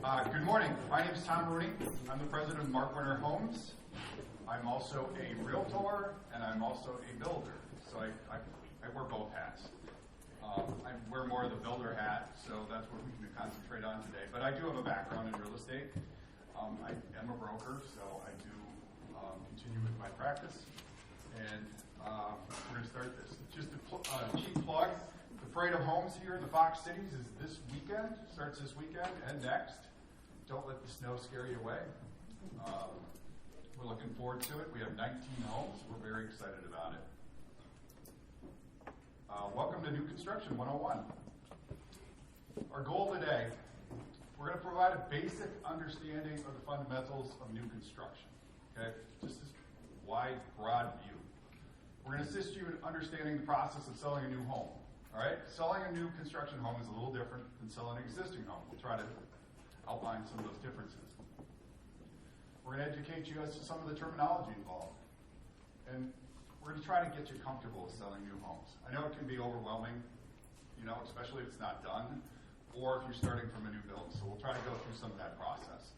Good morning. My name is Tom Rooney. I'm the president of Mark Winter Homes. I'm also a realtor and I'm also a builder. So I wear both hats. I wear more of the builder hat, so that's what we can concentrate on today. But I do have a background in real estate. I am a broker, so I do continue with my practice. And we're going to start this. Just a cheap plug. The Parade of Homes here in the Fox Cities is this weekend. Starts this weekend and next. Don't let the snow scare you away. We're looking forward to it. We have 19 homes. We're very excited about it. Welcome to New Construction 101. Our goal today, we're going to provide a basic understanding of the fundamentals of new construction. Okay, just this wide, broad view. We're going to assist you in understanding the process of selling a new home. All right, selling a new construction home is a little different than selling an existing home. We'll try to outline some of those differences. We're going to educate you as to some of the terminology involved. And we're going to try to get you comfortable with selling new homes. I know it can be overwhelming, especially if it's not done, or if you're starting from a new build. So we'll try to go through some of that process.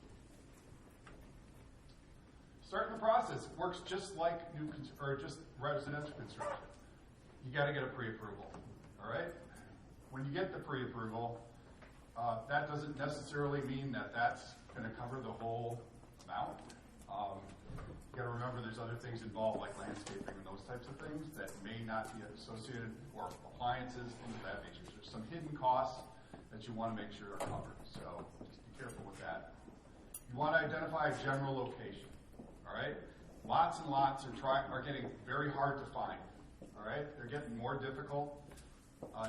Starting the process works just like just residential construction. You got to get a pre-approval. All right? When you get the pre-approval, that doesn't necessarily mean that that's going to cover the whole amount. You got to remember there's other things involved like landscaping and those types of things that may not be associated, or appliances, things of that nature. So there's some hidden costs that you want to make sure are covered. So just be careful with that. You want to identify a general location. All right? Lots and lots are getting very hard to find. All right? They're getting more difficult.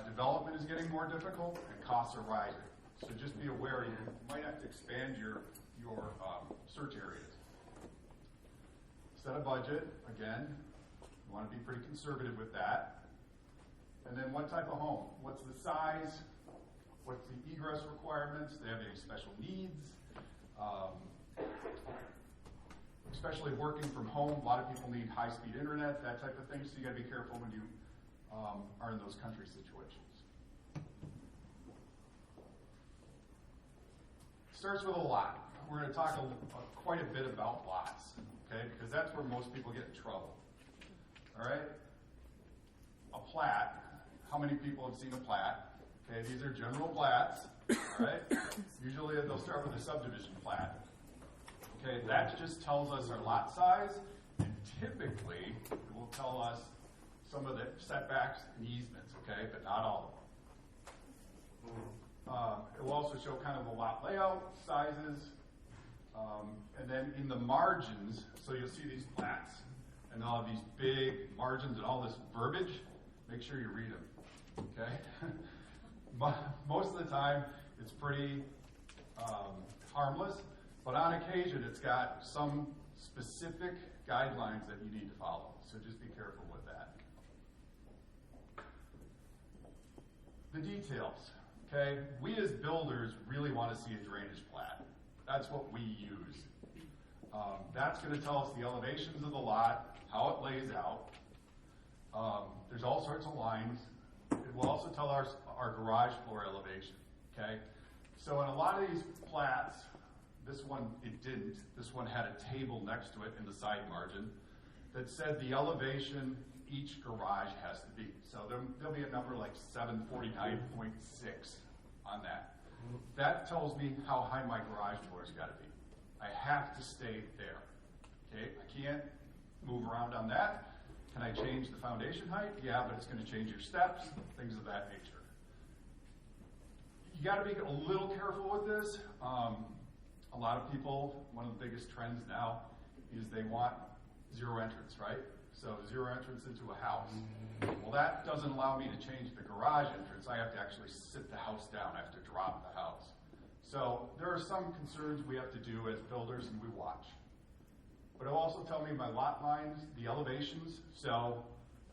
Development is getting more difficult, and costs are rising. So just be aware you might have to expand your search areas. Set a budget. Again, you want to be pretty conservative with that. And then what type of home? What's the size? What's the egress requirements? Do they have any special needs? Especially working from home, a lot of people need high-speed internet, that type of thing, so you got to be careful when you are in those country situations. Starts with a lot. We're going to talk quite a bit about lots, okay, because that's where most people get in trouble. All right? A plat. How many people have seen a plat? Okay, these are general plats. All right? Usually they'll start with a subdivision plat. Okay, that just tells us our lot size, and typically it will tell us some of the setbacks and easements, okay, but not all of them. It will also show kind of the lot layout, sizes, and then in the margins, so you'll see these plats, and they'll have these big margins and all this verbiage. Make sure you read them, okay? Most of the time, it's pretty harmless, but on occasion, it's got some specific guidelines that you need to follow, so just be careful with that. The details, okay? We as builders really want to see a drainage plat. That's what we use. That's going to tell us the elevations of the lot, how it lays out. There's all sorts of lines. It will also tell our garage floor elevation, okay? So in a lot of these plats, this one, it didn't. This one had a table next to it in the side margin that said the elevation each garage has to be. So there'll be a number like 749.6 on that. That tells me how high my garage floor's got to be. I have to stay there. Okay, I can't move around on that. Can I change the foundation height? Yeah, but it's going to change your steps, things of that nature. You got to be a little careful with this. A lot of people, one of the biggest trends now is they want zero entrance, right? So zero entrance into a house. Well, that doesn't allow me to change the garage entrance. I have to actually sit the house down. I have to drop the house. So there are some concerns we have to do as builders, and we watch. But it'll also tell me my lot lines, the elevations. So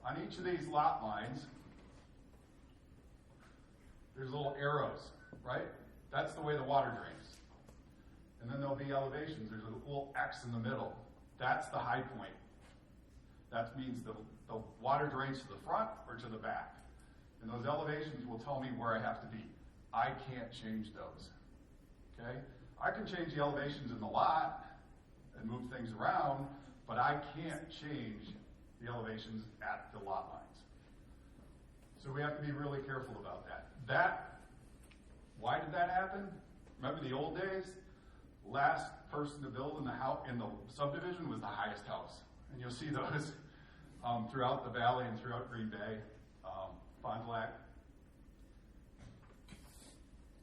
on each of these lot lines, there's little arrows, right? That's the way the water drains. And then there'll be elevations. There's a little X in the middle. That's the high point. That means the water drains to the front or to the back. And those elevations will tell me where I have to be. I can't change those. Okay? I can change the elevations in the lot and move things around, but I can't change the elevations at the lot lines. So we have to be really careful about that. Why did that happen? Remember the old days? Last person to build in the subdivision was the highest house. And you'll see those throughout the valley and throughout Green Bay, Fond du Lac.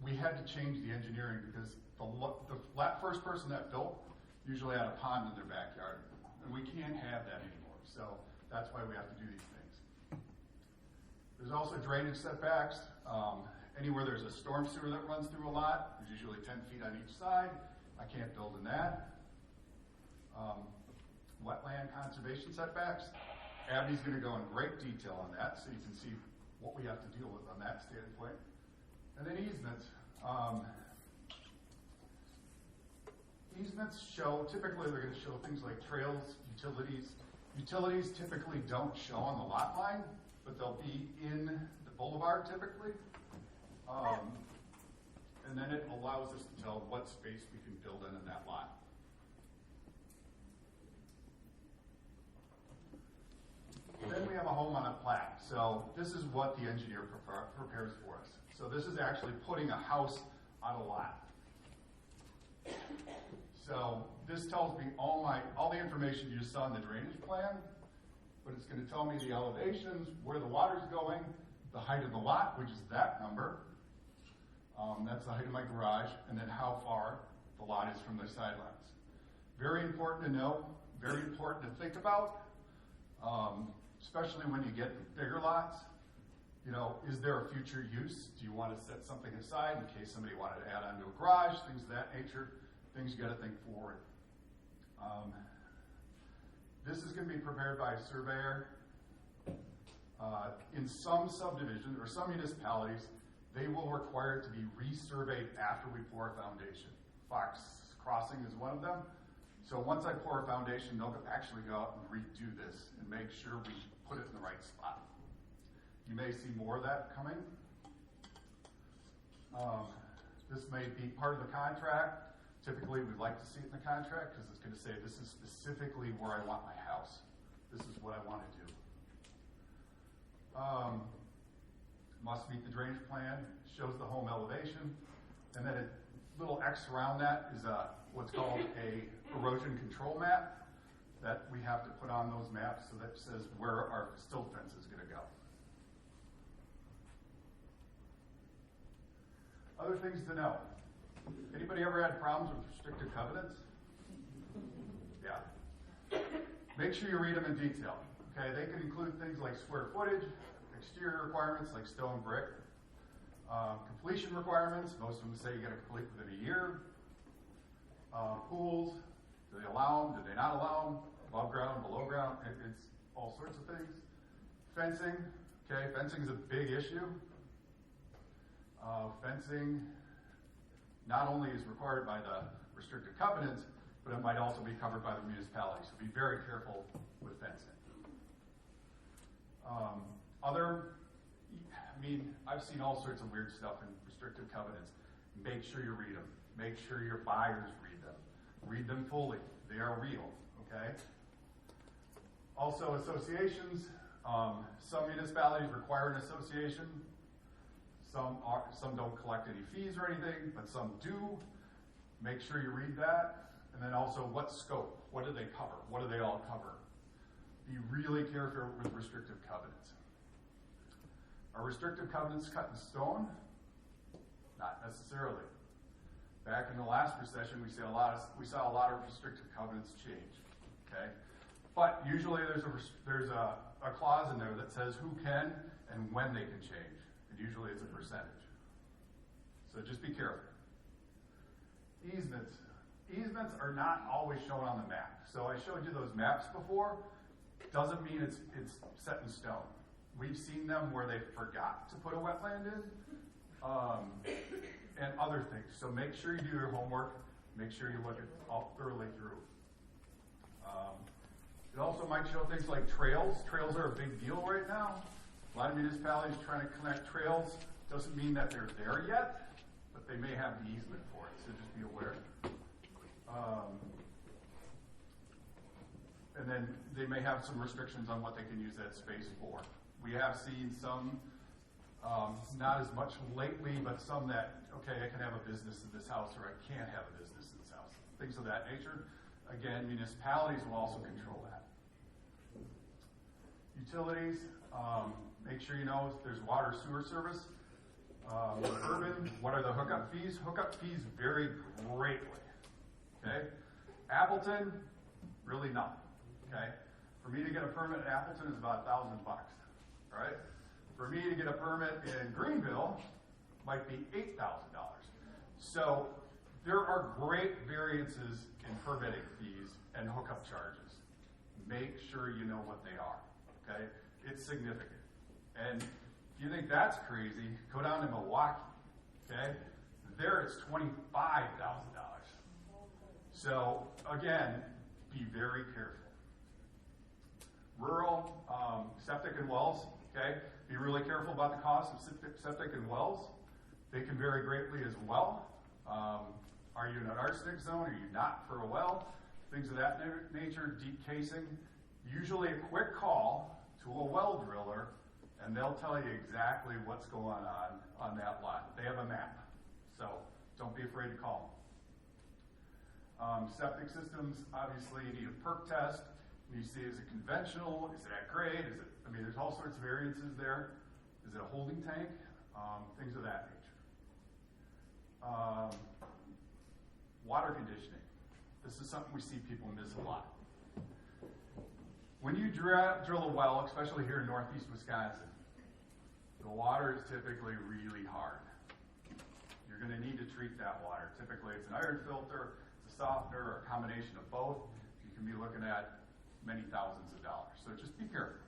We had to change the engineering because the first person that built usually had a pond in their backyard. And we can't have that anymore. So that's why we have to do these things. There's also drainage setbacks. Anywhere there's a storm sewer that runs through a lot, there's usually 10 feet on each side. I can't build in that. Wetland conservation setbacks. Abby's going to go in great detail on that so you can see what we have to deal with on that standpoint. And then easements. Easements typically they're going to show things like trails, utilities. Utilities typically don't show on the lot line, but they'll be in the boulevard typically. And then it allows us to tell what space we can build in that lot. Then we have a home on a plat. So this is what the engineer prepares for us. So this is actually putting a house on a lot. So this tells me all the information you saw in the drainage plan, but it's going to tell me the elevations, where the water's going, the height of the lot, which is that number. That's the height of my garage, and then how far the lot is from the sidelines. Very important to know, very important to think about, especially when you get bigger lots. You know, is there a future use? Do you want to set something aside in case somebody wanted to add on to a garage, things of that nature, things you got to think forward. This is going to be prepared by a surveyor. In some subdivisions or some municipalities, they will require it to be resurveyed after we pour a foundation. Fox Crossing is one of them. So once I pour a foundation, they'll actually go out and redo this and make sure we put it in the right spot. You may see more of that coming. This may be part of the contract. Typically, we'd like to see it in the contract because it's going to say this is specifically where I want my house. This is what I want to do. Must meet the drainage plan, shows the home elevation, and then a little X around that is what's called a erosion control map that we have to put on those maps so that says where our stilt fence is going to go. Other things to know. Anybody ever had problems with restrictive covenants? Yeah. Make sure you read them in detail. Okay, they can include things like square footage, exterior requirements like stone brick, completion requirements. Most of them say you got to complete within a year. Pools, do they allow them? Do they not allow them? Above ground, below ground, it's all sorts of things. Fencing, okay, fencing is a big issue. Fencing not only is required by the restrictive covenants, but it might also be covered by the municipality. So be very careful with fencing. I've seen all sorts of weird stuff in restrictive covenants. Make sure you read them. Make sure your buyers read them. Read them fully. They are real, okay? Also, associations. Some municipalities require an association. Some don't collect any fees or anything, but some do. Make sure you read that. And then also, what scope? What do they cover? What do they all cover? Be really careful with restrictive covenants. Are restrictive covenants cut in stone? Not necessarily. Back in the last recession, we saw a lot of restrictive covenants change. Okay, but usually there's a clause in there that says who can and when they can change, and usually it's a percentage. So just be careful. Easements. Easements are not always shown on the map. So I showed you those maps before. Doesn't mean it's set in stone. We've seen them where they forgot to put a wetland in, and other things. So make sure you do your homework. Make sure you look it all thoroughly through. It also might show things like trails. Trails are a big deal right now. A lot of municipalities trying to connect trails. Doesn't mean that they're there yet, but they may have the easement for it. So just be aware. And then they may have some restrictions on what they can use that space for. We have seen some, not as much lately, but some that, okay, I can have a business in this house or I can't have a business in this house. Things of that nature. Again, municipalities will also control that. Utilities, make sure you know if there's water sewer service. Urban, what are the hookup fees? Hookup fees vary greatly. Okay? Appleton, really not. Okay? For me to get a permit in Appleton is about $1,000. Right? For me to get a permit in Greenville might be $8,000. So there are great variances in permitting fees and hookup charges. Make sure you know what they are. Okay? It's significant. And if you think that's crazy, go down to Milwaukee. Okay? There it's $25,000. So again, be very careful. Rural septic and wells, okay? Be really careful about the cost of septic and wells. They can vary greatly as well. Are you in an arsenic zone? Are you not for a well? Things of that nature, deep casing. Usually a quick call to a well driller, and they'll tell you exactly what's going on that lot. They have a map, so don't be afraid to call them. Septic systems, obviously, you need a perk test. You see, is it conventional? Is it at grade? There's all sorts of variances there. Is it a holding tank? Things of that nature. Water conditioning. This is something we see people miss a lot. When you drill a well, especially here in northeast Wisconsin, the water is typically really hard. You're going to need to treat that water. Typically, it's an iron filter, it's a softener, or a combination of both. You can be looking at many thousands of dollars. So just be careful.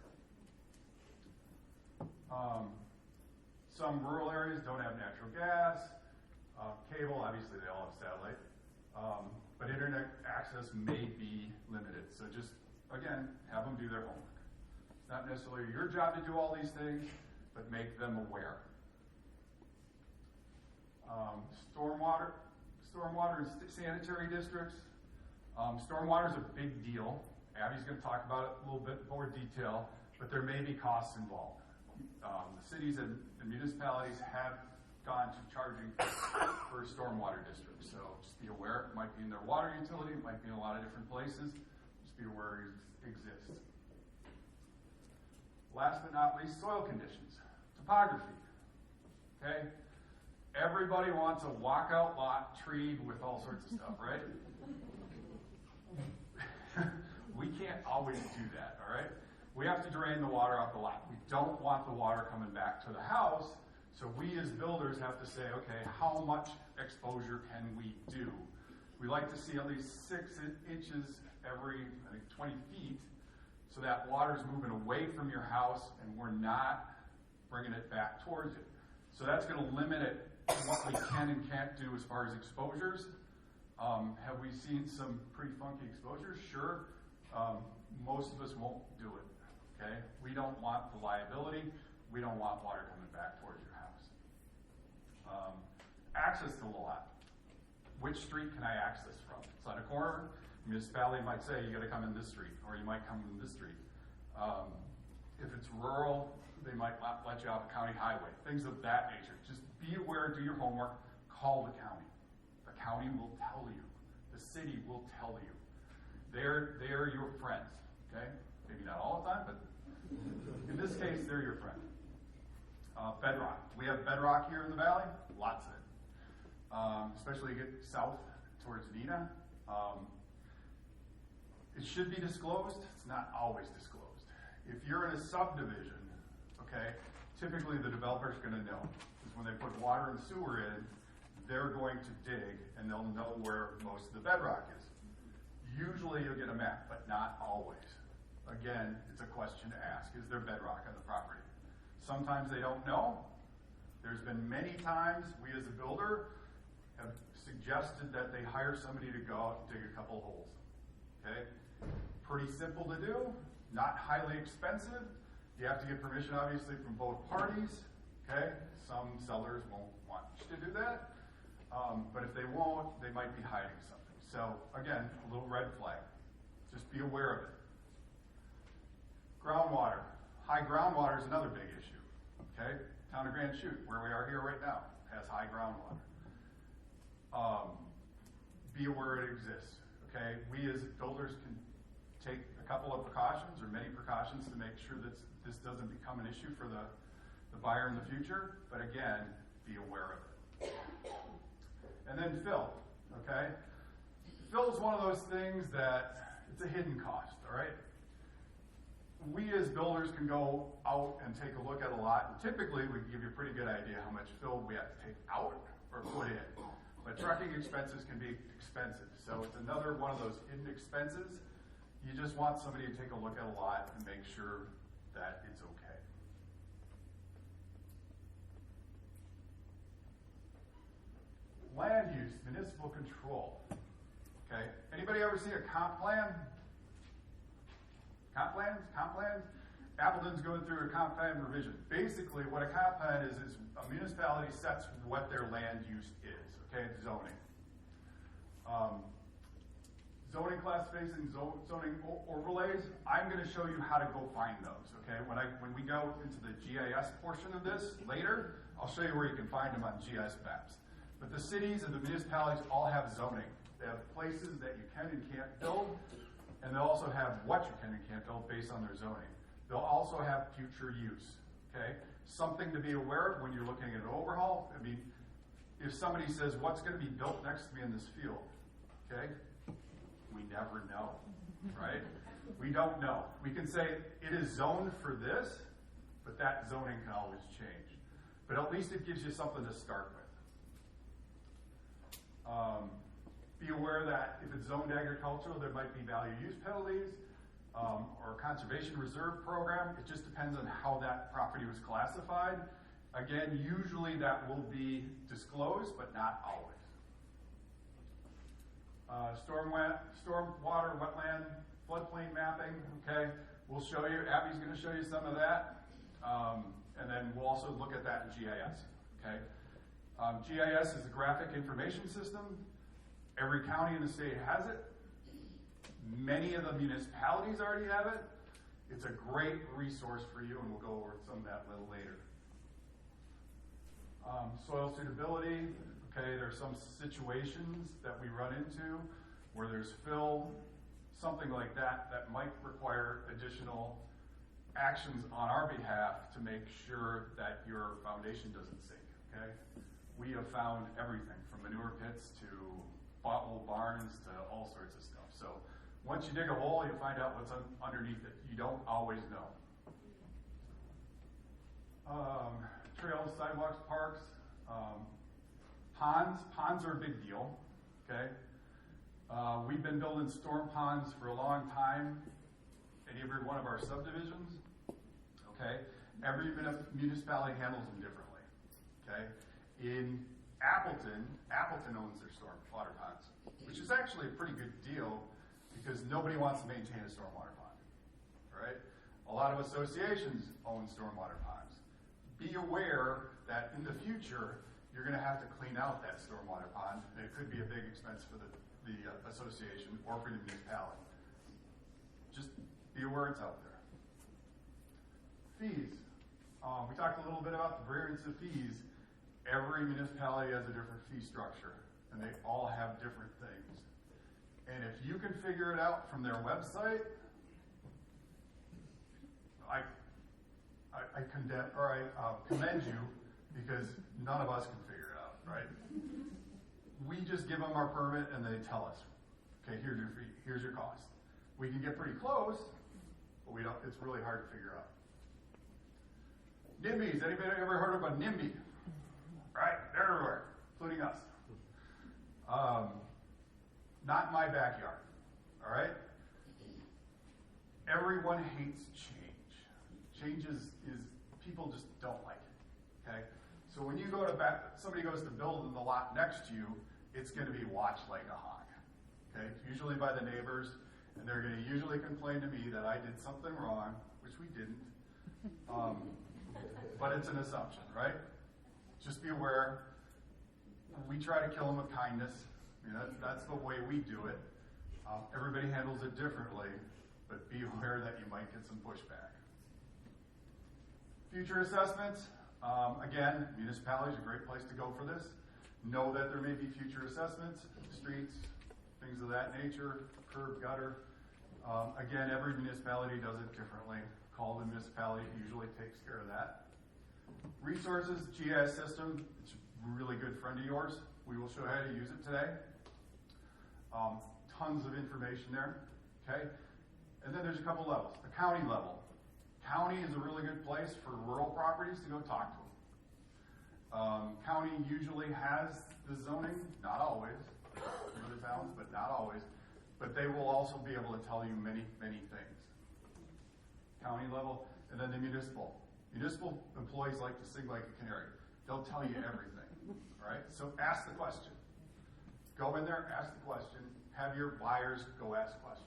Some rural areas don't have natural gas. Cable, obviously they all have satellite. But internet access may be limited. So just, again, have them do their homework. It's not necessarily your job to do all these things, but make them aware. Stormwater and sanitary districts. Stormwater is a big deal. Abby's going to talk about it a little bit more detail, but there may be costs involved. The cities and municipalities have gone to charging for stormwater districts, so just be aware. It might be in their water utility, it might be in a lot of different places. Just be aware it exists. Last but not least, soil conditions. Topography. Okay? Everybody wants a walkout lot treed with all sorts of stuff, right? We can't always do that, all right? We have to drain the water off the lot. We don't want the water coming back to the house, so we as builders have to say, okay, how much exposure can we do? We like to see at least 6 inches every, 20 feet, so that water's moving away from your house and we're not bringing it back towards it. So that's going to limit it to what we can and can't do as far as exposures. Have we seen some pretty funky exposures? Sure. Most of us won't do it. Okay? We don't want the liability. We don't want water coming back towards your house. Access to the lot. Which street can I access from? It's on a corner. The municipality might say you got to come in this street, or you might come in this street. If it's rural, they might not let you off a county highway. Things of that nature. Just be aware, do your homework, call the county. The county will tell you. The city will tell you. They're your friends, okay? Maybe not all the time, but in this case, they're your friend. Bedrock. We have bedrock here in the valley, lots of it. Especially you get south towards Neenah. It should be disclosed. It's not always disclosed. If you're in a subdivision, okay, typically the developer's going to know. Because when they put water and sewer in, they're going to dig, and they'll know where most of the bedrock is. Usually you'll get a map, but not always. Again, it's a question to ask. Is there bedrock on the property? Sometimes they don't know. There's been many times we as a builder have suggested that they hire somebody to go out and dig a couple holes. Okay? Pretty simple to do, not highly expensive. You have to get permission, obviously, from both parties. Okay? Some sellers won't want you to do that. But if they won't, they might be hiding something. So again, a little red flag. Just be aware of it. Groundwater. High groundwater is another big issue. Okay? Town of Grand Chute, where we are here right now, has high groundwater. Be aware it exists. Okay? We as builders can take a couple of precautions or many precautions to make sure that this doesn't become an issue for the buyer in the future. But again, be aware of it. And then fill. Okay? Fill is one of those things that it's a hidden cost. All right? We as builders can go out and take a look at a lot, and typically we can give you a pretty good idea how much fill we have to take out or put in. But trucking expenses can be expensive, so it's another one of those hidden expenses. You just want somebody to take a look at a lot and make sure that it's okay. Land use, municipal control. Okay, anybody ever see a comp plan? Comp plans? Appleton's going through a comp plan revision. Basically, what a comp plan is a municipality sets what their land use is, okay, it's zoning. Zoning classification, zoning overlays, I'm going to show you how to go find those, okay? When we go into the GIS portion of this later, I'll show you where you can find them on GIS maps. But the cities and the municipalities all have zoning. They have places that you can and can't build, and they'll also have what you can and can't build based on their zoning. They'll also have future use, okay? Something to be aware of when you're looking at an overhaul. I mean, if somebody says, what's going to be built next to me in this field, okay? We never know, right? We don't know. We can say it is zoned for this, but that zoning can always change. But at least it gives you something to start with. Be aware that if it's zoned agricultural, there might be value use penalties or a conservation reserve program. It just depends on how that property was classified. Again, usually that will be disclosed, but not always. Stormwater, wetland, floodplain mapping, okay? We'll show you, Abby's gonna show you some of that. And then we'll also look at that in GIS, okay? GIS is a graphic information system. Every county in the state has it. Many of the municipalities already have it. It's a great resource for you, and we'll go over some of that a little later. Soil suitability, okay, there are some situations that we run into where there's fill, something like that, that might require additional actions on our behalf to make sure that your foundation doesn't sink, okay? We have found everything from manure pits to bottle barns to all sorts of stuff. So once you dig a hole, you find out what's underneath it. You don't always know. Trails, sidewalks, parks, ponds. Ponds are a big deal, okay? We've been building storm ponds for a long time in every one of our subdivisions, okay? Every municipality handles them differently, okay? In Appleton owns their storm water ponds, which is actually a pretty good deal because nobody wants to maintain a stormwater pond, right? A lot of associations own stormwater ponds. Be aware that in the future, you're going to have to clean out that stormwater pond, and it could be a big expense for the association or for the municipality. Just be aware it's out there. Fees. We talked a little bit about the variance of fees. Every municipality has a different fee structure, and they all have different things. And if you can figure it out from their website, I commend you, because none of us can figure it out, right? We just give them our permit, and they tell us, okay, here's your fee, here's your cost. We can get pretty close, but we don't. It's really hard to figure out. NIMBYs. Anybody ever heard of a NIMBY? Right? They're everywhere, including us. Not in my backyard, all right? Everyone hates change. Change is people just don't like it, okay? So when you go to somebody goes to build in the lot next to you, it's going to be watched like a hawk, okay? Usually by the neighbors, and they're going to usually complain to me that I did something wrong, which we didn't. But it's an assumption, right? Just be aware. We try to kill them with kindness I mean, that's the way we do it. Everybody handles it differently, but be aware that you might get some pushback. Future assessments. Again, municipalities are a great place to go for this. Know that there may be future assessments, streets, things of that nature, curb, gutter. Again, every municipality does it differently. Call the municipality, usually takes care of that. Resources, GIS system, it's a really good friend of yours. We will show you how to use it today. Tons of information there, okay? And then there's a couple levels. The county level. County is a really good place for rural properties to go talk to them. County usually has the zoning, not always, in other towns, but not always. But they will also be able to tell you many, many things. County level, and then the municipal. Municipal employees like to sing like a canary. They'll tell you everything, all right? So ask the question. Go in there, ask the question. Have your buyers go ask questions.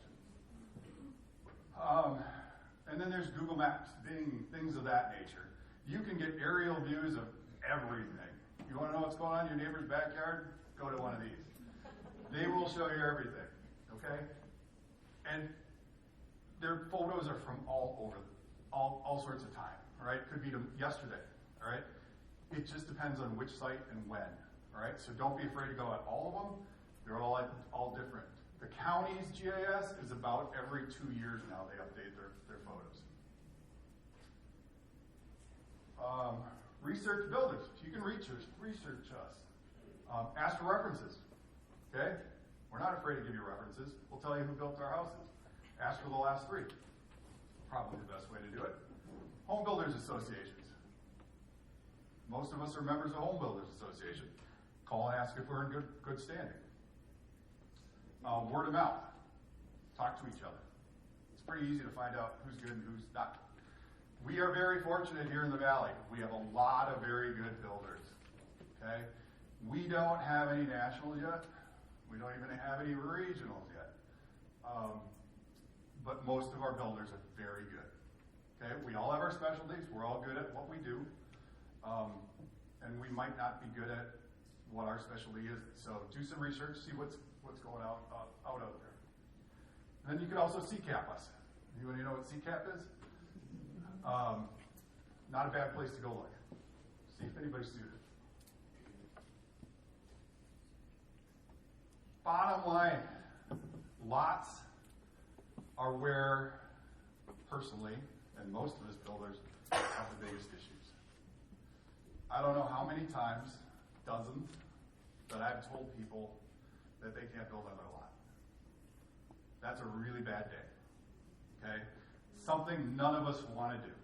And then there's Google Maps, Bing, things of that nature. You can get aerial views of everything. You want to know what's going on in your neighbor's backyard? Go to one of these. They will show you everything, okay? And their photos are from all over, all sorts of time, all right? Could be to yesterday, all right? It just depends on which site and when, all right? So don't be afraid to go at all of them. They're all different. The county's GIS is about every 2 years now they update their photos. Research buildings. You can research us. Ask for references. Okay? We're not afraid to give you references. We'll tell you who built our houses. Ask for the last 3. Probably the best way to do it. Home Builders Associations. Most of us are members of Home Builders Association. Call and ask if we're in good standing. Word of mouth. Talk to each other. It's pretty easy to find out who's good and who's not. We are very fortunate here in the Valley. We have a lot of very good builders. Okay? We don't have any nationals yet. We don't even have any regionals yet. But most of our builders are very good. Okay? We all have our specialties. We're all good at what we do. And we might not be good at what our specialty is. So do some research, see what's going out there. And then you can also CCAP us. Anybody know what CCAP is? Not a bad place to go look. See if anybody's suited. Bottom line, lots are where, personally, and most of us builders, have the biggest issues. I don't know how many times, dozens, that I've told people that they can't build on their lot. That's a really bad day, okay? Something none of us want to do.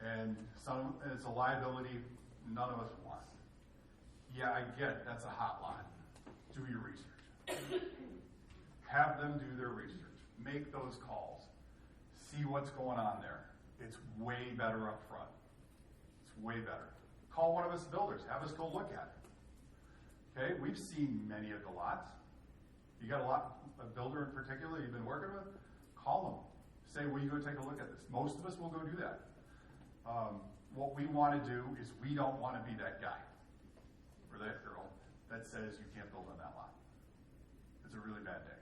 And it's a liability none of us want. Yeah, I get that's a hot lot. Do your research. Have them do their research. Make those calls. See what's going on there. It's way better up front. It's way better. Call one of us builders. Have us go look at it. Okay? We've seen many of the lots. You got a builder in particular you've been working with? Call them. Say, will you go take a look at this? Most of us will go do that. What we want to do is we don't want to be that guy or that girl that says you can't build on that lot. It's a really bad day.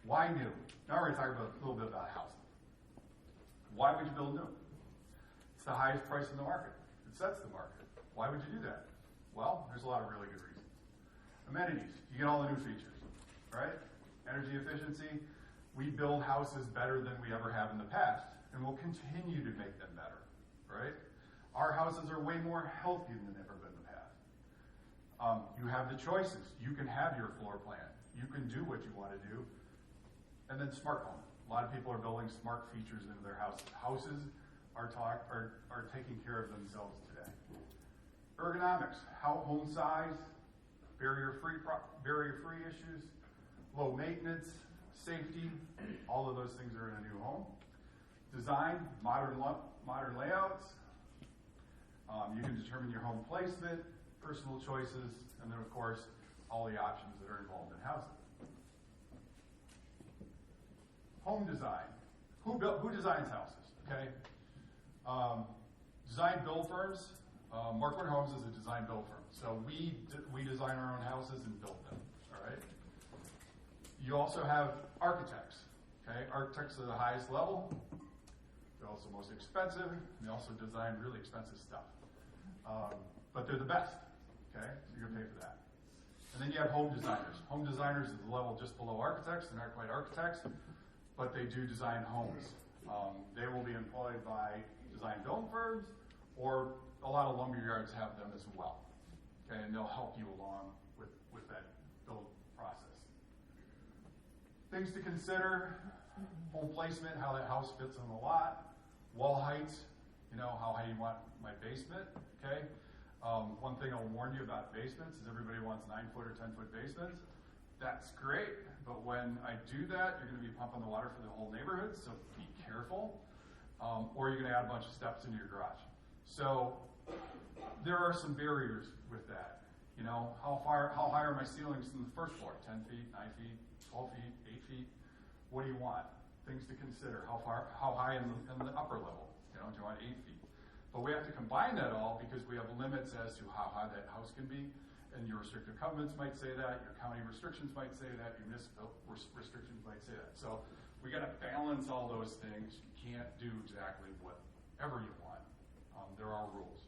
Why new? Now we're going to talk a little bit about housing. Why would you build new? It's the highest price in the market. It sets the market. Why would you do that? Well, there's a lot of really good reasons. Amenities. You get all the new features, right? Energy efficiency. We build houses better than we ever have in the past, and we'll continue to make them better, right? Our houses are way more healthy than they've ever been in the past. You have the choices. You can have your floor plan. You can do what you want to do. And then smart home. A lot of people are building smart features into their houses. Houses are taking care of themselves today. Ergonomics, home size, barrier-free issues, low maintenance, safety, all of those things are in a new home. Design, modern layouts. You can determine your home placement, personal choices, and then, of course, all the options that are involved in housing. Home design. Who designs houses? Okay. Design build firms Marquardt Homes is a design build firm. So we design our own houses and build them, all right? You also have architects, okay? Architects are the highest level. They're also most expensive, and they also design really expensive stuff. But they're the best, okay? So you're gonna pay for that. And then you have home designers. Home designers is the level just below architects. They're not quite architects, but they do design homes. They will be employed by design build firms, or a lot of lumber yards have them as well. Okay, and they'll help you along with that build process. Things to consider: home placement, how that house fits on the lot, wall heights, how high you want my basement, okay? One thing I'll warn you about basements is everybody wants 9-foot or 10-foot basements. That's great, but when I do that, you're gonna be pumping the water for the whole neighborhood, so be careful. Or you're gonna add a bunch of steps into your garage. So there are some barriers with that. How high are my ceilings from the first floor? 10 feet, 9 feet, 12 feet, 8 feet? What do you want? Things to consider. How high in the upper level? Do you want 8 feet? But we have to combine that all because we have limits as to how high that house can be. And your restrictive covenants might say that, your county restrictions might say that, your municipal restrictions might say that. So we gotta balance all those things. You can't do exactly whatever you want. There are rules.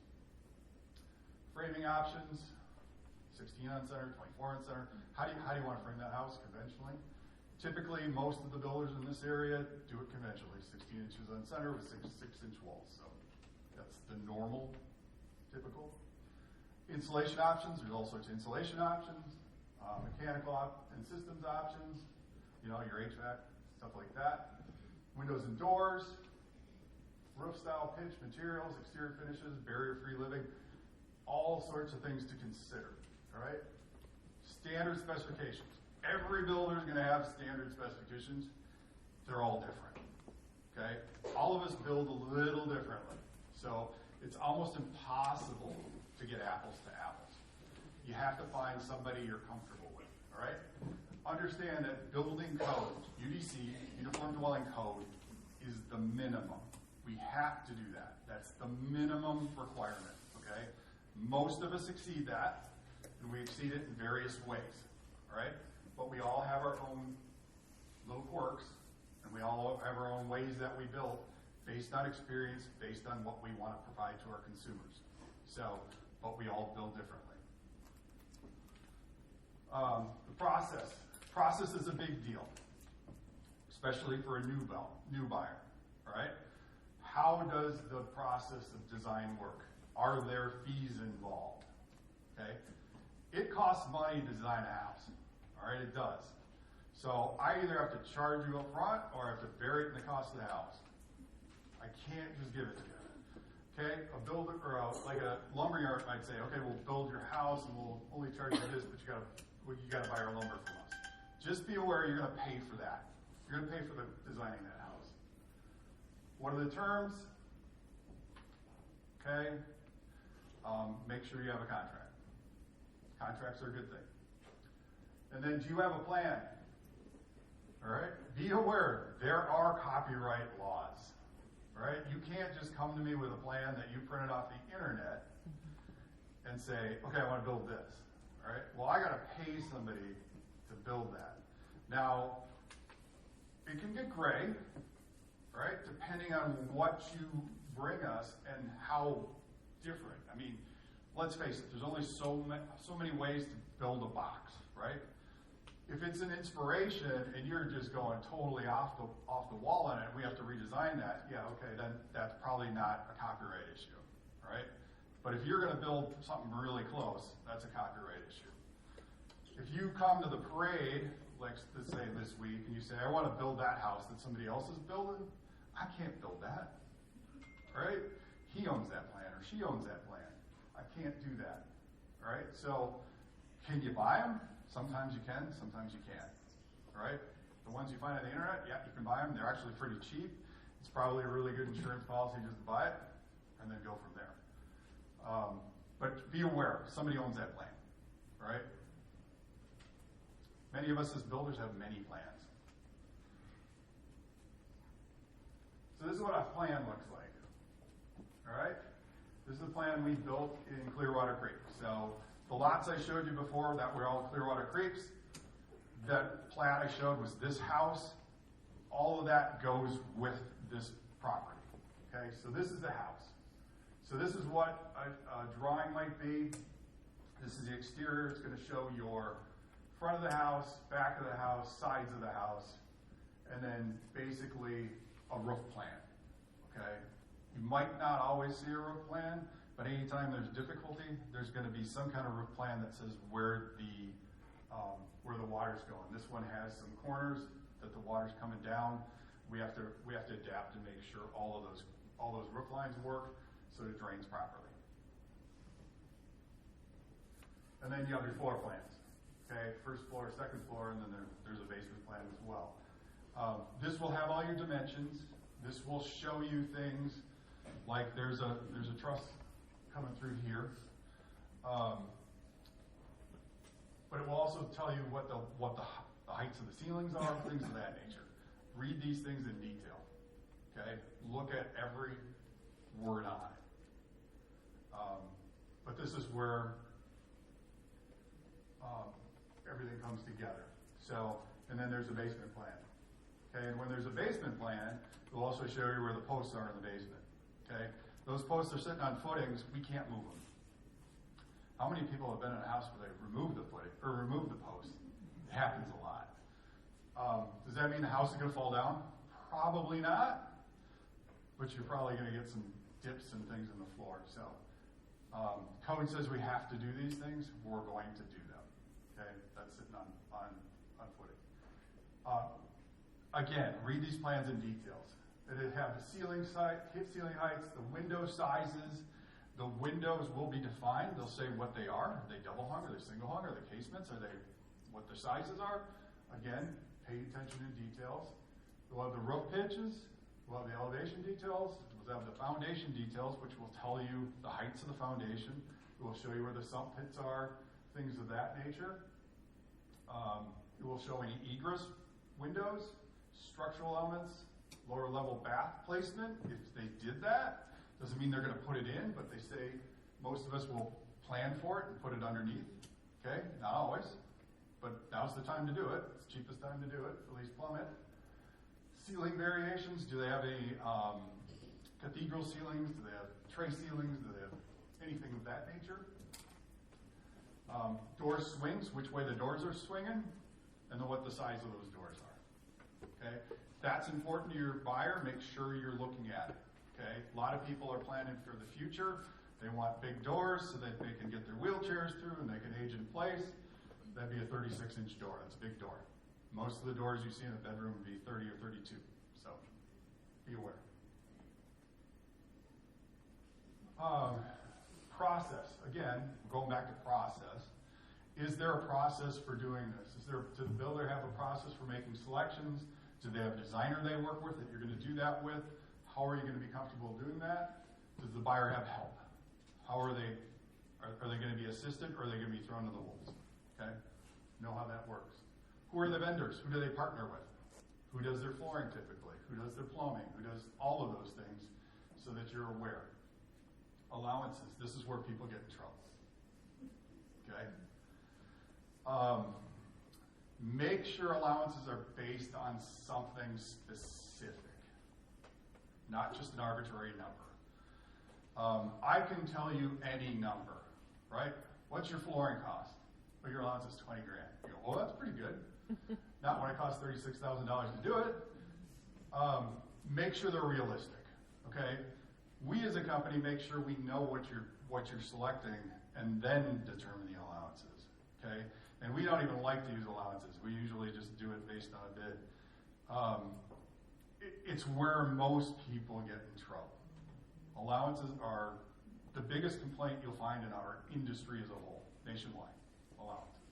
Framing options, 16 on center, 24 on center. How do you want to frame that house conventionally? Typically, most of the builders in this area do it conventionally, 16 inches on center with 6-inch walls. So that's the normal, typical. Insulation options, there's all sorts of insulation options, mechanical and systems options, your HVAC, stuff like that. Windows and doors, roof style, pitch, materials, exterior finishes, barrier-free living, all sorts of things to consider, all right? Standard specifications. Every builder is going to have standard specifications. They're all different, okay? All of us build a little differently. So it's almost impossible to get apples to apples. You have to find somebody you're comfortable with, all right? Understand that building code, UDC, Uniform Dwelling Code, is the minimum. We have to do that. That's the minimum requirement, okay? Most of us exceed that, and we exceed it in various ways, all right? But we all have our own little quirks, and we all have our own ways that we build based on experience, based on what we want to provide to our consumers. So, but we all build differently. The process. Process is a big deal, especially for a new buyer, all right? How does the process of design work? Are there fees involved? Okay? It costs money to design a house. All right, it does. So I either have to charge you up front or I have to vary it in the cost of the house. I can't just give it to you. Okay? A builder or like a lumberyard might say, okay, we'll build your house and we'll only charge you this, but you gotta buy our lumber from us. Just be aware you're gonna pay for that. You're gonna pay for the designing that house. What are the terms? Okay. Make sure you have a contract. Contracts are a good thing. And then, do you have a plan? All right. Be aware there are copyright laws. All right. You can't just come to me with a plan that you printed off the internet and say, okay, I want to build this. All right. Well, I got to pay somebody to build that. Now, it can get gray, right? Depending on what you bring us and how different. I mean, let's face it, there's only so many ways to build a box, right? If it's an inspiration and you're just going totally off the wall on it, and we have to redesign that, yeah, okay, then that's probably not a copyright issue, right? But if you're going to build something really close, that's a copyright issue. If you come to the parade, like let's say this week, and you say, I want to build that house that somebody else is building, I can't build that, right? He owns that plan or she owns that plan. I can't do that, all right? So can you buy them? Sometimes you can, sometimes you can't, all right? The ones you find on the internet, yeah, you can buy them. They're actually pretty cheap. It's probably a really good insurance policy just to buy it and then go from there. But be aware, somebody owns that plan, all right? Many of us as builders have many plans. So this is what a plan looks like, all right? This is the plan we built in Clearwater Creek. So the lots I showed you before that were all Clearwater Creeks. That plat I showed was this house. All of that goes with this property. Okay, so this is the house. So this is what a drawing might be. This is the exterior. It's going to show your front of the house, back of the house, sides of the house, and then basically a roof plan. Okay, you might not always see a roof plan, but anytime there's difficulty, there's going to be some kind of roof plan that says where the water's going. This one has some corners that the water's coming down. We have to adapt and make sure all those roof lines work so it drains properly. And then you have your floor plans. Okay, first floor, second floor, and then there's a basement plan as well. This will have all your dimensions. This will show you things like there's a truss coming through here. But it will also tell you what the heights of the ceilings are, things of that nature. Read these things in detail. Okay, look at every word on it. But this is where everything comes together. So, and then there's a basement plan. Okay, and when there's a basement plan, it will also show you where the posts are in the basement. Okay, those posts are sitting on footings. We can't move them. How many people have been in a house where they've removed the footing or removed the post? It happens a lot. Does that mean the house is going to fall down? Probably not. But you're probably going to get some dips and things in the floor. So, code says we have to do these things. We're going to do them. Okay, that's sitting on footing. Again, read these plans in details. It'll have the ceiling heights, the window sizes. The windows will be defined. They'll say what they are. Are they double hung? Are they single hung? Are they casements? Are they what their sizes are? Again, pay attention to details. We'll have the roof pitches. We'll have the elevation details. We'll have the foundation details, which will tell you the heights of the foundation. It will show you where the sump pits are, things of that nature. It will show any egress windows, structural elements, lower level bath placement. If they did that, doesn't mean they're going to put it in, but they say most of us will plan for it and put it underneath. Okay, not always, but now's the time to do it. It's the cheapest time to do it, at least plumb it. Ceiling variations, do they have a cathedral ceilings? Do they have tray ceilings? Do they have anything of that nature? Door swings, which way the doors are swinging, and then what the size of those doors are. Okay, that's important to your buyer. Make sure you're looking at it. Okay, a lot of people are planning for the future. They want big doors so that they can get their wheelchairs through and they can age in place. That'd be a 36-inch door. That's a big door. Most of the doors you see in a bedroom would be 30 or 32. So be aware. Process. Again, going back to process. Is there a process for doing this? Does the builder have a process for making selections? Do they have a designer they work with that you're going to do that with? How are you going to be comfortable doing that? Does the buyer have help? How are they? Are they going to be assisted, or are they going to be thrown to the wolves? Okay, know how that works. Who are the vendors? Who do they partner with? Who does their flooring typically? Who does their plumbing? Who does all of those things, so that you're aware. Allowances. This is where people get in trouble. Okay. Make sure allowances are based on something specific, not just an arbitrary number. I can tell you any number, right? What's your flooring cost? Well, your allowance is 20 grand. You go, well, that's pretty good. Not when it costs $36,000 to do it. Make sure they're realistic, okay? We as a company make sure we know what you're selecting and then determine the allowances, okay? And we don't even like to use allowances. We usually just do it based on a bid. It's where most people get in trouble. Allowances are the biggest complaint you'll find in our industry as a whole, nationwide. Allowances.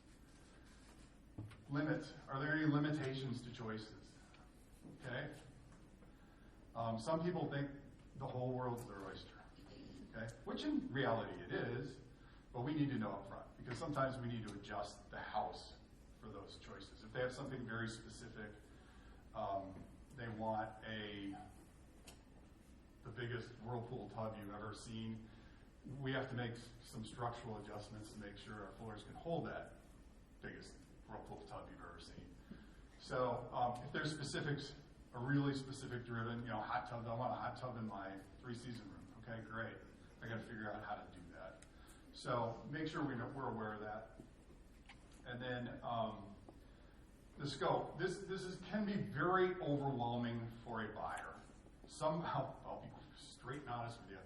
Limits. Are there any limitations to choices? Okay. Some people think the whole world's their oyster. Okay, which in reality it is, but we need to know up front because sometimes we need to adjust the house for those choices. If they have something very specific, they want the biggest whirlpool tub you've ever seen, we have to make some structural adjustments to make sure our floors can hold that biggest whirlpool tub you've ever seen. So if there's specifics, a really specific driven, hot tub, I want a hot tub in my 3-season room. Okay, great. I got to figure out how to do that. So make sure we're aware of that. And then the scope. This can be very overwhelming for a buyer. I'll be straight and honest with you.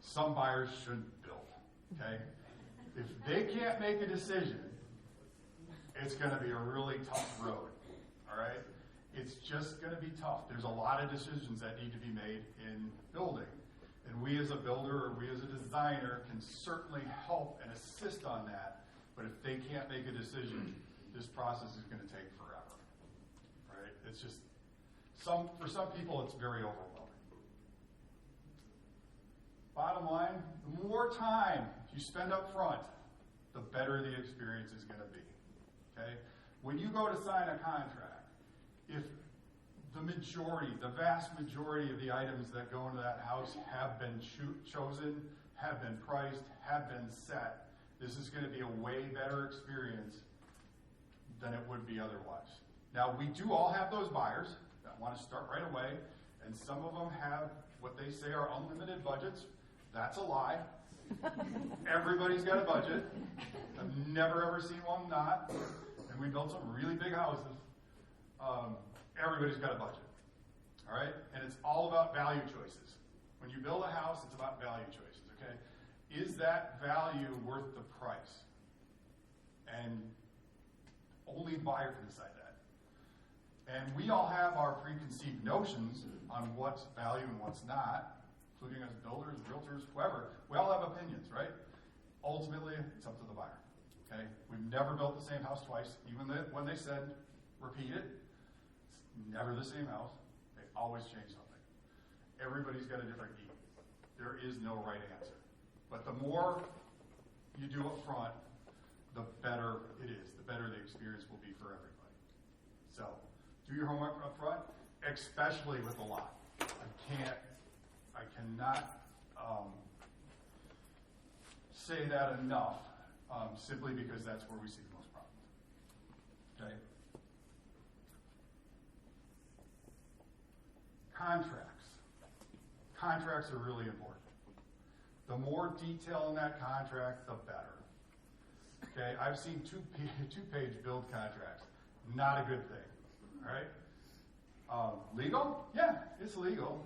Some buyers shouldn't build. Okay, if they can't make a decision, it's going to be a really tough road. All right, it's just going to be tough. There's a lot of decisions that need to be made in building. And we as a builder or we as a designer can certainly help and assist on that. But if they can't make a decision, this process is going to take forever. Right? It's just, for some people, it's very overwhelming. Bottom line, the more time you spend up front, the better the experience is going to be. Okay? When you go to sign a contract, if the vast majority of the items that go into that house have been chosen, have been priced, have been set, this is going to be a way better experience than it would be otherwise. Now, we do all have those buyers that want to start right away, and some of them have what they say are unlimited budgets. That's a lie. Everybody's got a budget. I've never ever seen one not. And we built some really big houses. Everybody's got a budget. All right? And it's all about value choices. When you build a house, it's about value choices. Okay? Is that value worth the price? And only the buyer can decide that. And we all have our preconceived notions on what's value and what's not, including as builders, realtors, whoever. We all have opinions, right? Ultimately, it's up to the buyer. Okay? We've never built the same house twice. Even when they said, repeat it, it's never the same house. They always change something. Everybody's got a different need. There is no right answer. But the more you do up front, the better it is. The better the experience will be for everybody. So, do your homework up front, especially with a lot. I cannot say that enough, simply because that's where we see the most problems. Okay? Contracts are really important. The more detail in that contract, the better. Okay, I've seen two-page build contracts. Not a good thing. All right? Legal? Yeah, it's legal.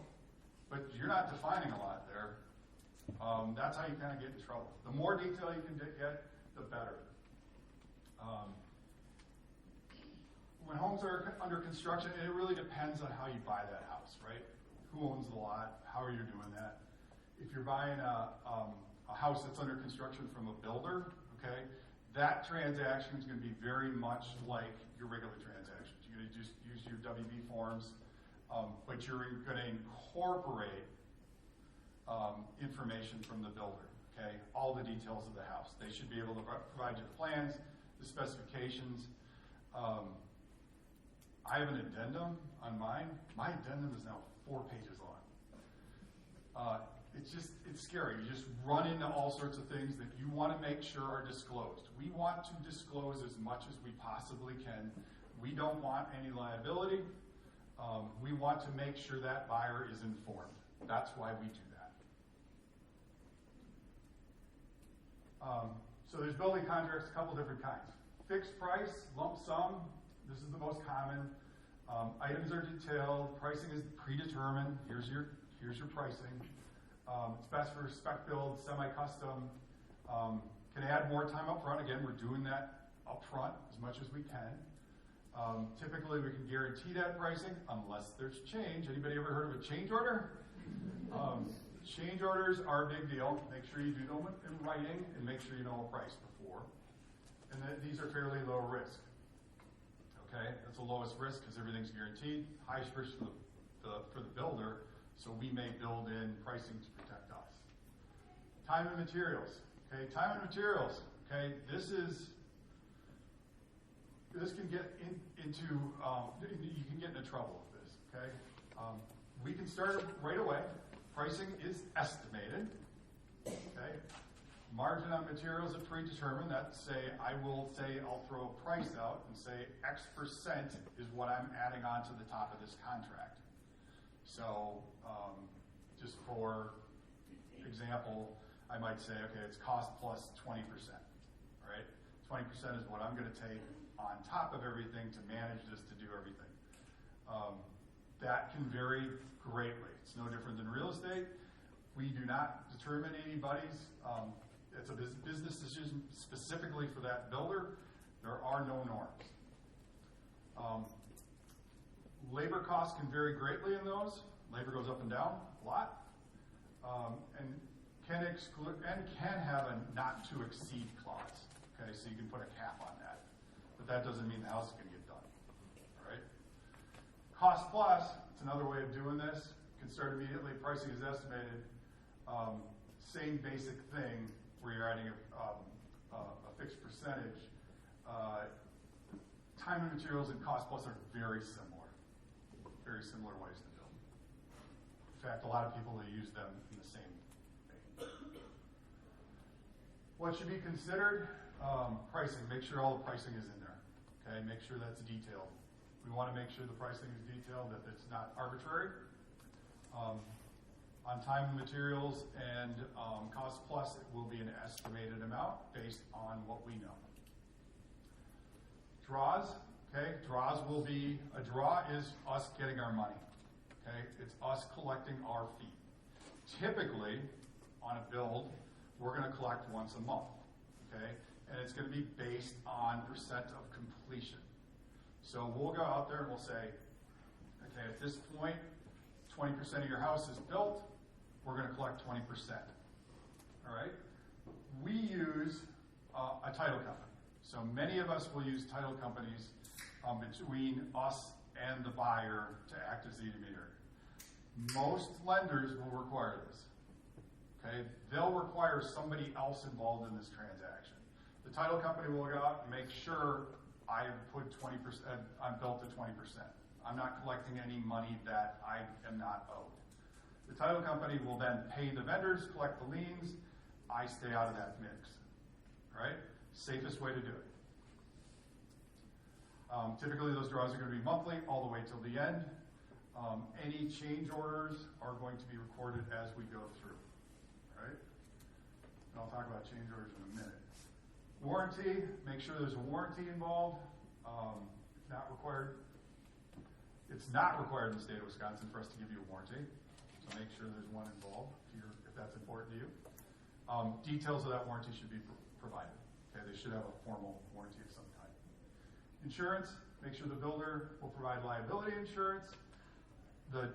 But you're not defining a lot there. That's how you kind of get in trouble. The more detail you can get, the better. When homes are under construction, it really depends on how you buy that house, right? Who owns the lot? How are you doing that? If you're buying a house that's under construction from a builder, okay, that transaction is going to be very much like your regular transactions. You're going to just use your WB forms, but you're going to incorporate information from the builder, okay? All the details of the house. They should be able to provide you the plans, the specifications. I have an addendum on mine. My addendum is now 4 pages long. It's scary. You just run into all sorts of things that you want to make sure are disclosed. We want to disclose as much as we possibly can. We don't want any liability. We want to make sure that buyer is informed. That's why we do that. So there's building contracts, a couple different kinds. Fixed price, lump sum. This is the most common. Items are detailed. Pricing is predetermined. Here's your pricing. It's best for spec build, semi-custom. Can add more time up front. Again, we're doing that up front as much as we can. Typically, we can guarantee that pricing unless there's change. Anybody ever heard of a change order? Change orders are a big deal. Make sure you do them in writing and make sure you know a price before. And that these are fairly low risk. Okay, that's the lowest risk because everything's guaranteed. Highest risk for the builder, so we may build in pricing to protect us. Time and materials. Okay, time and materials. Okay, this can get into you can get into trouble with this. Okay, we can start right away. Pricing is estimated. Okay? Margin on materials are predetermined. That's I'll throw a price out and say X% is what I'm adding on to the top of this contract. So just for example, I might say, okay, it's cost plus 20%, right? 20% is what I'm going to take on top of everything to manage this, to do everything. That can vary greatly. It's no different than real estate. We do not determine anybody's. It's a business decision specifically for that builder. There are no norms. Labor costs can vary greatly in those. Labor goes up and down a lot, and can exclude and can have a not to exceed clause. Okay, so you can put a cap on that, but that doesn't mean the house is going to get done. All right. Cost plus, it's another way of doing this. Can start immediately. Pricing is estimated. Same basic thing where you're adding a fixed percentage. Time and materials and cost plus are very similar ways to build. In fact, a lot of people use them in the same vein. What should be considered? Pricing. Make sure all the pricing is in there. Okay, make sure that's detailed. We want to make sure the pricing is detailed, that it's not arbitrary. On time and materials and cost plus, it will be an estimated amount based on what we know. Draws, okay? A draw is us getting our money, okay? It's us collecting our fee. Typically, on a build, we're going to collect once a month, okay? And it's going to be based on percent of completion. So we'll go out there and we'll say, okay, at this point, 20% of your house is built, we're going to collect 20%. All right? We use a title company. So many of us will use title companies between us and the buyer to act as the intermediary. Most lenders will require this. Okay? They'll require somebody else involved in this transaction. The title company will go out and make sure I put 20%, I'm built to 20%. I'm not collecting any money that I am not owed. The title company will then pay the vendors, collect the liens. I stay out of that mix. All right? Safest way to do it. Typically, those draws are going to be monthly all the way till the end. Any change orders are going to be recorded as we go through. All right? And I'll talk about change orders in a minute. Warranty, make sure there's a warranty involved. Not required. It's not required in the state of Wisconsin for us to give you a warranty. So make sure there's one involved if that's important to you. Details of that warranty should be provided. Okay, they should have a formal warranty of some kind. Insurance, make sure the builder will provide liability insurance. The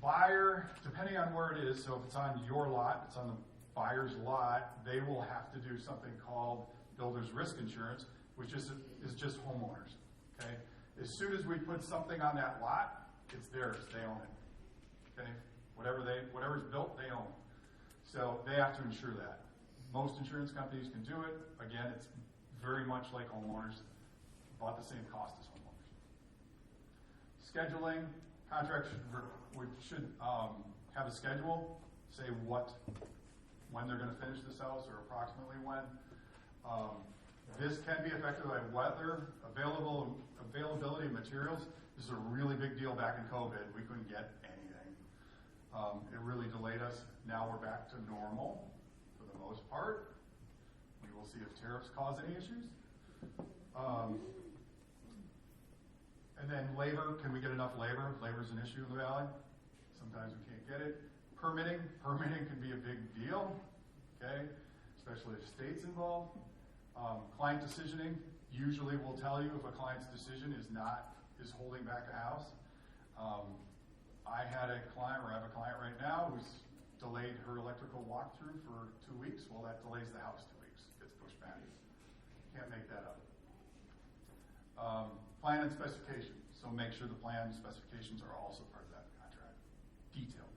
buyer, depending on where it is, so if it's on your lot, it's on the buyer's lot, they will have to do something called builder's risk insurance, which is just homeowners. Okay? As soon as we put something on that lot, it's theirs. They own it. Okay? Whatever's built, they own. So they have to insure that. Most insurance companies can do it. Again, it's very much like homeowners, about the same cost as homeowners. Scheduling, contracts should have a schedule, say when they're going to finish this house or approximately when. This can be affected by weather, availability of materials. This is a really big deal back in COVID. We couldn't get anything. It really delayed us. Now we're back to normal for the most part. We will see if tariffs cause any issues. And then labor, can we get enough labor? Labor is an issue in the valley. Sometimes we can't get it. Permitting can be a big deal, okay? Especially if state's involved. Client decisioning, usually will tell you if a client's decision is holding back a house. I had a client, or I have a client right now, who's delayed her electrical walkthrough for 2 weeks. Well, that delays the house 2 weeks. Gets pushed back. Can't make that up. Plan and specification. So make sure the plan and specifications are also part of that contract. Detailed.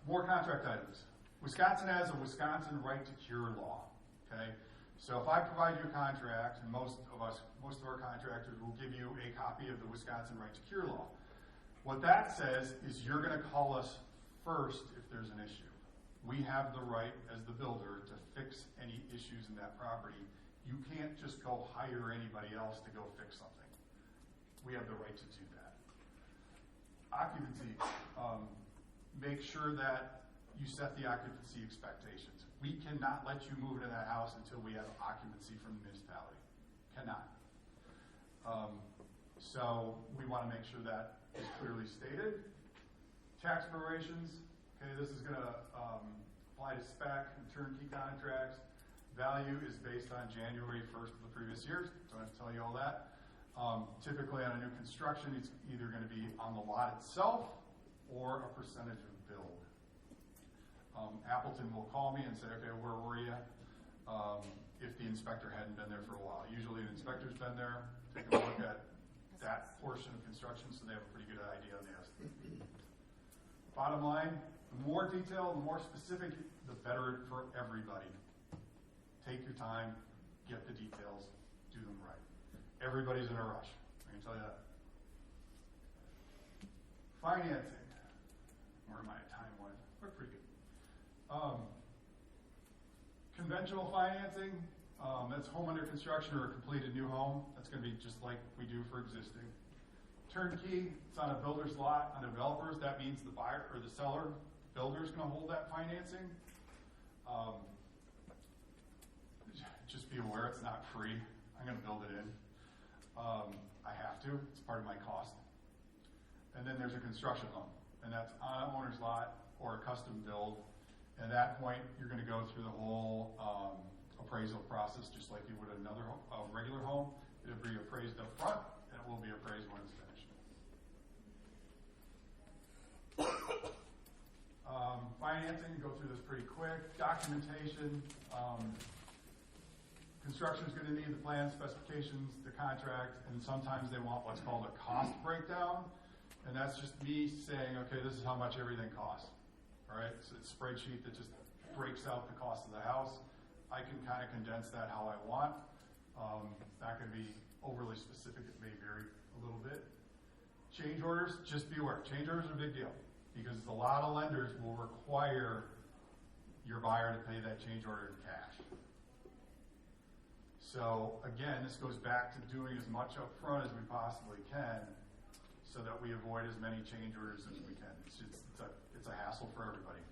More contract items. Wisconsin has a Wisconsin right to cure law. Okay, so if I provide you a contract, and most of our contractors will give you a copy of the Wisconsin right to cure law. What that says is you're going to call us first if there's an issue. We have the right as the builder to fix any issues in that property. You can't just go hire anybody else to go fix something. We have the right to do that. Occupancy, make sure that you set the occupancy expectations. We cannot let you move into that house until we have occupancy from the municipality. Cannot. So we want to make sure that is clearly stated. Tax prorations, okay, this is going to apply to spec and turnkey contracts. Value is based on January 1st of the previous year. Don't have to tell you all that. Typically on a new construction, it's either going to be on the lot itself or a percentage of build. Appleton will call me and say, okay, where were you? If the inspector hadn't been there for a while. Usually an inspector's been there, taking a look at that portion of construction, so they have a pretty good idea on the estimate. Bottom line, the more detailed, the more specific, the better for everybody. Take your time, get the details, do them right. Everybody's in a rush, I can tell you that. Financing. Where am I at time-wise? We're pretty good. Conventional financing, that's home under construction or a completed new home. That's going to be just like we do for existing. Turnkey, it's on a builder's lot, on developers. That means the buyer or the seller, builder is going to hold that financing. Just be aware it's not free. I'm going to build it in. I have to. It's part of my cost. And then there's a construction loan, and that's on an owner's lot or a custom build. At that point, you're going to go through the whole appraisal process just like you would another regular home. It'll be appraised up front, and it will be appraised when it's finished. Financing, go through this pretty quick. Documentation. Construction is going to need the plan, specifications, the contract, and sometimes they want what's called a cost breakdown. And that's just me saying, okay, this is how much everything costs. All right, so it's a spreadsheet that just breaks out the cost of the house. I can kind of condense that how I want. Not going to be overly specific. It may vary a little bit. Change orders, just be aware. Change orders are a big deal because a lot of lenders will require your buyer to pay that change order in cash. So again, this goes back to doing as much up front as we possibly can so that we avoid as many change orders as we can. It's a hassle for everybody.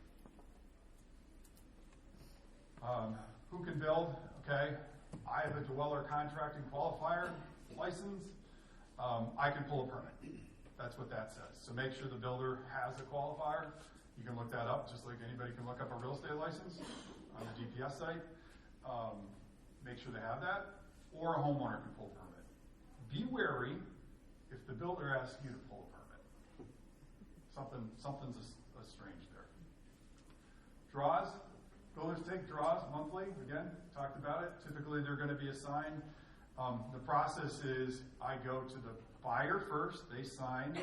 Who can build? Okay, I have a dweller contracting qualifier license. I can pull a permit. That's what that says. So make sure the builder has a qualifier. You can look that up just like anybody can look up a real estate license on the DPS site. Make sure they have that, or a homeowner can pull a permit. Be wary if the builder asks you to pull a permit. Something's strange there. Draws. Builders take draws monthly. Again, talked about it. Typically, they're going to be assigned. The process is I go to the buyer first, they sign,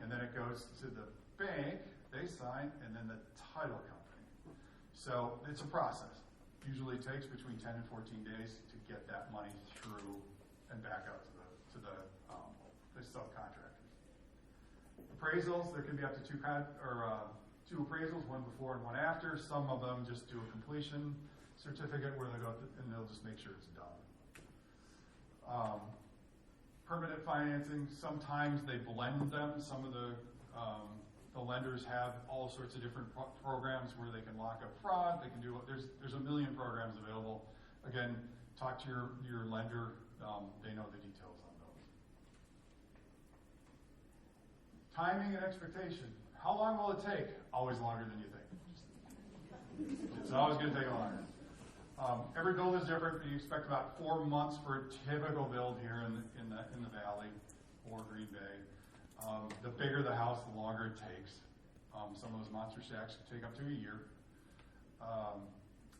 and then it goes to the bank, they sign, and then the title company. So it's a process. Usually takes between 10 and 14 days to get that money through and back out to the subcontractors. Appraisals, there can be up to two appraisals, one before and one after. Some of them just do a completion certificate where they go and they'll just make sure it's done. Permanent financing, sometimes they blend them. Some of the lenders have all sorts of different programs where they can lock up front. They can do there's a million programs available. Again, talk to your lender. They know the details on those. Timing and expectation. How long will it take? Always longer than you think. It's always going to take longer. Every build is different. You expect about 4 months for a typical build here in the valley or Green Bay. The bigger the house, the longer it takes. Some of those monster shacks can take up to a year.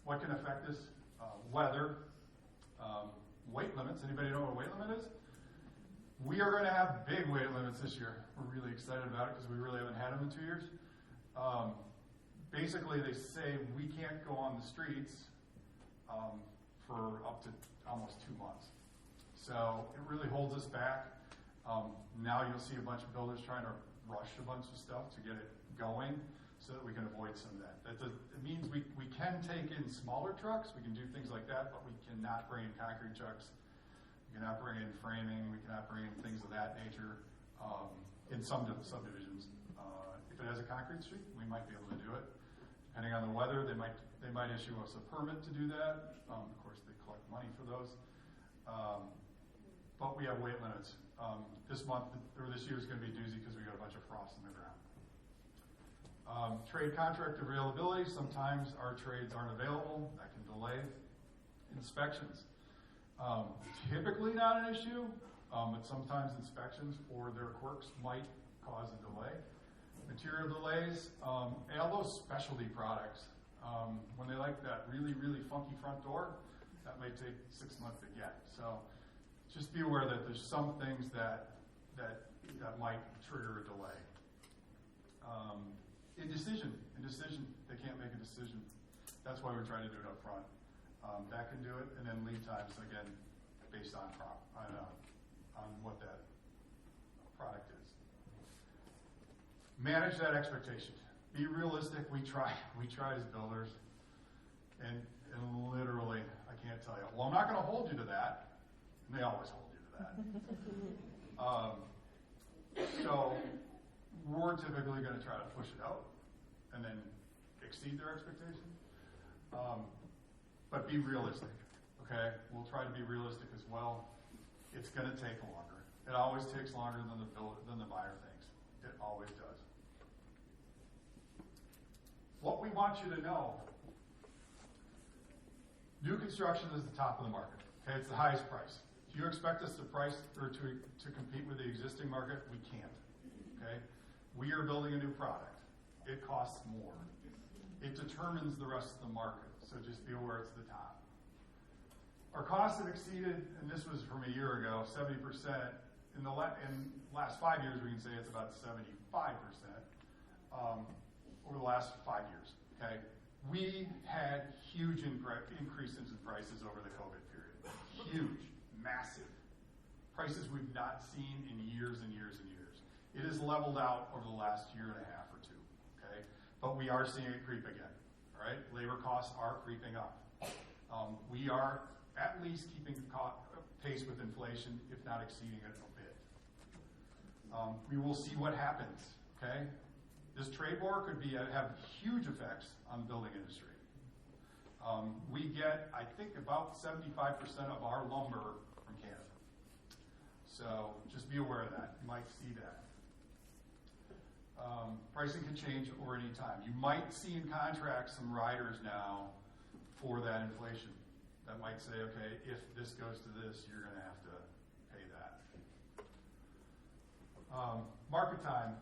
What can affect this? Weather, weight limits. Anybody know what a weight limit is? We are going to have big weight limits this year. We're really excited about it because we really haven't had them in 2 years. Basically, they say we can't go on the streets for up to almost 2 months. So it really holds us back. Now you'll see a bunch of builders trying to rush a bunch of stuff to get it going. so that we can avoid some of that. It means we can take in smaller trucks, we can do things like that, but we cannot bring in concrete trucks. We cannot bring in framing, we cannot bring in things of that nature in some subdivisions. If it has a concrete street, we might be able to do it. Depending on the weather, they might issue us a permit to do that. Of course, they collect money for those. But we have weight limits. This year is going to be a doozy because we got a bunch of frost in the ground. Trade contract availability. Sometimes our trades aren't available. That can delay inspections. Typically not an issue, but sometimes inspections or their quirks might cause a delay. Material delays, and all those specialty products, when they like that really, really funky front door, that may take 6 months to get. So just be aware that there's some things that might trigger a delay. Indecision, they can't make a decision. That's why we're trying to do it up front. That can do it, and then lead times, again, based on what that product is. Manage that expectation. Be realistic. We try as builders, and literally, I can't tell you. Well, I'm not going to hold you to that. And they always hold you to that. So we're typically going to try to push it out and then exceed their expectation. But be realistic, okay? We'll try to be realistic as well. It's going to take longer. It always takes longer than the buyer thinks. It always does. What we want you to know, new construction is the top of the market. Okay, it's the highest price. If you expect us to price or to compete with the existing market, we can't. Okay, we are building a new product. It costs more. It determines the rest of the market. So just be aware it's the top. Our costs have exceeded, and this was from a year ago, 70%. In the last 5 years, we can say it's about 75%. Over the last 5 years, okay? We had huge increases in prices over the COVID period. Huge, massive. Prices we've not seen in years and years and years. It has leveled out over the last year and a half or two, okay? But we are seeing it creep again, all right? Labor costs are creeping up. We are at least keeping pace with inflation, if not exceeding it a bit. We will see what happens, okay? This trade war could have huge effects on the building industry. We get, I think, about 75% of our lumber from Canada. So just be aware of that. You might see that. Pricing can change over any time. You might see in contracts some riders now for that inflation that might say, okay, if this goes to this, you're going to have to pay that. Market time.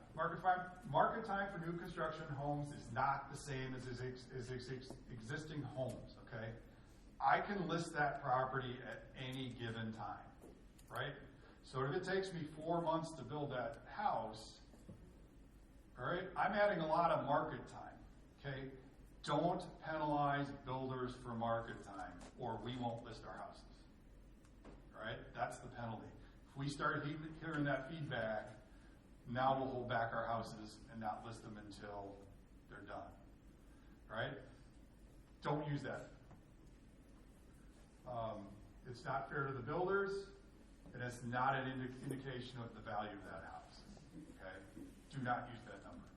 Market time for new construction homes is not the same as existing homes, okay? I can list that property at any given time, right? So if it takes me 4 months to build that house, all right, I'm adding a lot of market time, okay? Don't penalize builders for market time, or we won't list our houses, all right? That's the penalty. If we start hearing that feedback, now we'll hold back our houses and not list them until they're done, right? Don't use that. It's not fair to the builders, and it's not an indication of the value of that house, okay? Do not use that number.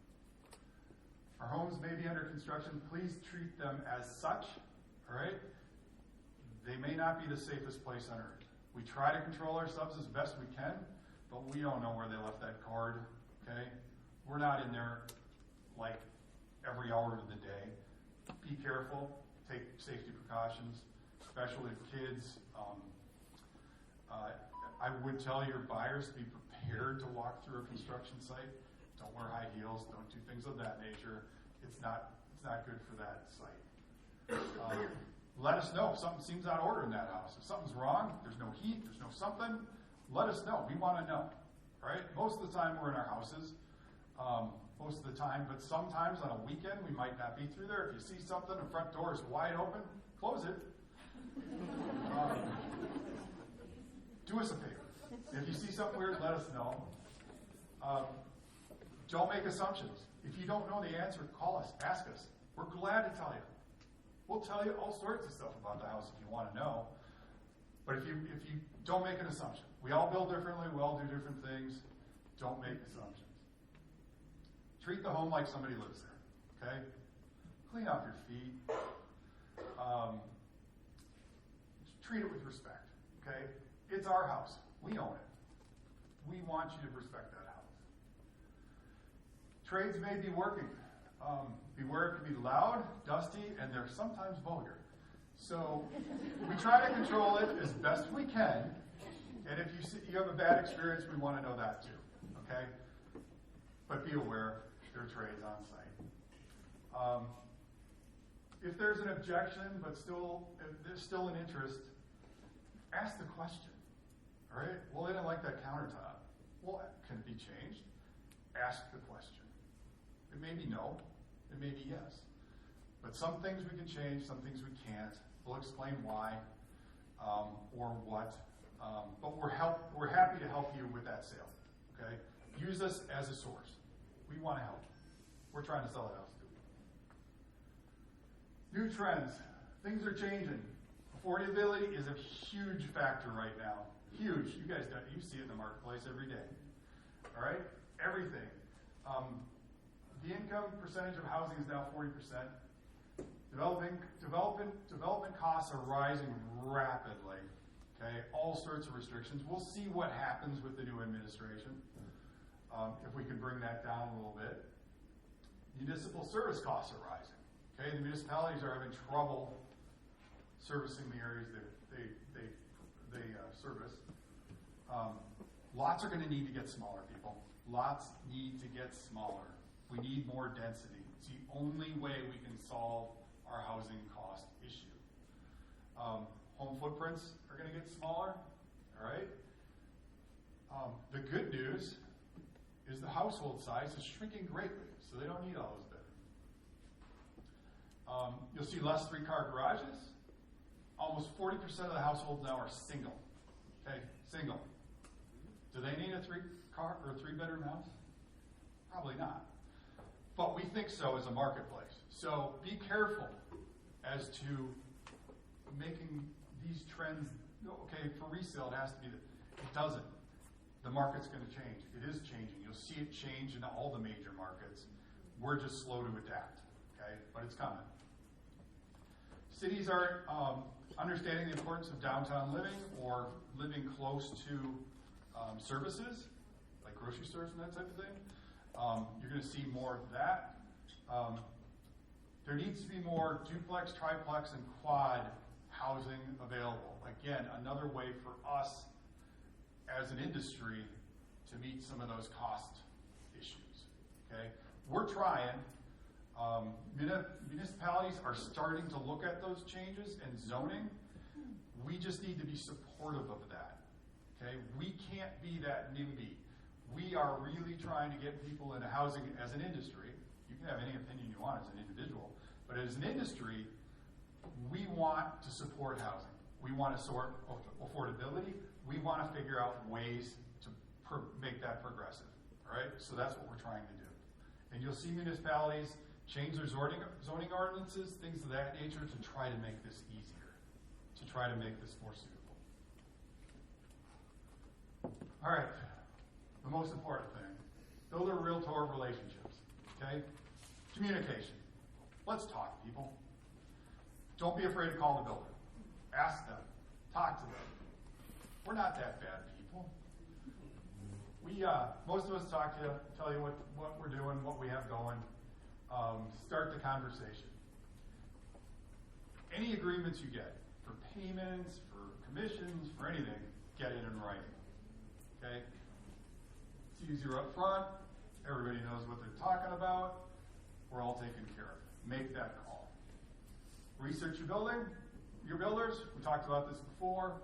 Our homes may be under construction. Please treat them as such, all right? They may not be the safest place on earth. We try to control ourselves as best we can, but we don't know where they left that cord, okay? We're not in there like every hour of the day. Be careful, take safety precautions, especially with kids. I would tell your buyers to be prepared to walk through a construction site. Don't wear high heels, don't do things of that nature. It's not good for that site. Let us know if something seems out of order in that house. If something's wrong, there's no heat, there's no something, let us know. We want to know, right? Most of the time we're in our houses, most of the time, but sometimes on a weekend we might not be through there. If you see something, the front door is wide open, close it. Do us a favor. If you see something weird, let us know. Don't make assumptions. If you don't know the answer, call us, ask us. We're glad to tell you. We'll tell you all sorts of stuff about the house if you want to know. But if you don't make an assumption. We all build differently, we all do different things. Don't make assumptions. Treat the home like somebody lives there, okay? Clean off your feet. Treat it with respect, okay? It's our house. We own it. We want you to respect that house. Trades may be working. Beware, it can be loud, dusty, and they're sometimes vulgar. So we try to control it as best we can. And if you have a bad experience, we want to know that too, okay? But be aware, there are trades on site. If there's an objection, but if there's still an interest, ask the question, all right? Well, they didn't like that countertop. Well, can it be changed? Ask the question. It may be no, it may be yes. But some things we can change, some things we can't. We'll explain why or what. But we're happy to help you with that sale, okay? Use us as a source. We want to help. We're trying to sell a house too. New trends. Things are changing. Affordability is a huge factor right now. Huge. You guys you see it in the marketplace every day. All right? Everything. The income percentage of housing is now 40%. Development costs are rising rapidly. Okay, all sorts of restrictions. We'll see what happens with the new administration. If we can bring that down a little bit. Municipal service costs are rising. Okay, the municipalities are having trouble servicing the areas that they service. Lots are going to need to get smaller, people. Lots need to get smaller. We need more density. It's the only way we can solve our housing cost issue. Home footprints are going to get smaller, all right? The good news is the household size is shrinking greatly, so they don't need all those bedrooms. You'll see less three-car garages. Almost 40% of the households now are single, okay? Single. Do they need a three-car or three-bedroom house? Probably not. But we think so as a marketplace. So be careful as to making these trends, okay, for resale it has to be that. It doesn't. The market's going to change. It is changing. You'll see it change in all the major markets. We're just slow to adapt, okay? But it's coming. Cities are understanding the importance of downtown living or living close to services, like grocery stores and that type of thing. You're going to see more of that. There needs to be more duplex, triplex, and quad housing available. Again, another way for us as an industry to meet some of those cost issues. Okay, we're trying. Municipalities are starting to look at those changes and zoning. We just need to be supportive of that. Okay, we can't be that NIMBY. We are really trying to get people into housing as an industry. You can have any opinion you want as an individual, but as an industry, we want to support housing. We want to support affordability. We want to figure out ways to make that progressive. All right, so that's what we're trying to do. And you'll see municipalities change their zoning ordinances, things of that nature, to try to make this easier, to try to make this more suitable. All right. The most important thing, builder-realtor relationships, okay? Communication. Let's talk, people. Don't be afraid to call the builder. Ask them. Talk to them. We're not that bad people. Most of us talk to you, tell you what we're doing, what we have going. Start the conversation. Any agreements you get for payments, for commissions, for anything, get it in writing, okay? It's easier up front. Everybody knows what they're talking about. We're all taken care of. Make that call. Research your building, your builders. We talked about this before.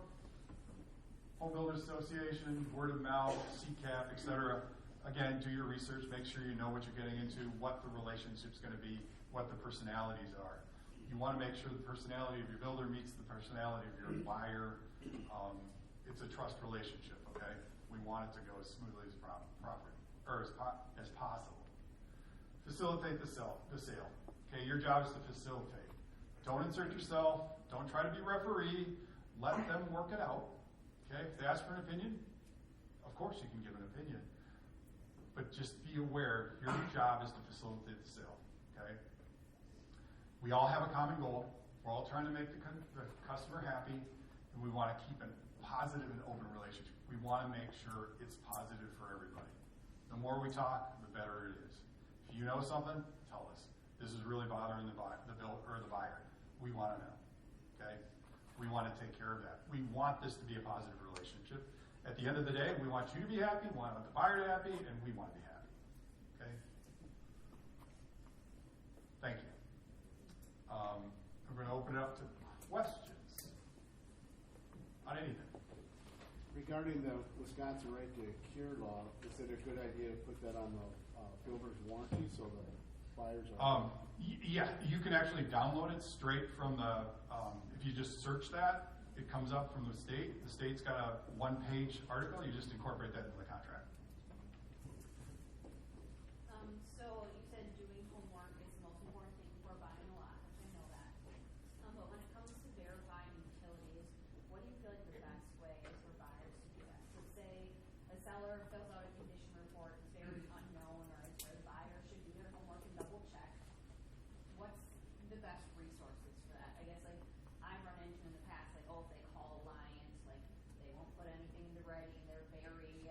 Home Builders Association, word of mouth, CCAP, etc. Again, do your research. Make sure you know what you're getting into, what the relationship's going to be, what the personalities are. You want to make sure the personality of your builder meets the personality of your buyer. It's a trust relationship, okay? We want it to go as smoothly as possible. Facilitate the sale. Okay, your job is to facilitate. Don't insert yourself. Don't try to be referee. Let them work it out. Okay, if they ask for an opinion, of course you can give an opinion. But just be aware, your job is to facilitate the sale. Okay? We all have a common goal. We're all trying to make the customer happy, and we want to keep a positive and open relationship. We want to make sure it's positive for everybody. The more we talk, the better it is. If you know something, tell us. This is really bothering the bill or the buyer. We want to know. Okay? We want to take care of that. We want this to be a positive relationship. At the end of the day, we want you to be happy, we want the buyer to be happy, and we want to be happy. Okay? Thank you. We're going to open it up to questions on anything. Regarding the Wisconsin right to cure law, is it a good idea to put that on the builder's warranty so the buyers are... Yeah, you can actually download it straight from the, if you just search that, it comes up from the state. The state's got a one-page article. You just incorporate that into the contract. So you said doing homework is the most important thing before buying a lot, which I know that. But when it comes to verifying utilities, what do you feel like the best way is for buyers to do that? So say a seller fills out a condition report, it's very unknown, or it's where the buyer should do their homework and double check. What's the best resources for that? I guess like I've run into in the past, like, oh, if they call Alliance, like they won't put anything in the writing, they're very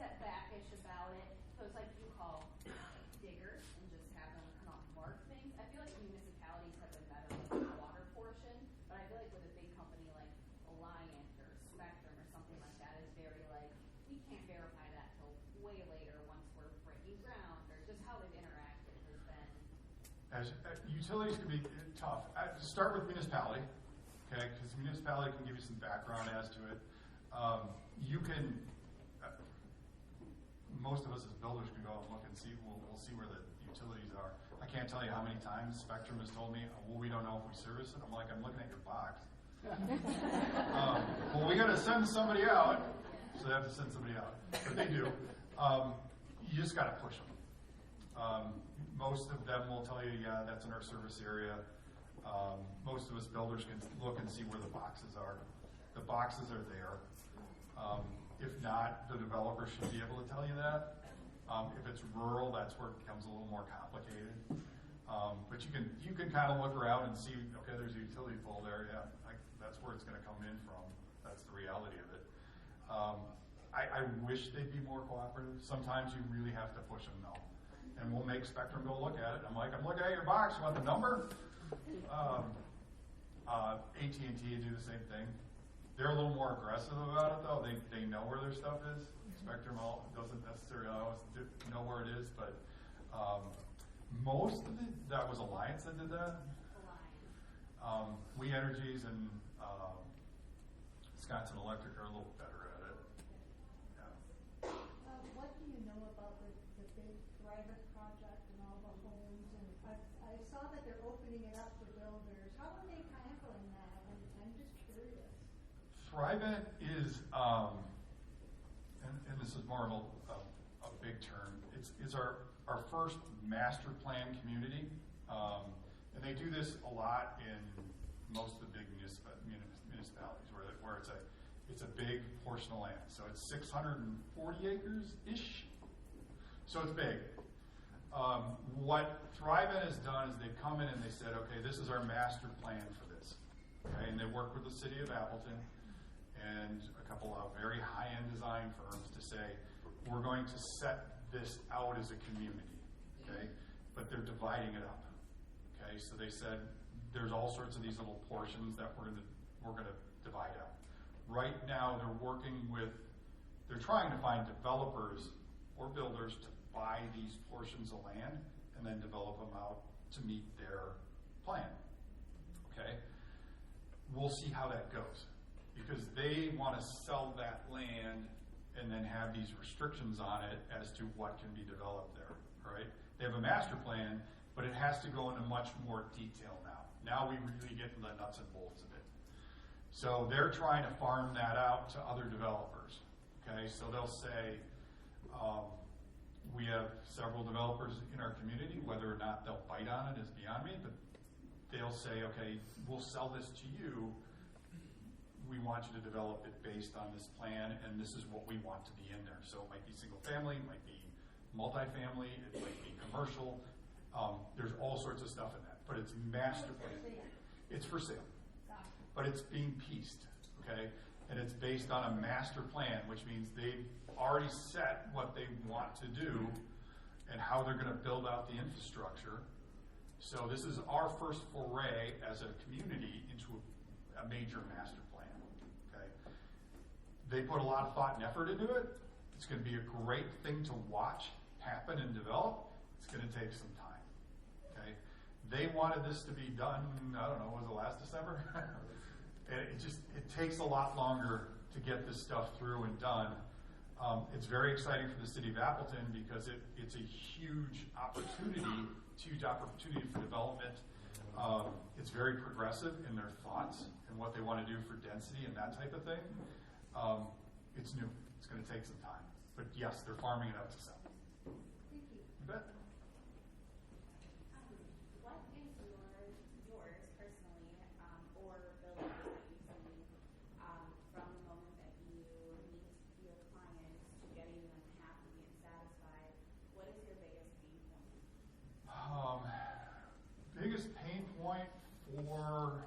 setbackish about it. So it's like you call diggers and just have them come out and mark things. I feel like municipalities have been better with the water portion, but I feel like with a big company like Alliance or Spectrum or something like that is very like, we can't verify that till way later once we're breaking ground, or just how they've interacted has been. Utilities can be tough. Start with municipality, okay? Because municipality can give you some background as to it. You can, most of us as builders can go and look and see. We'll see where the utilities are. I can't tell you how many times Spectrum has told me, well, we don't know if we service it. I'm like, I'm looking at your box. Well, we got to send somebody out, so they have to send somebody out. But they do. You just got to push them. Most of them will tell you, yeah, that's in our service area. Most of us builders can look and see where the boxes are. The boxes are there. If not, the developer should be able to tell you that. If it's rural, that's where it becomes a little more complicated. But you can kind of look around and see, okay, there's a utility pole there. Yeah, that's where it's going to come in from. That's the reality of it. I wish they'd be more cooperative. Sometimes you really have to push them, though. And we'll make Spectrum go look at it. I'm like, I'm looking at your box. You want the number? AT&T do the same thing. They're a little more aggressive about it, though. They know where their stuff is. Spectrum doesn't necessarily always know where it is, but most of it, that was Alliance that did that. Alliance. We Energies and Wisconsin Electric are a little better at it. Yeah. What do you know about the big private project and all the homes? And I saw that they're opening it up to builders. How are they handling that? I'm just curious. Thrivent is, and this is more of a big term, it's our first master plan community. And they do this a lot in most of the big municipalities where it's a big portion of land. So it's 640 acres-ish. So it's big. What Thrivent has done is they've come in and they said, okay, this is our master plan for this. Okay, and they work with the city of Appleton and a couple of very high-end design firms to say, we're going to set this out as a community, okay? But they're dividing it up, okay? So they said, there's all sorts of these little portions that we're gonna divide up. Right now, they're trying to find developers or builders to buy these portions of land and then develop them out to meet their plan, okay? We'll see how that goes, because they want to sell that land and then have these restrictions on it as to what can be developed there, right? They have a master plan, but it has to go into much more detail now. Now we really get into the nuts and bolts of it. So they're trying to farm that out to other developers, okay? So they'll say, We have several developers in our community, whether or not they'll bite on it is beyond me, but they'll say, okay, we'll sell this to you. We want you to develop it based on this plan, and this is what we want to be in there. So it might be single family, it might be multifamily, it might be commercial. There's all sorts of stuff in that, but it's master plan. It's for sale, but it's being pieced, okay? And it's based on a master plan, which means they've already set what they want to do and how they're going to build out the infrastructure. So this is our first foray as a community into a major master plan, okay? They put a lot of thought and effort into it. It's going to be a great thing to watch happen and develop. It's going to take some time, okay? They wanted this to be done, I don't know, was it last December? It takes a lot longer to get this stuff through and done. It's very exciting for the city of Appleton because it's a huge opportunity for development. It's very progressive in their thoughts and what they want to do for density and that type of thing. It's new. It's going to take some time. But yes, they're farming it out to sell. Thank you. You bet. What is yours personally, or builders that you've seen, from the moment that you meet your clients to getting them happy and satisfied? What is your biggest pain point? Biggest pain point for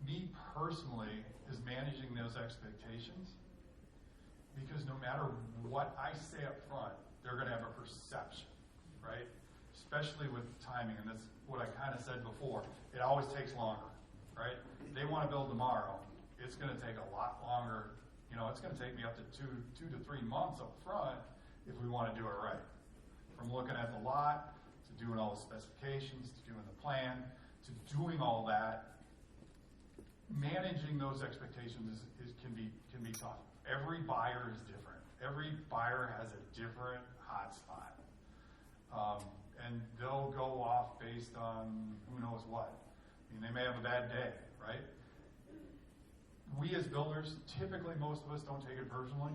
me personally is managing those expectations. Because no matter what I say up front, they're going to have a perception, right? Especially with timing, and that's what I kind of said before. It always takes longer, right? They want to build tomorrow. It's going to take a lot longer. You know, it's going to take me up to two to 3 months up front if we want to do it right. From looking at the lot, to doing all the specifications, to doing the plan, to doing all that, managing those expectations can be tough. Every buyer is different. Every buyer has a different hotspot. And they'll go off based on who knows what. I mean, they may have a bad day, right? We as builders, typically most of us don't take it personally.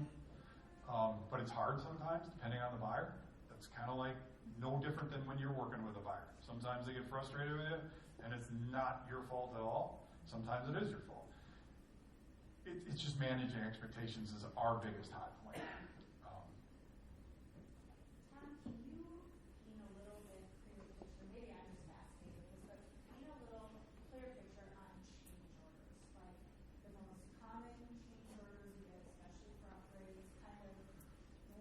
But it's hard sometimes, depending on the buyer. That's kind of like no different than when you're working with a buyer. Sometimes they get frustrated with you, and it's not your fault at all. Sometimes it is your fault. It's just managing expectations is our biggest hot point. Tom, can you paint a little bit clearer picture? Maybe I'm just fascinated with this, but paint a little clearer picture on change orders. Like the most common change orders you get, especially for upgrades, kind of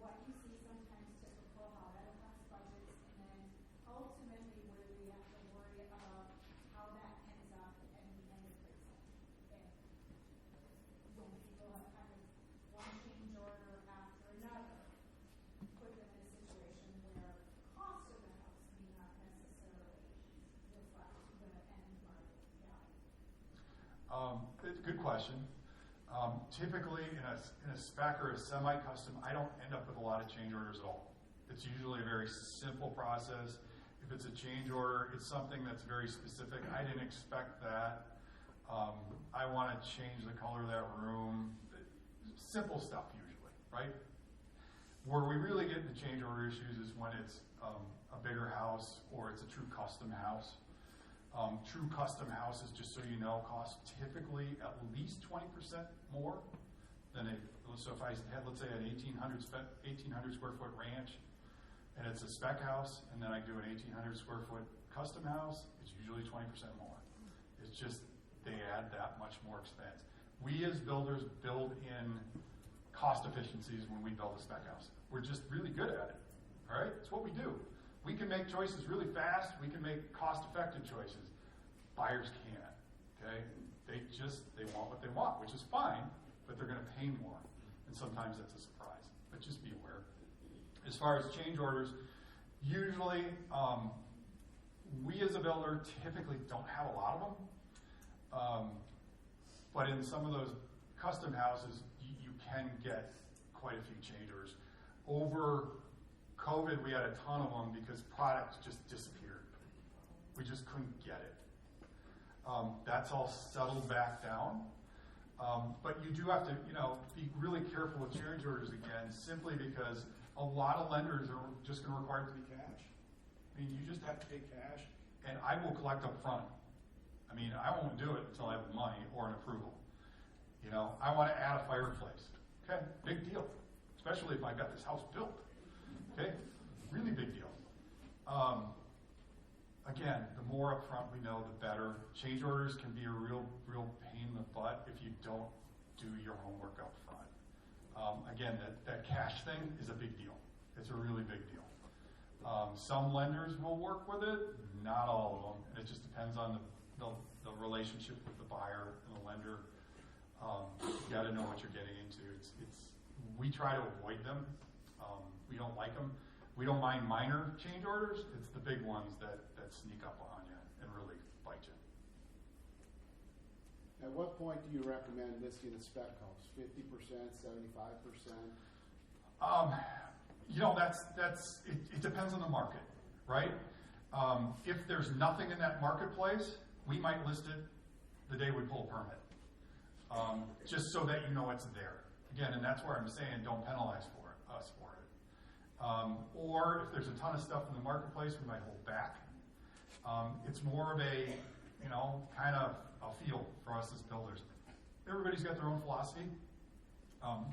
what you see sometimes typical, how that affects budgets, and then ultimately where we have to worry about how that ends up at the end of the when people have kind of one change order after another, put them in a situation where cost of the house may not necessarily reflect the end market value. Good question. Typically, in a spec or a semi-custom, I don't end up with a lot of change orders at all. It's usually a very simple process. If it's a change order, it's something that's very specific. I didn't expect that. I want to change the color of that room. Simple stuff usually, right? Where we really get into change order issues is when it's a bigger house or it's a true custom house. True custom houses, just so you know, cost typically at least 20% more than so if I had, let's say, an 1,800 square foot ranch, and it's a spec house, and then I do an 1,800 square foot custom house, it's usually 20% more. It's just, they add that much more expense. We as builders build in cost efficiencies when we build a spec house. We're just really good at it, all right? It's what we do. We can make choices really fast. We can make cost-effective choices. Buyers can't, okay? They want what they want, which is fine, but they're going to pay more. And sometimes that's a surprise, but just be aware. As far as change orders, usually we as a builder typically don't have a lot of them. But in some of those custom houses, you can get quite a few change orders. Over COVID, we had a ton of them because products just disappeared. We just couldn't get it. That's all settled back down. But you do have to, be really careful with change orders again, simply because A lot of lenders are just gonna require it to be cash. I mean, you just have to pay cash, and I will collect up front. I mean, I won't do it until I have the money or an approval. You know, I wanna add a fireplace. Okay, big deal, especially if I've got this house built. Okay, really big deal. Again, the more upfront we know, the better. Change orders can be a real pain in the butt if you don't do your homework up front. Again, that cash thing is a big deal. It's a really big deal. Some lenders will work with it, not all of them, and it just depends on the relationship with the buyer and the lender. You got to know what you're getting into. We try to avoid them. We don't like them. We don't mind minor change orders. It's the big ones that sneak up on you and really bite you. At what point do you recommend listing a spec house? 50%, 75%? You know, it depends on the market, right? If there's nothing in that marketplace, we might list it the day we pull a permit, just so that you know it's there. Again, and that's where I'm saying don't penalize us for it. Or if there's a ton of stuff in the marketplace, we might hold back. It's more of a, you know, kind of a feel for us as builders. Everybody's got their own philosophy.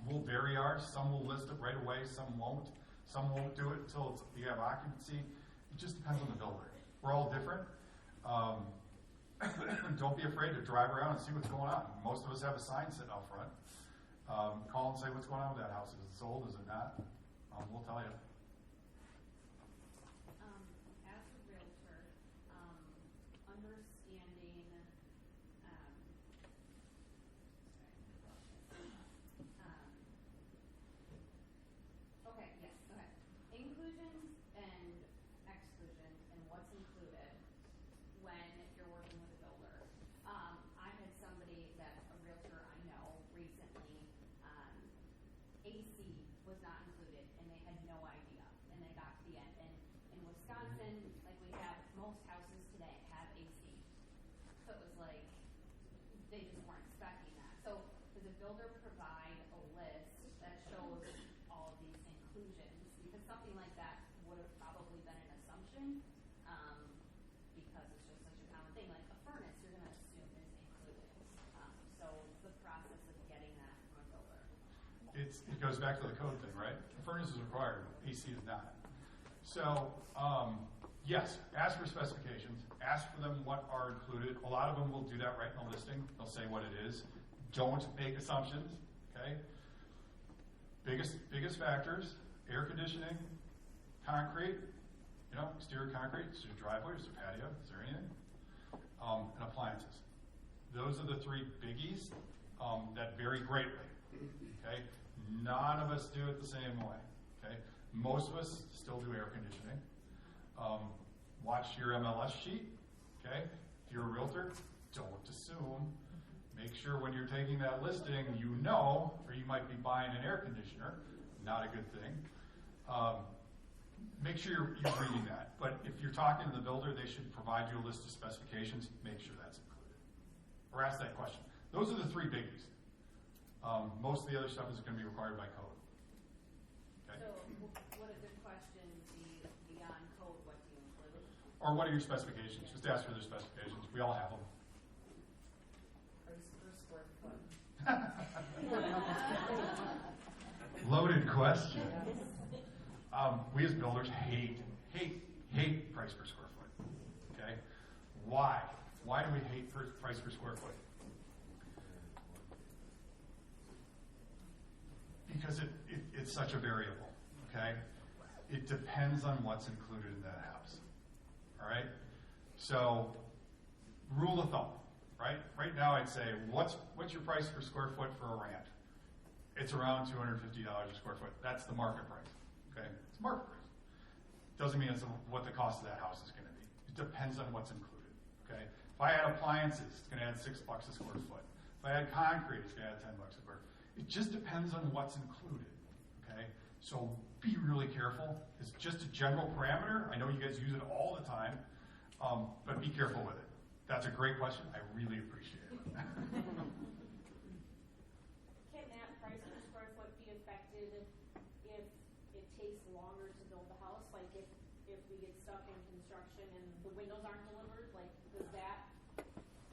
We'll vary ours. Some will list it right away. Some won't. Some won't do it until you have occupancy. It just depends on the builder. We're all different. Don't be afraid to drive around and see what's going on. Most of us have a sign sitting out front. Call and say what's going on with that house. Is it sold? Is it not? We'll tell you. As a realtor, understanding, inclusions and exclusions and what's included when you're working with a builder. I had somebody a realtor I know recently, AC was not included and they had no idea, and they got to the end. And in Wisconsin, like we have, most houses today have AC. So it was like, they just weren't expecting that. So does a builder provide a list that shows all of these inclusions? Because something like that would have probably been an assumption, because it's just such a common thing. Like a furnace, you're going to assume is included. So the process of getting that from a builder. It goes back to the code thing, right? The furnace is required, AC is not. So, yes, ask for specifications, ask for them what are included. A lot of them will do that right in the listing. They'll say what it is. Don't make assumptions, okay? Biggest factors, air conditioning, concrete, you know, exterior concrete, is there a driveway, is there patio, is there anything? And appliances. Those are the three biggies that vary greatly, okay? None of us do it the same way, okay? Most of us still do air conditioning. Watch your MLS sheet, okay? If you're a realtor, don't assume. Make sure when you're taking that listing, you know, or you might be buying an air conditioner, not a good thing. Make sure you're reading that. But if you're talking to the builder, they should provide you a list of specifications. Make sure that's included. Or ask that question. Those are the three biggies. Most of the other stuff is going to be required by code. Okay? So would a good question be beyond code, what do you include? Or what are your specifications? Just ask for their specifications. We all have them. Price per square foot. Loaded question. We as builders hate price per square foot. Okay? Why? Why do we hate price per square foot? Because it's such a variable. Okay? It depends on what's included in that house. All right? So, rule of thumb. Right? Right now, I'd say, what's your price per square foot for a rant? It's around $250 a square foot. That's the market price. Okay? It's market price. Doesn't mean it's what the cost of that house is going to be. It depends on what's included. Okay? If I add appliances, it's going to add $6 a square foot. If I add concrete, it's going to add $10 a square foot. It just depends on what's included. Okay? So be really careful. It's just a general parameter. I know you guys use it all the time, but be careful with it. That's a great question. I really appreciate it. Can that price per square foot be affected if it takes stuck in construction and the windows aren't delivered, like, does that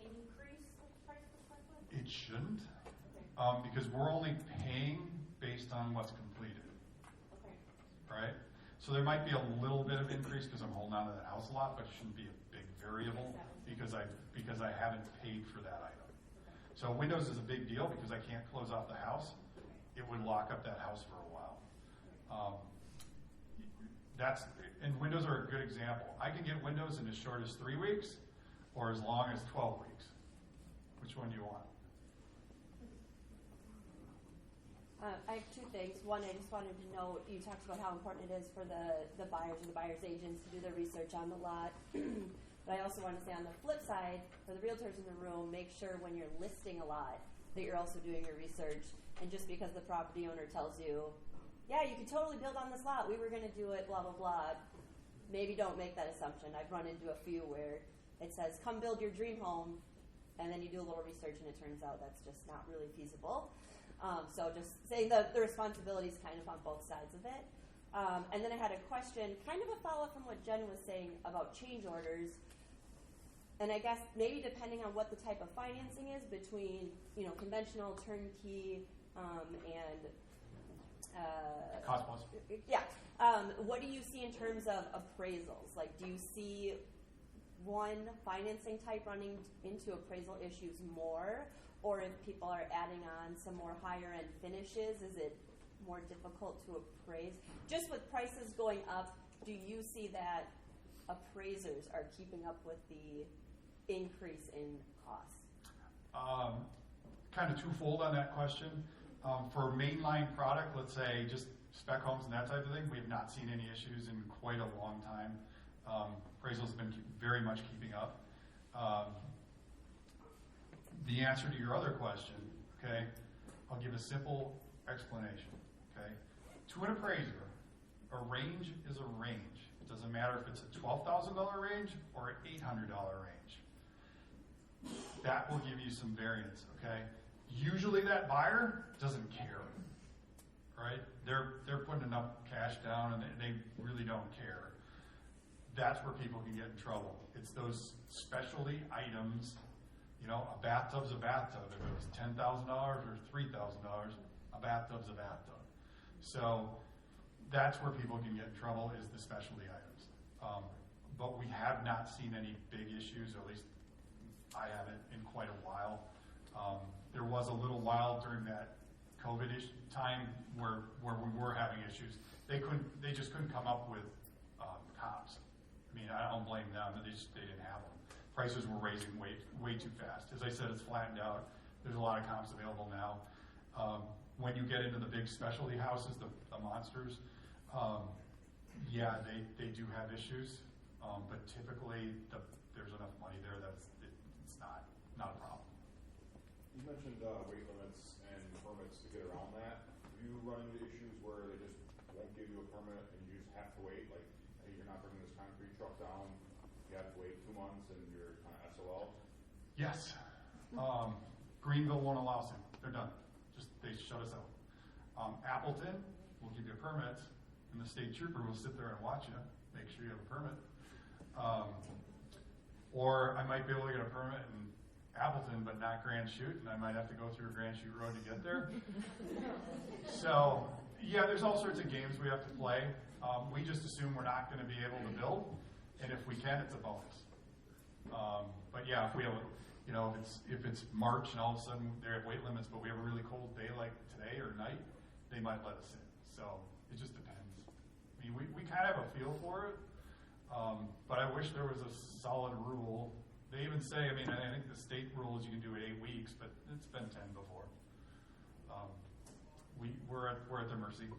increase the price per square foot? It shouldn't, Okay, because we're only paying based on what's completed, okay. right? So there might be a little bit of increase because I'm holding on to that house a lot, but it shouldn't be a big variable because I haven't paid for that item. So windows is a big deal because I can't close off the house. It would lock up that house for a while. And windows are a good example. I can get windows in as short as 3 weeks or as long as 12 weeks. Which one do you want? I have two things. One, I just wanted to know, you talked about how important it is for the buyers and the buyer's agents to do their research on the lot. But I also want to say on the flip side, for the realtors in the room, make sure when you're listing a lot that you're also doing your research. And just because the property owner tells you, yeah, you can totally build on this lot, we were going to do it, blah, blah, blah, maybe don't make that assumption. I've run into a few where it says, come build your dream home, and then you do a little research and it turns out that's just not really feasible. So just saying the responsibility is kind of on both sides of it. And then I had a question, kind of a follow-up from what Jen was saying about change orders. And I guess maybe depending on what the type of financing is between, conventional, turnkey, and Cost plus. yeah. What do you see in terms of appraisals? Like, do you see one financing type running into appraisal issues more? Or if people are adding on some more higher end finishes, is it more difficult to appraise? Just with prices going up, do you see that appraisers are keeping up with the increase in costs? Kind of twofold on that question. For mainline product, let's say just spec homes and that type of thing, we have not seen any issues in quite a long time. Appraisals have been very much keeping up. The answer to your other question, okay, I'll give a simple explanation, okay? To an appraiser, a range is a range. It doesn't matter if it's a $12,000 range or an $800 range. That will give you some variance, okay? Usually that buyer doesn't care, right? They're putting enough cash down and they really don't care. That's where people can get in trouble. It's those specialty items. A bathtub's a bathtub. If it was $10,000 or $3,000, a bathtub's a bathtub. So that's where people can get in trouble is the specialty items. But we have not seen any big issues, or at least I haven't in quite a while. There was a little while during that COVID time where we were having issues. They just couldn't come up with comps. I mean, I don't blame them. They didn't have them. Prices were raising way too fast. As I said, it's flattened out. There's a lot of comps available now. When you get into the big specialty houses, the monsters, they do have issues, but typically there's enough money there that it's not a problem. You mentioned weight limits and permits to get around that. Do you run into issues where they just won't give you a permit and you just have to wait? Like, hey, you're not bringing this concrete truck down. You have to wait 2 months and you're kind of SOL? Yes. Greenville won't allow us in. They're done. They shut us out. Appleton will give you a permit, and the state trooper will sit there and watch you, make sure you have a permit. Or I might be able to get a permit in Appleton, but not Grand Chute, and I might have to go through a Grand Chute road to get there. So, there's all sorts of games we have to play. We just assume we're not going to be able to build, and if we can, it's a bonus. But if we have if it's March and all of a sudden they have weight limits, but we have a really cold day like today or night, they might let us in. So it just depends. I mean, we kind of have a feel for it, but I wish there was a solid rule. They even say, I think the state rule is you can do it 8 weeks, but it's been 10 before. We're at their mercy.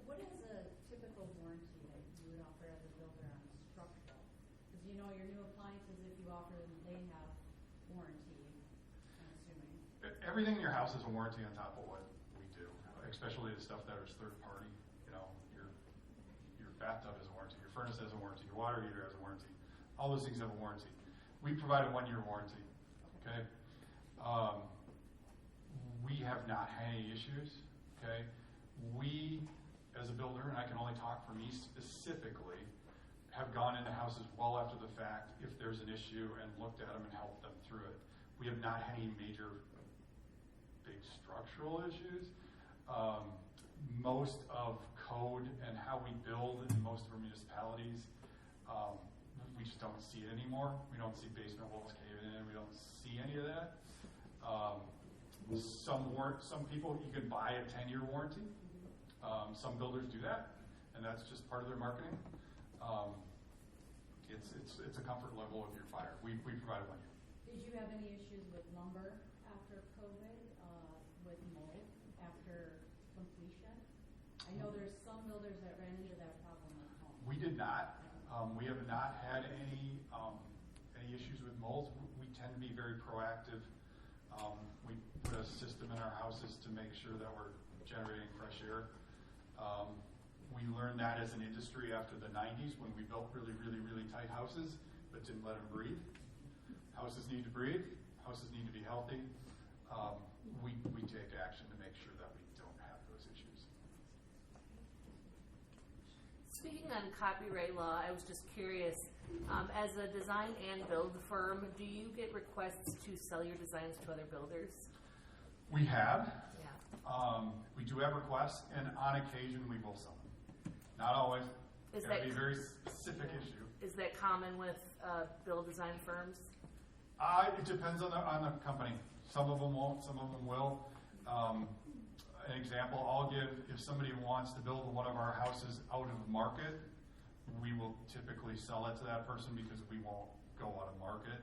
What is a typical warranty that you would offer as a builder on structural? Because your new appliances, if you offer them, they have warranty, I'm assuming. Everything in your house is a warranty on top of what we do, especially the stuff that is third party. Your bathtub has a warranty, your furnace has a warranty, your water heater has a warranty. All those things have a warranty. We provide a 1-year warranty. Okay. We have not had any issues. Okay. We as a builder, and I can only talk for me specifically, have gone into houses well after the fact if there's an issue and looked at them and helped them through it. We have not had any major big structural issues. Most of code and how we build in most of our municipalities, we just don't see it anymore. We don't see basement walls caving in. We don't see any of that. Some people, you can buy a 10-year warranty. Some builders do that, and that's just part of their marketing. It's a comfort level of your fire. We provide 1 year. Did you have any issues with lumber after COVID, with mold after completion? I know there's some builders that ran into that problem at home. We did not. We have not had any issues with molds. We tend to be very proactive. We put a system in our houses to make sure that we're generating fresh air. We learned that as an industry after the 90s when we built really, really, really tight houses, but didn't let them breathe. Houses need to breathe. Houses need to be healthy. We take action to make sure that we don't have those issues. Speaking on copyright law, I was just curious, as a design and build firm, do you get requests to sell your designs to other builders? We have. Yeah. We do have requests, and on occasion we will sell them. Not always. It's got to be a very specific issue. Is that common with build design firms? It depends on the company. Some of them won't, some of them will. An example I'll give, if somebody wants to build one of our houses out of market, we will typically sell it to that person because we won't go out of market.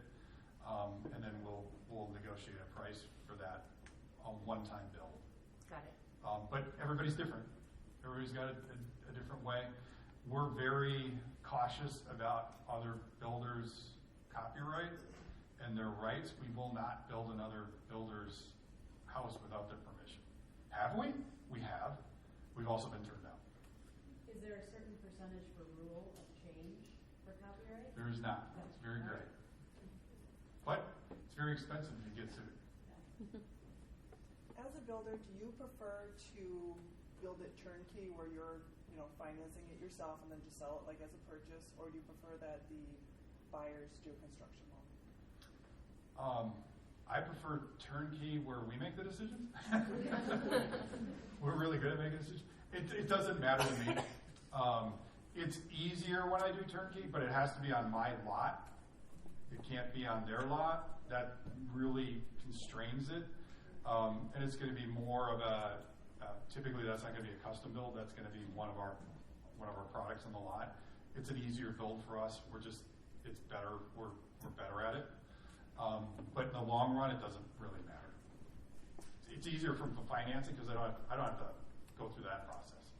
And then we'll negotiate a price for that one-time build. Got it. But everybody's different. Everybody's got a different way. We're very cautious about other builders' copyright and their rights. We will not build another builder's house without their permission. Have we? We have. We've also been turned down. Is there a certain percentage for rule of change for copyright? There is not. It's very great. But it's very expensive if you get sued. As a builder, do you prefer to build it turnkey where you're, financing it yourself and then just sell it like as a purchase, or do you prefer that the buyers do a construction loan? I prefer turnkey where we make the decisions. We're really good at making decisions. It doesn't matter to me. It's easier when I do turnkey, but it has to be on my lot. It can't be on their lot. That really constrains it. And it's going to be more of a, typically that's not going to be a custom build. That's going to be one of our products on the lot. It's an easier build for us. It's better. We're better at it. But in the long run, it doesn't really matter. It's easier for financing because I don't have to go through that process.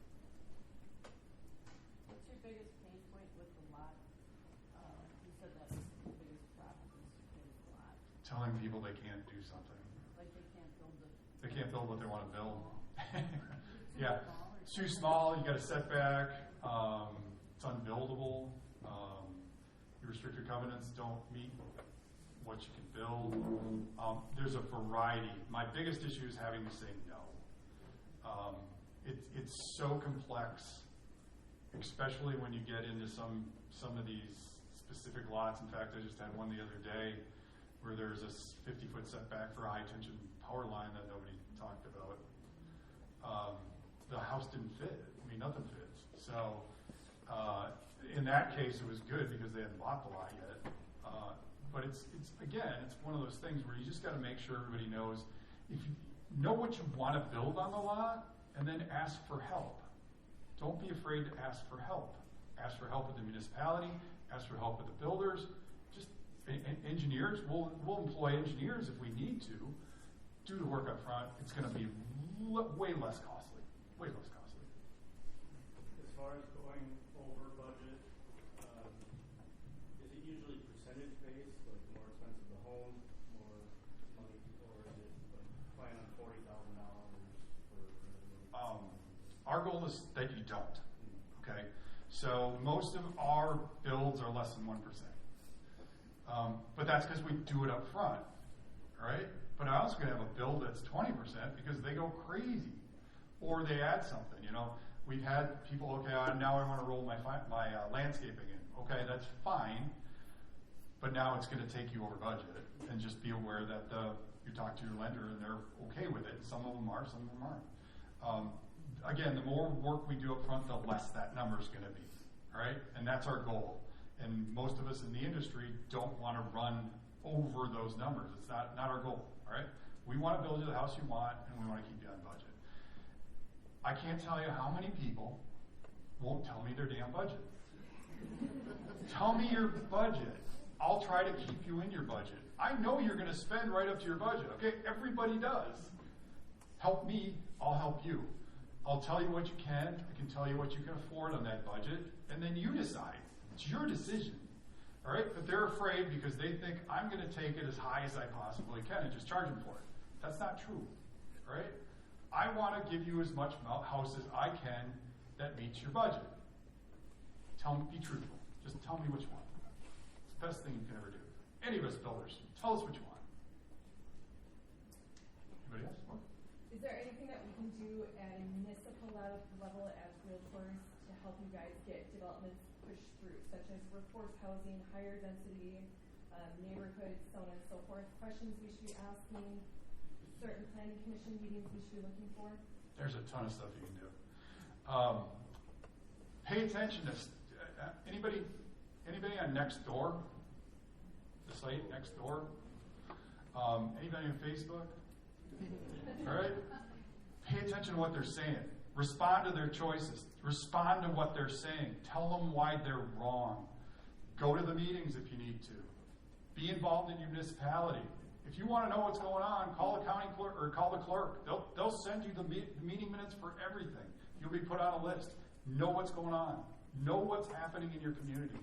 What's your biggest pain point with the lot? You said that's the biggest problem is the lot. Telling people they can't do something. Like they can't build it. They can't build what they want to build. Yeah, it's too small. You got a setback. It's unbuildable. Your restricted covenants don't meet what you can build. There's a variety. My biggest issue is having to say no. It's so complex, especially when you get into some of these specific lots. In fact, I just had one the other day where there's a 50-foot setback for a high-tension power line that nobody talked about. The house didn't fit. I mean, nothing fits. So in that case, it was good because they hadn't bought the lot yet. But it's one of those things where you just got to make sure everybody knows. If you know what you want to build on the lot, and then ask for help. Don't be afraid to ask for help. Ask for help with the municipality. Ask for help with the builders. Just engineers. We'll employ engineers if we need to. Do the work up front. It's going to be way less costly. Way less costly. As far as going over budget, is it usually percentage based, like more expensive the home, more money, or is it like plan on $40,000 for? Our goal is that you don't. Okay, so most of our builds are less than 1%, but that's because we do it up front, right? But I also could have a build that's 20% because they go crazy, or they add something. We've had people, okay, now I want to roll my landscaping in. Okay, that's fine, but now it's going to take you over budget. And just be aware that you talk to your lender and they're okay with it. Some of them are, some of them aren't. Again, the more work we do up front, the less that number is going to be. All right, and that's our goal. And most of us in the industry don't want to run over those numbers. It's not our goal. All right, we want to build you the house you want, and we want to keep you on budget. I can't tell you how many people won't tell me their damn budget. Tell me your budget. I'll try to keep you in your budget. I know you're going to spend right up to your budget. Okay, everybody does. Help me, I'll help you. I'll tell you what you can. I can tell you what you can afford on that budget, and then you decide. It's your decision. All right, but they're afraid because they think I'm going to take it as high as I possibly can and just charge them for it. That's not true. All right, I want to give you as much house as I can that meets your budget. Tell me, be truthful. Just tell me what you want. It's the best thing you can ever do. Any of us builders, tell us what you want. Anybody else? What? Is there anything that we can do at a municipal level as realtors to help you guys get developments pushed through, such as workforce housing, higher density, neighborhoods, so on and so forth? Questions we should be asking, certain planning commission meetings we should be looking for? There's a ton of stuff you can do. Pay attention to anybody on Nextdoor, the site Nextdoor. Anybody on Facebook? All right. Pay attention to what they're saying. Respond to their choices. Respond to what they're saying. Tell them why they're wrong. Go to the meetings if you need to. Be involved in your municipality. If you want to know what's going on, call the county clerk or call the clerk. They'll send you the meeting minutes for everything. You'll be put on a list. Know what's going on. Know what's happening in your community.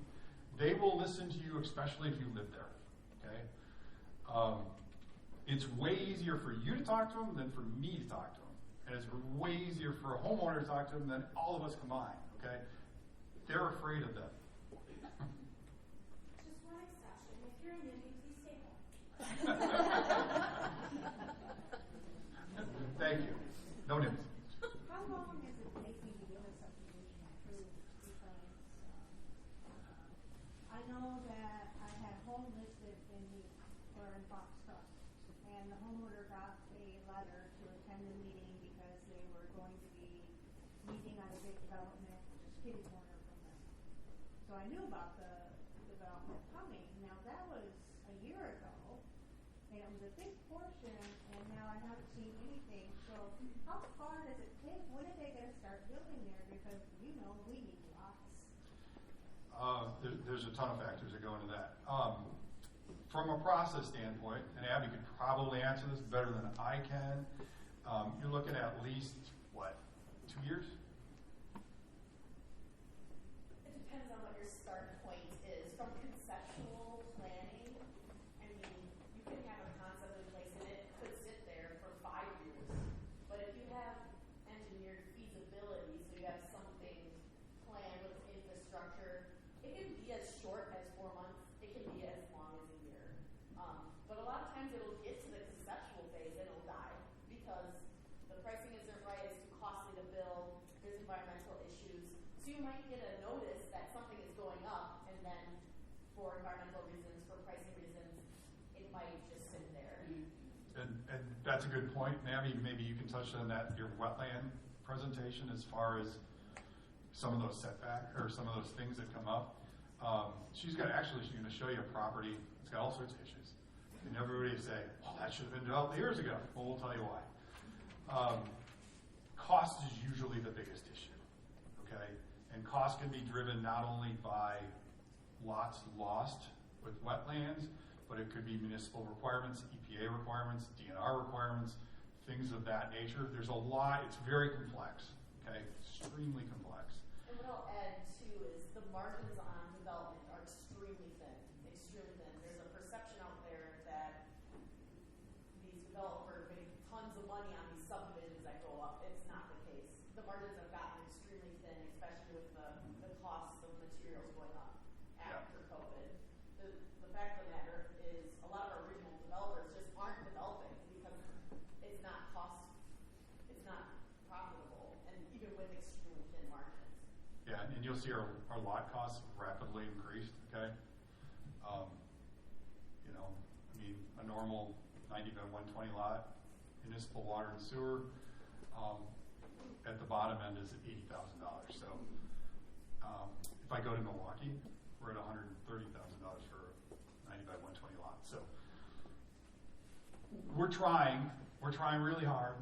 They will listen to you, especially if you live there. Okay. It's way easier for you to talk to them than for me to talk to them. And it's way easier for a homeowner to talk to them than all of us combined, okay? They're afraid of them. Just one exception. If you're a NIMBY, please stay home. Thank you. No NIMBYs. How long is it taking to get a subdivision approved? Because I know that I had home listed in Foxcroft, and the homeowner got a letter to attend the meeting because they were going to be meeting on a big development just kitty corner from them. So I knew about the development coming. Now that was a year ago, and it was a big portion, and now I haven't seen anything. So how far does it take? When are they going to start building there? Because we need lots. There's a ton of factors that go into that. From a process standpoint, and Abby could probably answer this better than I can, you're looking at least, 2 years? It depends on what your start point is. From conceptual planning, I mean, you can have a concept in place and it could sit there for 5 years. But if you have engineered feasibility, so you have something planned with infrastructure, it can be as short as 4 months. It can be as long as a year. But a lot of times it'll get to the conceptual phase and it'll die because the pricing isn't right, it's too costly to build, there's environmental issues. So you might get a notice that something is going up, and then for environmental reasons, for pricing reasons, it might just sit there. And that's a good point. Abby, maybe you can touch on that, your wetland presentation, as far as some of those setbacks or some of those things that come up. She's going to show you a property that's got all sorts of issues. And everybody say, well, that should have been developed years ago. Well, we'll tell you why. Cost is usually the biggest issue, okay? And cost can be driven not only by lots lost with wetlands, but it could be municipal requirements, EPA requirements, DNR requirements, things of that nature. There's a lot. It's very complex, okay? Extremely complex. And what I'll add, too, is the margins on development are extremely thin, extremely thin. There's a perception out there that these developers make tons of money on these subdivisions that go up. It's not the case. The margins have gotten extremely thin, especially with the cost of materials going up after COVID. The fact of the matter is a lot of our regional developers just aren't developing because it's not profitable, and even with extremely thin see our lot costs rapidly increased, okay? You know, I mean, a normal 90 by 120 lot, municipal water and sewer, at the bottom end is at $80,000. So if I go to Milwaukee, we're at $130,000 for a 90 by 120 lot. So we're trying really hard.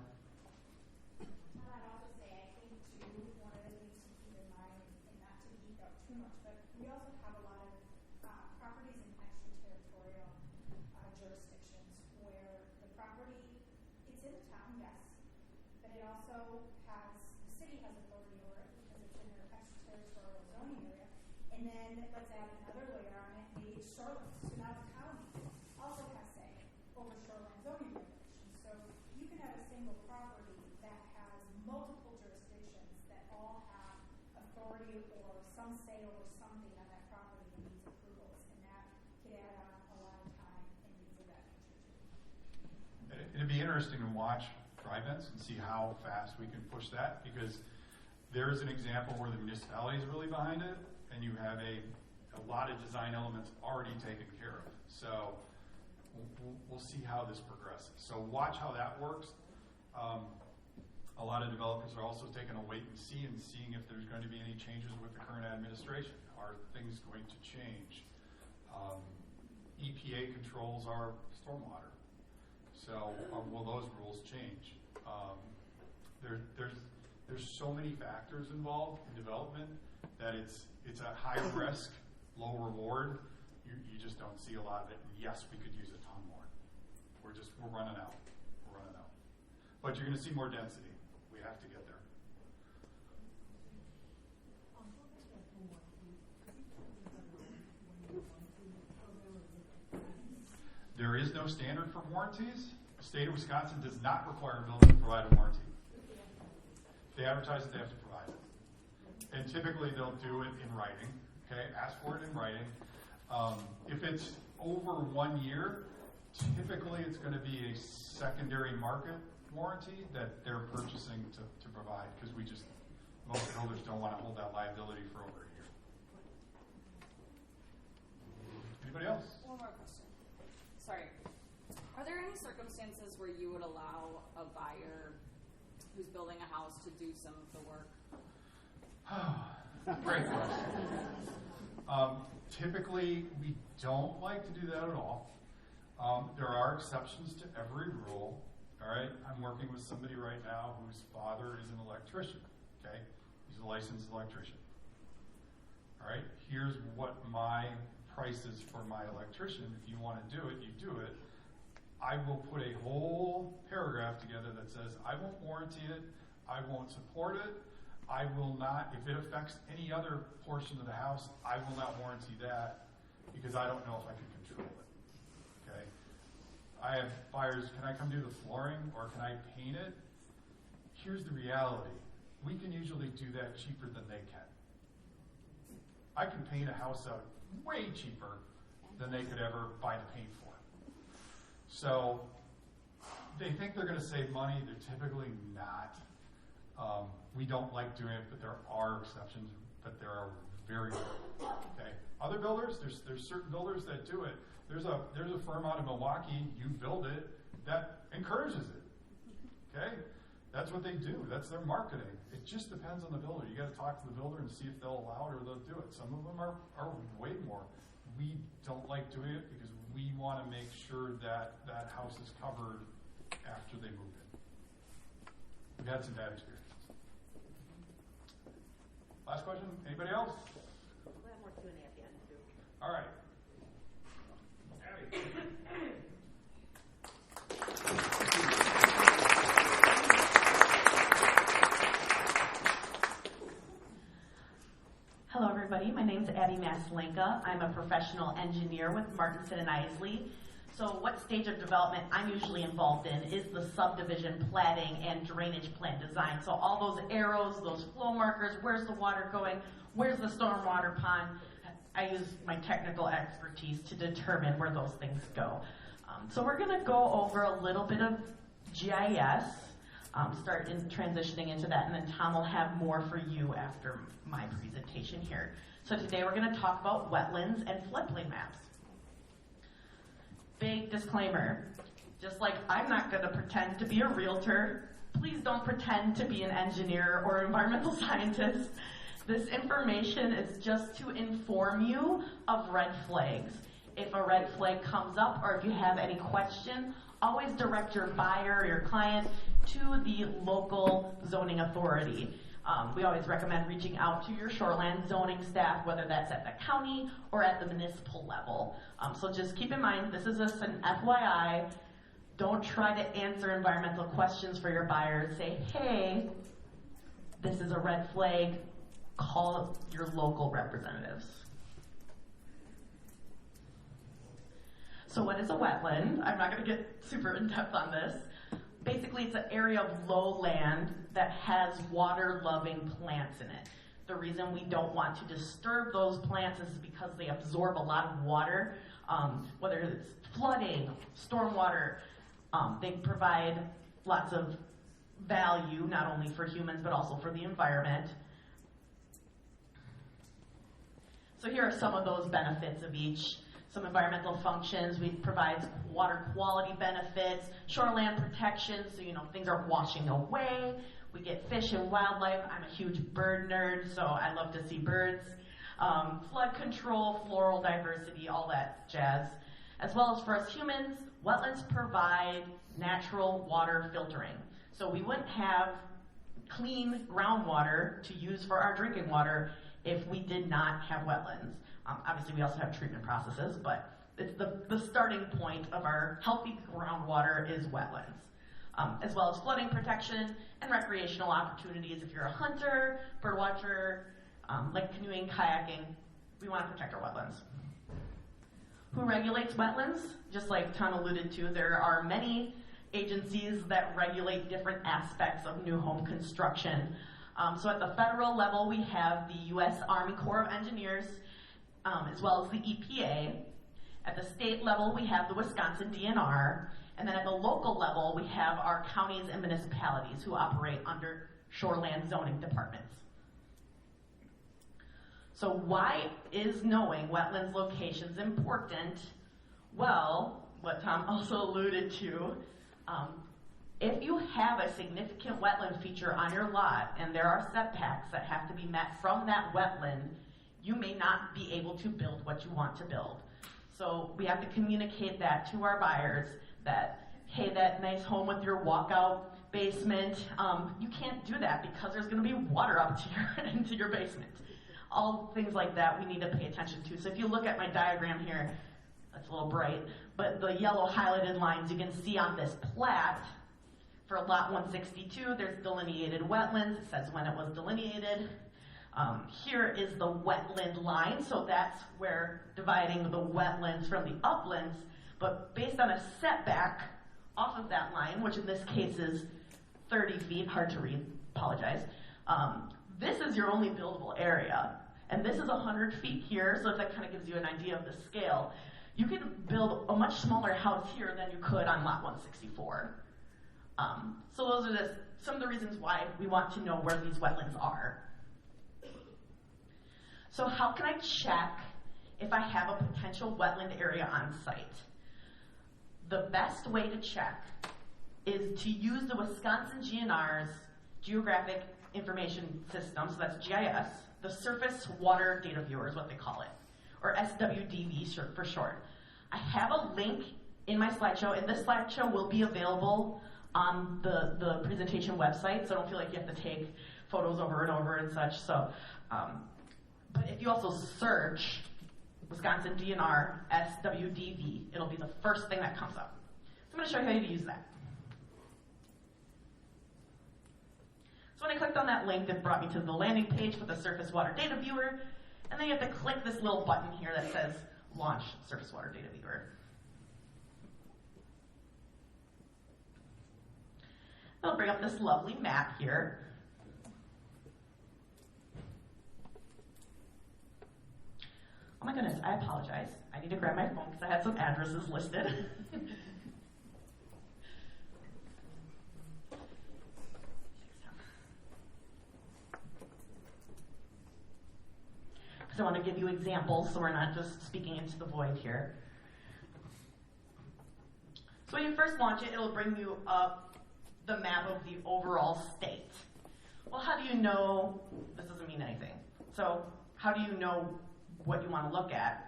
I'd also say, I think too, one of the things to keep in mind, and not to geek out too much, but we also have a lot of properties in extraterritorial jurisdictions where the property, it's in the town, yes, but it also has, the city has authority over it because it's in their extraterritorial zoning area. And then let's add another layer on it, maybe it's shoreline. So now the county also has say over shoreline zoning regulations. So you can have a single property that has multiple jurisdictions that all have authority or some say over something on that property and needs approvals. And that could add on a lot of time and things of that nature too. It'd be interesting to watch drive-ins and see how fast we can push that, because there's an example where the municipality is really behind it, and you have a lot of design elements already taken care of. So we'll see how this progresses. So watch how that works. A lot of developers are also taking a wait and see and seeing if there's going to be any changes with the current administration. Are things going to change? EPA controls our stormwater. So will those rules change? There's so many factors involved in development that it's a high risk, low reward. You just don't see a lot of it. And yes, we could use a ton more. We're running out. We're running out. But you're going to see more density. We have to get there. There is no standard for warranties. The state of Wisconsin does not require a building to provide a warranty. If they advertise it, they have to provide it. And typically they'll do it in writing, okay? Ask for it in writing. If it's over 1 year, typically it's going to be a secondary market warranty that they're purchasing to provide, because most builders don't want to hold that liability for over a year. Anybody else? One more question. Sorry. Are there any circumstances where you would allow a buyer who's building a house to do some of the work? Great question. Typically, we don't like to do that at all. There are exceptions to every rule. All right, I'm working with somebody right now whose father is an electrician. Okay, he's a licensed electrician. All right, here's what my price is for my electrician. If you want to do it, you do it. I will put a whole paragraph together that says I won't warranty it, I won't support it, I will not, if it affects any other portion of the house, I will not warranty that, because I don't know if I can control it. Okay? I have buyers, can I come do the flooring or can I paint it? Here's the reality. We can usually do that cheaper than they can. I can paint a house out way cheaper than they could ever buy the paint for. So they think they're going to save money. They're typically not. We don't like doing it, but there are exceptions, but there are very few. Okay. Other builders, there's certain builders that do it. There's a firm out of Milwaukee, you build it, that encourages it. Okay? That's what they do. That's their marketing. It just depends on the builder. You got to talk to the builder and see if they'll allow it or they'll do it. Some of them are way more. We don't like doing it because we want to make sure that that house is covered after they move in. We've had some bad experiences. Last question? Anybody else? We'll have more Q&A at the end, too. All right. Abby. Hello, everybody. My name is Abby Maslenka. I'm a professional engineer with Martinson and Isley. So what stage of development I'm usually involved in is the subdivision platting and drainage plan design. So all those arrows, those flow markers, where's the water going, where's the stormwater pond, I use my technical expertise to determine where those things go. So we're going to go over a little bit of GIS. start transitioning into that, and then Tom will have more for you after my presentation here. So today we're going to talk about wetlands and floodplain maps. Big disclaimer, just like I'm not going to pretend to be a realtor, please don't pretend to be an engineer or environmental scientist. This information is just to inform you of red flags. If a red flag comes up or if you have any question, always direct your buyer or your client to the local zoning authority. We always recommend reaching out to your shoreland zoning staff, whether that's at the county or at the municipal level. So just keep in mind, this is just an FYI. Don't try to answer environmental questions for your buyers. Say, hey, this is a red flag. Call your local representatives. So what is a wetland? I'm not going to get super in-depth on this. Basically, it's an area of lowland that has water-loving plants in it. The reason we don't want to disturb those plants is because they absorb a lot of water, whether it's flooding, stormwater. They provide lots of value, not only for humans, but also for the environment. So here are some of those benefits of each. Some environmental functions. We provide water quality benefits, shoreland protection, so things aren't washing away. We get fish and wildlife. I'm a huge bird nerd, so I love to see birds. Flood control, floral diversity, all that jazz. As well as for us humans, wetlands provide natural water filtering. So we wouldn't have clean groundwater to use for our drinking water if we did not have wetlands. Obviously, we also have treatment processes, but it's the starting point of our healthy groundwater is wetlands, as well as flooding protection and recreational opportunities. If you're a hunter, bird watcher, like canoeing, kayaking, we want to protect our wetlands. Who regulates wetlands? Just like Tom alluded to, there are many agencies that regulate different aspects of new home construction. So at the federal level, we have the U.S. Army Corps of Engineers, as well as the EPA. At the state level, we have the Wisconsin DNR. And then at the local level, we have our counties and municipalities who operate under shoreland zoning departments. So why is knowing wetlands locations important? Well, what Tom also alluded to, if you have a significant wetland feature on your lot and there are setbacks that have to be met from that wetland, you may not be able to build what you want to build. So we have to communicate that to our buyers that, hey, that nice home with your walkout basement, you can't do that because there's going to be water up to into your basement. All things like that we need to pay attention to. So if you look at my diagram here, that's a little bright, but the yellow highlighted lines you can see on this plat, for lot 162, there's delineated wetlands. It says when it was delineated. Here is the wetland line, so that's where dividing the wetlands from the uplands, but based on a setback off of that line, which in this case is 30 feet, hard to read, apologize. This is your only buildable area, and this is 100 feet here, so that kind of gives you an idea of the scale. You could build a much smaller house here than you could on lot 164. So those are some of the reasons why we want to know where these wetlands are. So how can I check if I have a potential wetland area on site? The best way to check is to use the Wisconsin GNR's Geographic Information System, so that's GIS, the Surface Water Data Viewer is what they call it, or SWDV for short. I have a link in my slideshow, and this slideshow will be available on the presentation website, so don't feel like you have to take photos over and over and such. So, but if you also search Wisconsin DNR SWDV, it'll be the first thing that comes up. So I'm going to show you how to use that. So when I clicked on that link, it brought me to the landing page for the Surface Water Data Viewer, and then you have to click this little button here that says Launch Surface Water Data Viewer. It'll bring up this lovely map here. Oh my goodness, I apologize. I need to grab my phone because I had some addresses listed. because I want to give you examples so we're not just speaking into the void here. So when you first launch it, it'll bring you up the map of the overall state. Well, how do you know? This doesn't mean anything. So how do you know what you want to look at?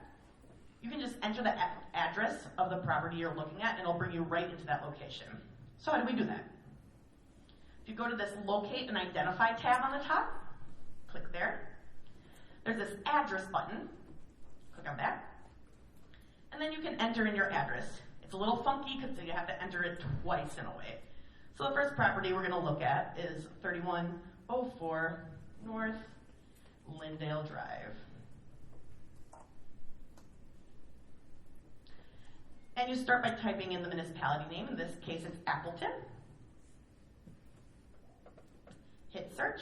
You can just enter the address of the property you're looking at, and it'll bring you right into that location. So how do we do that? If you go to this Locate and Identify tab on the top, click there. There's this address button. Click on that. And then you can enter in your address. It's a little funky because you have to enter it twice in a way. So the first property we're going to look at is 3104 North Lindale Drive. And you start by typing in the municipality name. In this case, it's Appleton. Hit search.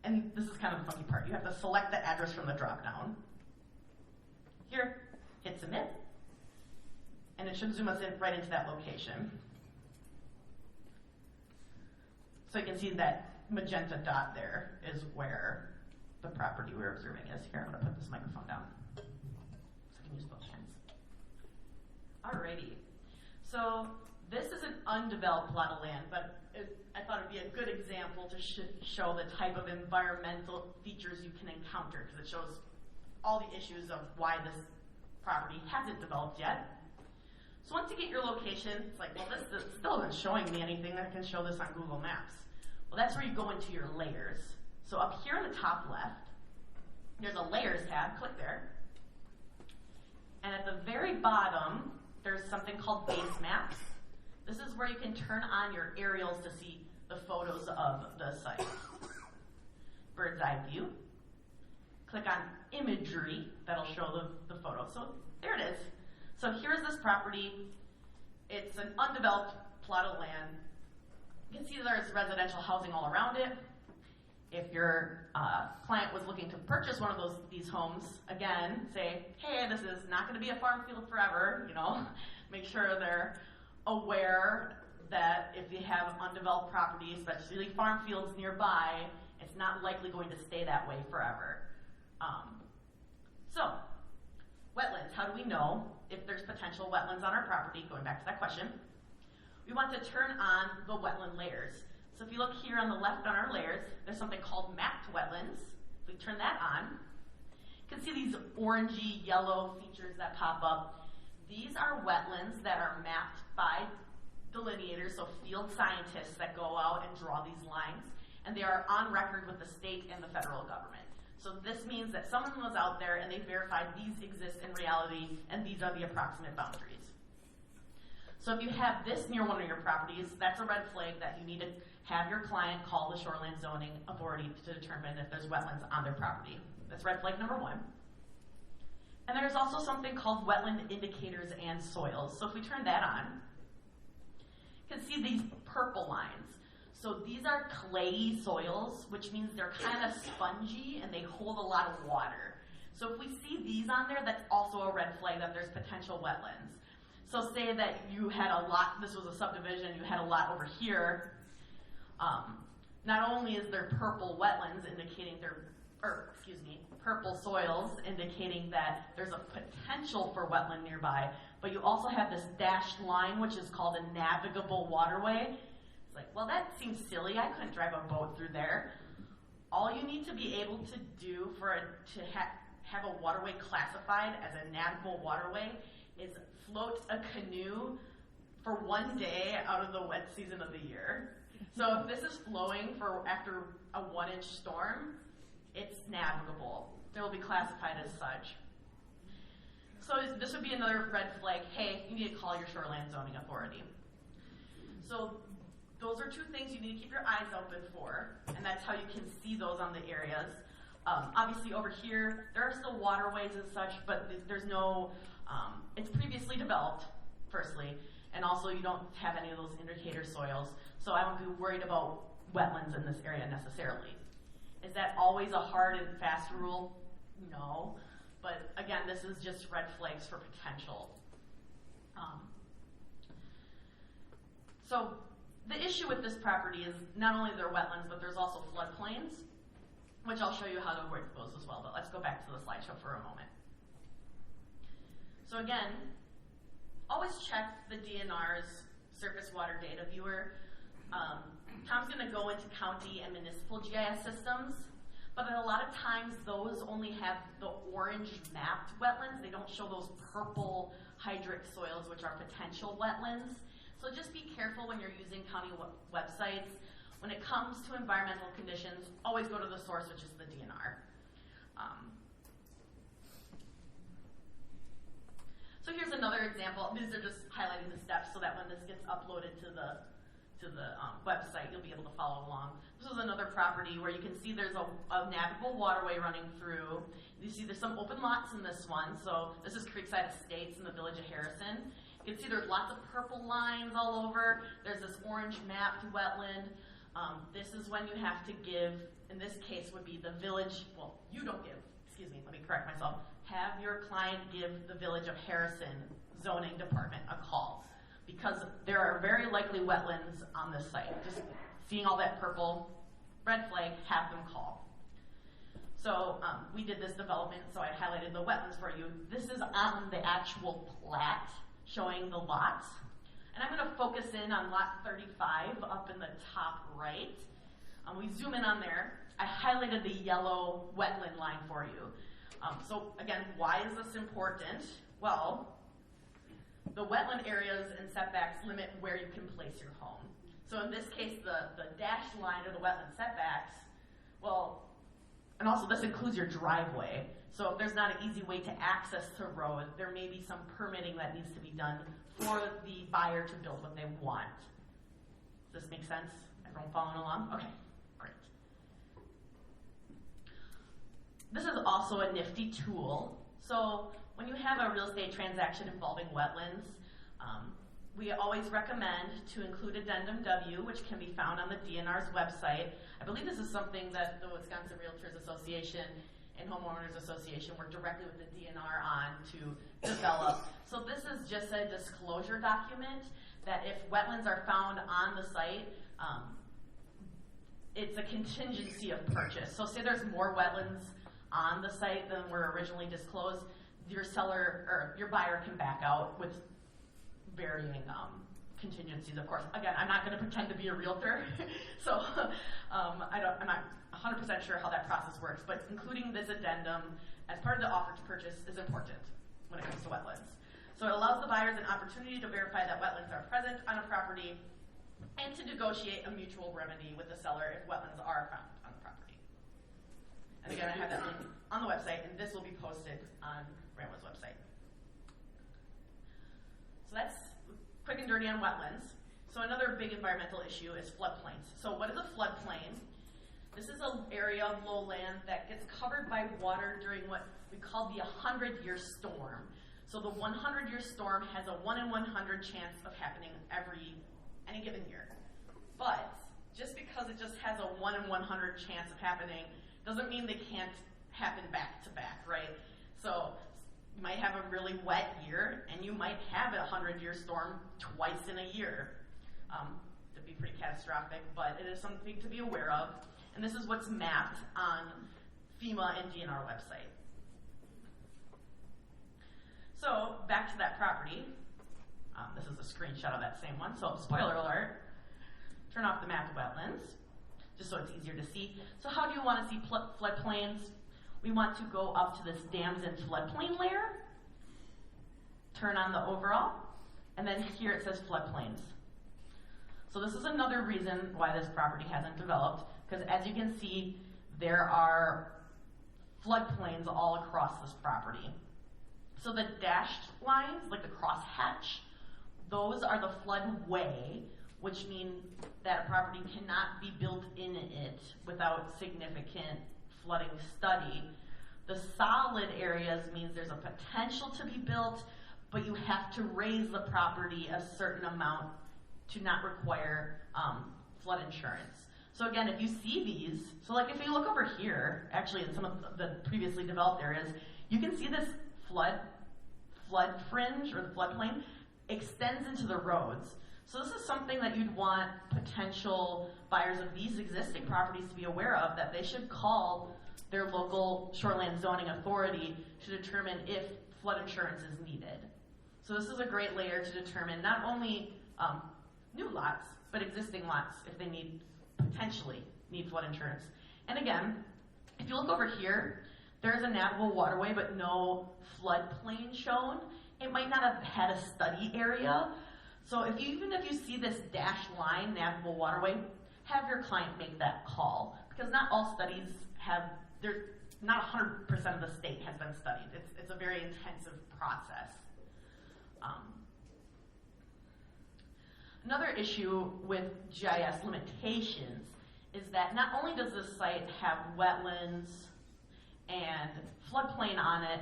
And this is kind of the funky part. You have to select the address from the drop-down. Here, hit submit. And it should zoom us in right into that location. So you can see that magenta dot there is where the property we're observing is. Here, I'm going to put this microphone down so I can use both hands. Alrighty. So this is an undeveloped plot of land, but I thought it would be a good example to show the type of environmental features you can encounter, because it shows all the issues of why this property hasn't developed yet. So once you get your location, it's like, well, this still isn't showing me anything that can show this on Google Maps. Well, that's where you go into your layers. So up here in the top left, there's a Layers tab. Click there. And at the very bottom, there's something called Base Maps. This is where you can turn on your aerials to see the photos of the site. Bird's eye view. Click on Imagery. That'll show the photo. So there it is. So here's this property. It's an undeveloped plot of land. You can see there's residential housing all around it. If your client was looking to purchase one of these homes, again, say, hey, this is not going to be a farm field forever. Make sure they're aware that if you have undeveloped property, especially farm fields nearby, it's not likely going to stay that way forever. So, wetlands. How do we know if there's potential wetlands on our property? Going back to that question. We want to turn on the wetland layers. So if you look here on the left on our layers, there's something called mapped wetlands. If we turn that on, you can see these orangey yellow features that pop up. These are wetlands that are mapped by delineators, so field scientists that go out and draw these lines, and they are on record with the state and the federal government. So this means that someone was out there and they verified these exist in reality, and these are the approximate boundaries. So if you have this near one of your properties, that's a red flag that you need to have your client call the Shoreline Zoning Authority to determine if there's wetlands on their property. That's red flag number 1. And there's also something called wetland indicators and soils. So if we turn that on, you can see these purple lines. So these are clayey soils, which means they're kind of spongy and they hold a lot of water. So if we see these on there, that's also a red flag that there's potential wetlands. So say that you had a lot, this was a subdivision, you had a lot over here. Not only is there purple wetlands indicating purple soils indicating that there's a potential for wetland nearby, but you also have this dashed line, which is called a navigable waterway. It's like, well, that seems silly. I couldn't drive a boat through there. All you need to be able to do to have a waterway classified as a navigable waterway is float a canoe for 1 day out of the wet season of the year. So if this is flowing after a 1-inch storm, it's navigable. It will be classified as such. So this would be another red flag. Hey, you need to call your Shoreline Zoning Authority. So those are 2 things you need to keep your eyes open for, and that's how you can see those on the areas. Obviously over here, there are still waterways and such, but there's no, it's previously developed, firstly, and also you don't have any of those indicator soils, so I won't be worried about wetlands in this area necessarily. Is that always a hard and fast rule? No, but again, this is just red flags for potential. So the issue with this property is not only there are wetlands, but there's also floodplains. which I'll show you how to work those as well, but let's go back to the slideshow for a moment. So again, always check the DNR's surface water data viewer. Tom's going to go into county and municipal GIS systems, but a lot of times those only have the orange mapped wetlands. They don't show those purple hydric soils, which are potential wetlands. So just be careful when you're using county websites. When it comes to environmental conditions, always go to the source, which is the DNR. So here's another example. These are just highlighting the steps so that when this gets uploaded to the website, you'll be able to follow along. This is another property where you can see there's a navigable waterway running through. You see there's some open lots in this one. So this is Creekside Estates in the village of Harrison. You can see there's lots of purple lines all over. There's this orange mapped wetland. This is when you have to give, in this case would be the village, well, you don't give, excuse me, let me correct myself. Have your client give the village of Harrison zoning department a call, because there are very likely wetlands on this site. Just seeing all that purple, red flag, have them call. So we did this development, so I highlighted the wetlands for you. This is on the actual plat showing the lots. And I'm going to focus in on lot 35 up in the top right. We zoom in on there. I highlighted the yellow wetland line for you. So again, why is this important? Well, the wetland areas and setbacks limit where you can place your home. So in this case, the dashed line are the wetland setbacks. Well, and also this includes your driveway. So if there's not an easy way to access the road, there may be some permitting that needs to be done for the buyer to build what they want. Does this make sense? Everyone following along? Okay, great. This is also a nifty tool. So when you have a real estate transaction involving wetlands, we always recommend to include Addendum W, which can be found on the DNR's website. I believe this is something that the Wisconsin Realtors Association and Homeowners Association work directly with the DNR on to develop. So this is just a disclosure document that if wetlands are found on the site, it's a contingency of purchase. So say there's more wetlands on the site than were originally disclosed, your seller or your buyer can back out with varying contingencies, of course. Again, I'm not going to pretend to be a realtor, so I'm not 100% sure how that process works, but including this addendum as part of the offer to purchase is important when it comes to wetlands. So it allows the buyers an opportunity to verify that wetlands are present on a property and to negotiate a mutual remedy with the seller if wetlands are found on the property. And again, I have that link on the website, and this will be posted on RANW's website. So that's quick and dirty on wetlands. So another big environmental issue is floodplains. So what is a floodplain? This is an area of lowland that gets covered by water during what we call the 100-year storm. So the 100-year storm has a 1 in 100 chance of happening any given year. But just because it just has a 1 in 100 chance of happening doesn't mean they can't happen back to back, right? So you might have a really wet year, and you might have a 100-year storm twice in a year. It'd be pretty catastrophic, but it is something to be aware of. And this is what's mapped on FEMA and DNR website. So back to that property. This is a screenshot of that same one. So spoiler alert, turn off the map of wetlands, just so it's easier to see. So how do you want to see floodplains? We want to go up to this dams and floodplain layer, turn on the overall, and then here it says floodplains. So this is another reason why this property hasn't developed, because as you can see, there are floodplains all across this property. So the dashed lines, like the crosshatch, those are the floodway, which mean that a property cannot be built in it without significant flooding study. The solid areas means there's a potential to be built, but you have to raise the property a certain amount to not require flood insurance. So again, if you see these, so like if you look over here, actually in some of the previously developed areas, you can see this flood fringe or the floodplain extends into the roads. So this is something that you'd want potential buyers of these existing properties to be aware of, that they should call their local shoreline zoning authority to determine if flood insurance is needed. So this is a great layer to determine not only new lots, but existing lots if they potentially need flood insurance. And again, if you look over here, there's a navigable waterway but no floodplain shown. It might not have had a study area. So even if you see this dashed line, navigable waterway, have your client make that call, because not all studies not 100% of the state has been studied. It's a very intensive process. Another issue with GIS limitations is that not only does this site have wetlands and floodplain on it,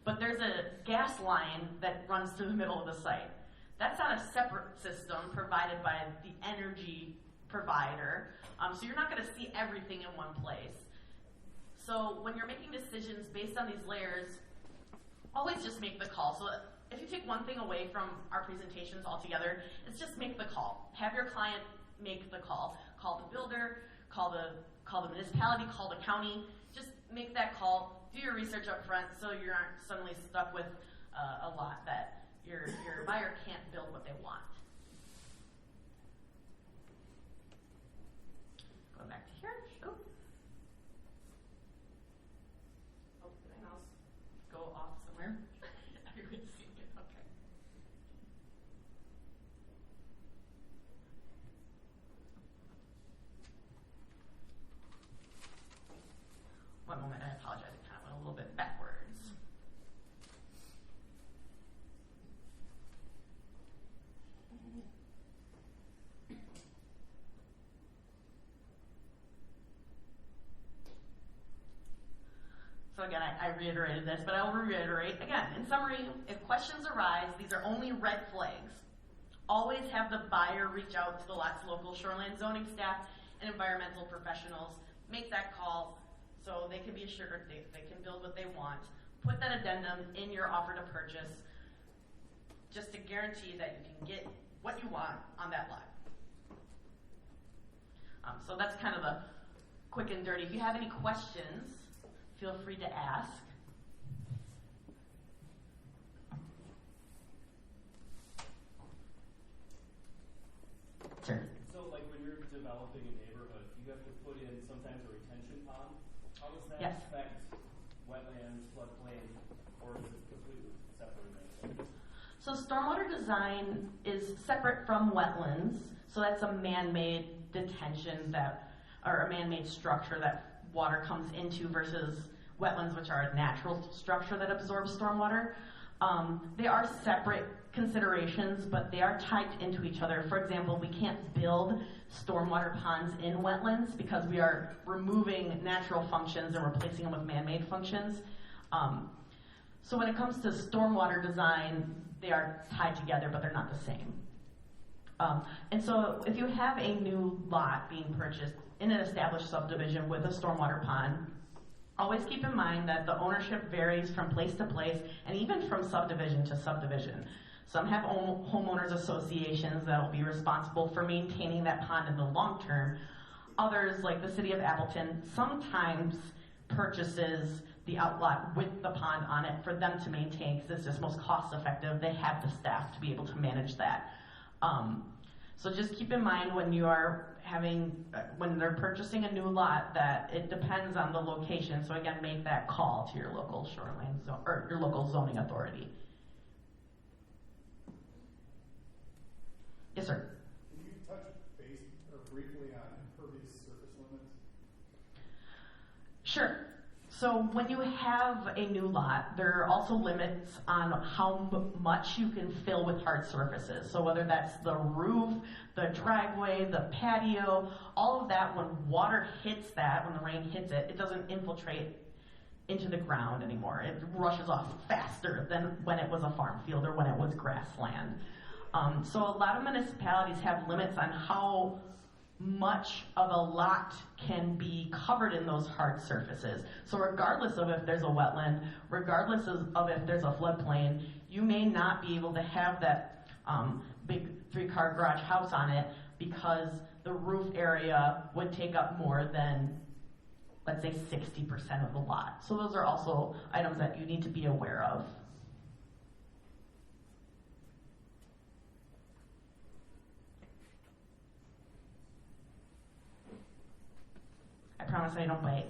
but there's a gas line that runs through the middle of the site. That's on a separate system provided by the energy provider, so you're not going to see everything in one place. So when you're making decisions based on these layers, always just make the call. So if you take one thing away from our presentations altogether, it's just make the call. Have your client make the call. Call the builder, call the municipality, call the county. Just make that call. Do your research up front so you aren't suddenly stuck with a lot that your buyer can't build what they want. Going back to here. Oh, did my mouse go off somewhere? Everyone's seeing it. Okay. One moment, I apologize. It kind of went a little bit backwards. So again, I reiterated this, but I will reiterate again. In summary, if questions arise, these are only red flags. Always have the buyer reach out to the lot's local shoreline zoning staff and environmental professionals. Make that call so they can be assured they can build what they want. Put that addendum in your offer to purchase just to guarantee that you can get what you want on that lot. So that's kind of the quick and dirty. If you have any questions, feel free to ask. Sure. So like when you're developing a neighborhood, you have to put in sometimes a retention pond. How does that Yes. affect wetlands, floodplain, or is it completely separate? So stormwater design is separate from wetlands. So that's a man-made detention or a man-made structure that water comes into versus wetlands, which are a natural structure that absorbs stormwater. They are separate considerations, but they are tied into each other. For example, we can't build stormwater ponds in wetlands because we are removing natural functions and replacing them with man-made functions. So when it comes to stormwater design, they are tied together, but they're not the same. And so if you have a new lot being purchased in an established subdivision with a stormwater pond, always keep in mind that the ownership varies from place to place and even from subdivision to subdivision. Some have homeowners associations that will be responsible for maintaining that pond in the long term. Others, like the city of Appleton, sometimes purchases the outlot with the pond on it for them to maintain because it's just most cost effective. They have the staff to be able to manage that. So just keep in mind when you are when they're purchasing a new lot that it depends on the location. So again, make that call to your local shoreline zone or your local zoning authority. Yes, sir. Can you touch base or briefly on impervious surface limits? Sure. So when you have a new lot, there are also limits on how much you can fill with hard surfaces. So whether that's the roof, the driveway, the patio, all of that, when water hits that, when the rain hits it, it doesn't infiltrate into the ground anymore. It rushes off faster than when it was a farm field or when it was grassland. So a lot of municipalities have limits on how much of a lot can be covered in those hard surfaces. So regardless of if there's a wetland, regardless of if there's a floodplain, you may not be able to have that big 3-car garage house on it because the roof area would take up more than, let's say, 60% of the lot. So those are also items that you need to be aware of. I promise I don't bite.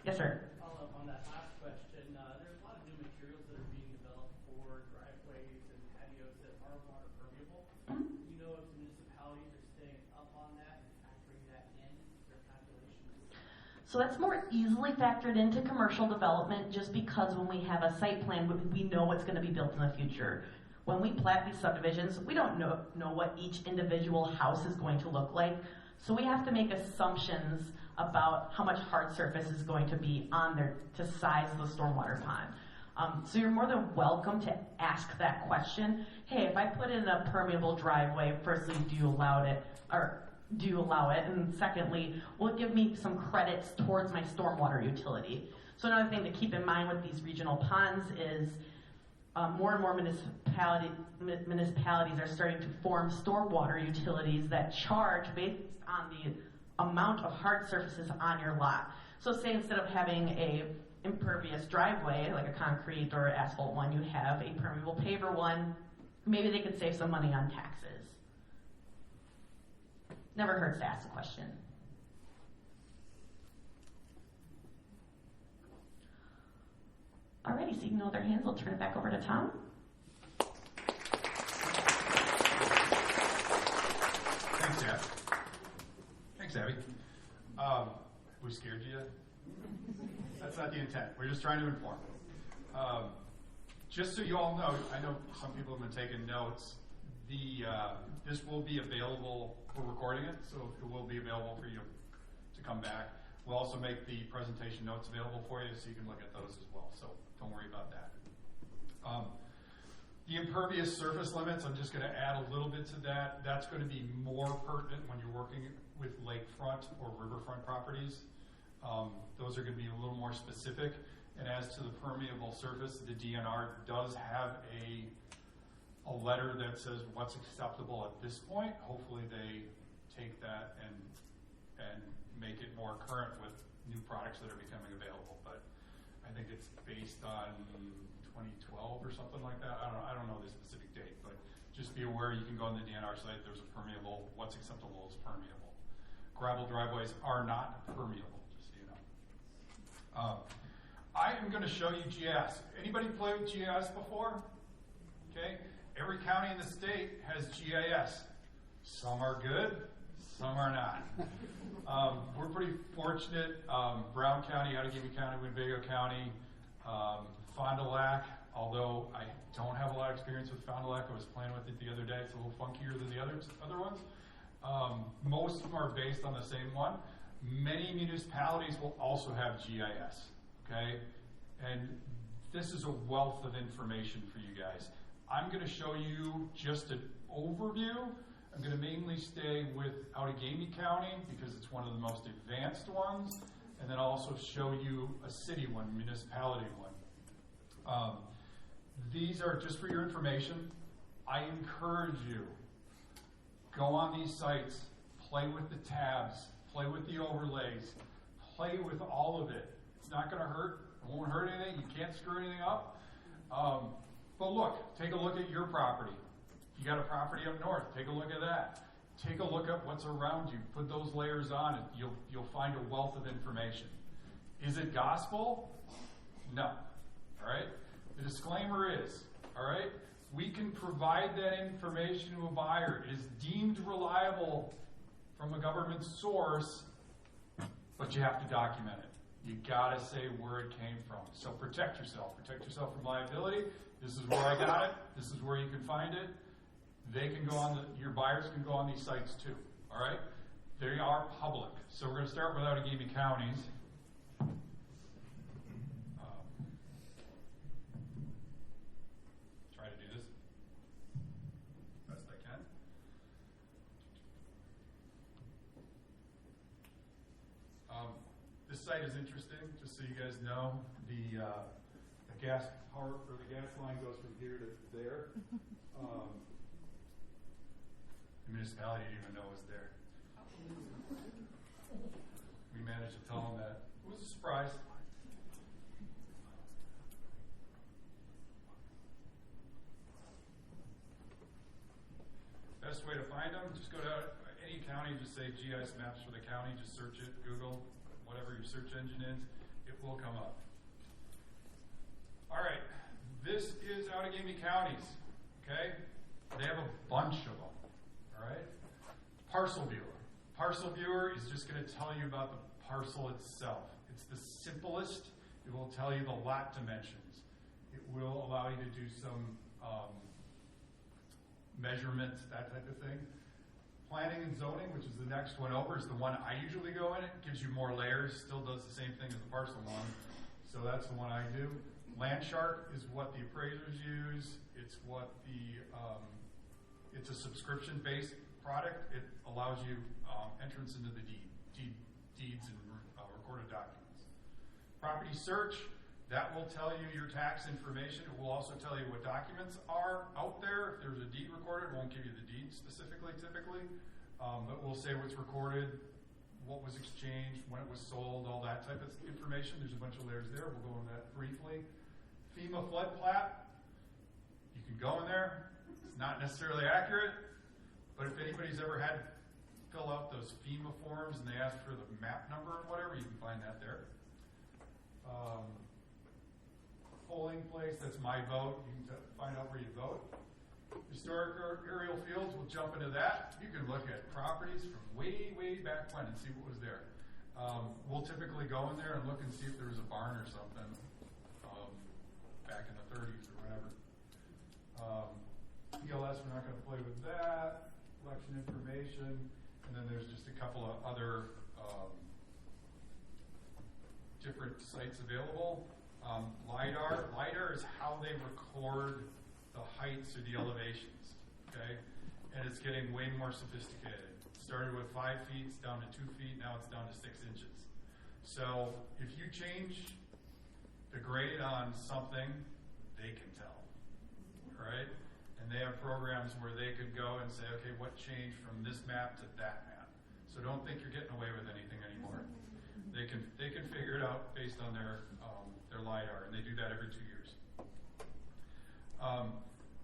Yes, sir. Follow up on that last question. There's a lot of new materials that are being developed for driveways and patios that are water permeable. Mm-hmm. Do you know if municipalities are staying up on that and factoring that in their calculations? So that's more easily factored into commercial development just because when we have a site plan, we know what's going to be built in the future. When we plat these subdivisions, we don't know what each individual house is going to look like. So we have to make assumptions about how much hard surface is going to be on there to size the stormwater pond. So you're more than welcome to ask that question. Hey, if I put in a permeable driveway, firstly, do you allow it? And secondly, will it give me some credits towards my stormwater utility? So another thing to keep in mind with these regional ponds is more and more municipalities are starting to form stormwater utilities that charge based on the amount of hard surfaces on your lot. So say instead of having a impervious driveway, like a concrete or asphalt one, you have a permeable paver one. Maybe they could save some money on taxes. Never hurts to ask the question. Alrighty, seeing no other hands, we'll turn it back over to Tom. Thanks, Abby. Thanks, Abby. We scared you yet? That's not the intent. We're just trying to inform. Just so you all know, I know some people have been taking notes. This will be available. We're recording it, so it will be available for you to come back. We'll also make the presentation notes available for you so you can look at those as well. So don't worry about that. The impervious surface limits, I'm just going to add a little bit to that. That's going to be more pertinent when you're working with lakefront or riverfront properties. Those are going to be a little more specific. And as to the permeable surface, the DNR does have a letter that says what's acceptable at this point. Hopefully they take that and make it more current with new products that are becoming available. But I think it's based on 2012 or something like that. I don't know the specific date, but just be aware you can go on the DNR site. There's a permeable. What's acceptable is permeable. Gravel driveways are not permeable, just so you know. I am going to show you GIS. Anybody play with GIS before? Okay. Every county in the state has GIS. Some are good, some are not. We're pretty fortunate. Brown County, Outagamie County, Winnebago County, Fond du Lac, although I don't have a lot of experience with Fond du Lac. I was playing with it the other day. It's a little funkier than the other ones. Most of them are based on the same one. Many municipalities will also have GIS, okay? And this is a wealth of information for you guys. I'm going to show you just an overview. I'm going to mainly stay with Outagamie County because it's one of the most advanced ones, and then I'll also show you a city one, municipality one. These are just for your information. I encourage you, go on these sites, play with the tabs, play with the overlays, play with all of it. It's not going to hurt. It won't hurt anything. You can't screw anything up. But look, take a look at your property. You got a property up north, take a look at that. Take a look at what's around you. Put those layers on and you'll find a wealth of information. Is it gospel? No. All right? The disclaimer is, all right, we can provide that information to a buyer. It is deemed reliable from a government source, but you have to document it. You gotta say where it came from. So protect yourself. Protect yourself from liability. This is where I got it. This is where you can find it. They can go on your buyers can go on these sites too. All right? They are public. So we're going to start with Outagamie counties. Try to do this best I can. This site is interesting, just so you guys know. The gas power, or the gas line goes from here to there. The municipality didn't even know it was there. We managed to tell them that. It was a surprise. Best way to find them, just go to any county, just say GIS maps for the county, just search it, Google, whatever your search engine is, it will come up. All right, this is Outagamie counties, okay? They have a bunch of them, all right? Parcel Viewer. Parcel Viewer is just going to tell you about the parcel itself. It's the simplest. It will tell you the lot dimensions. It will allow you to do some measurements, that type of thing. Planning and zoning, which is the next one over, is the one I usually go in. It gives you more layers, still does the same thing as the parcel one. So that's the one I do. Landshark is what the appraisers use. It's what the, it's a subscription-based product. It allows you entrance into the deeds and recorded documents. Property search, that will tell you your tax information. It will also tell you what documents are out there. If there's a deed recorded, it won't give you the deed specifically, typically. But we'll say what's recorded, what was exchanged, when it was sold, all that type of information. There's a bunch of layers there. We'll go into that briefly. FEMA flood plat, you can go in there. It's not necessarily accurate, but if anybody's ever had to fill out those FEMA forms and they ask for the map number or whatever, you can find that there. Polling place, that's my vote. You can find out where you vote. Historic aerial fields, we'll jump into that. You can look at properties from way, way back when and see what was there. We'll typically go in there and look and see if there was a barn or something back in the 30s or whatever. PLS, we're not going to play with that. Election information, and then there's just a couple of other different sites available. LiDAR is how they record the heights or the elevations, okay? And it's getting way more sophisticated. It started with 5 feet, it's down to 2 feet, now it's down to 6 inches. So if you change the grade on something, they can tell, right? And they have programs where they could go and say, okay, what changed from this map to that map? So don't think you're getting away with anything anymore. They can figure it out based on their LiDAR, and they do that every 2 years.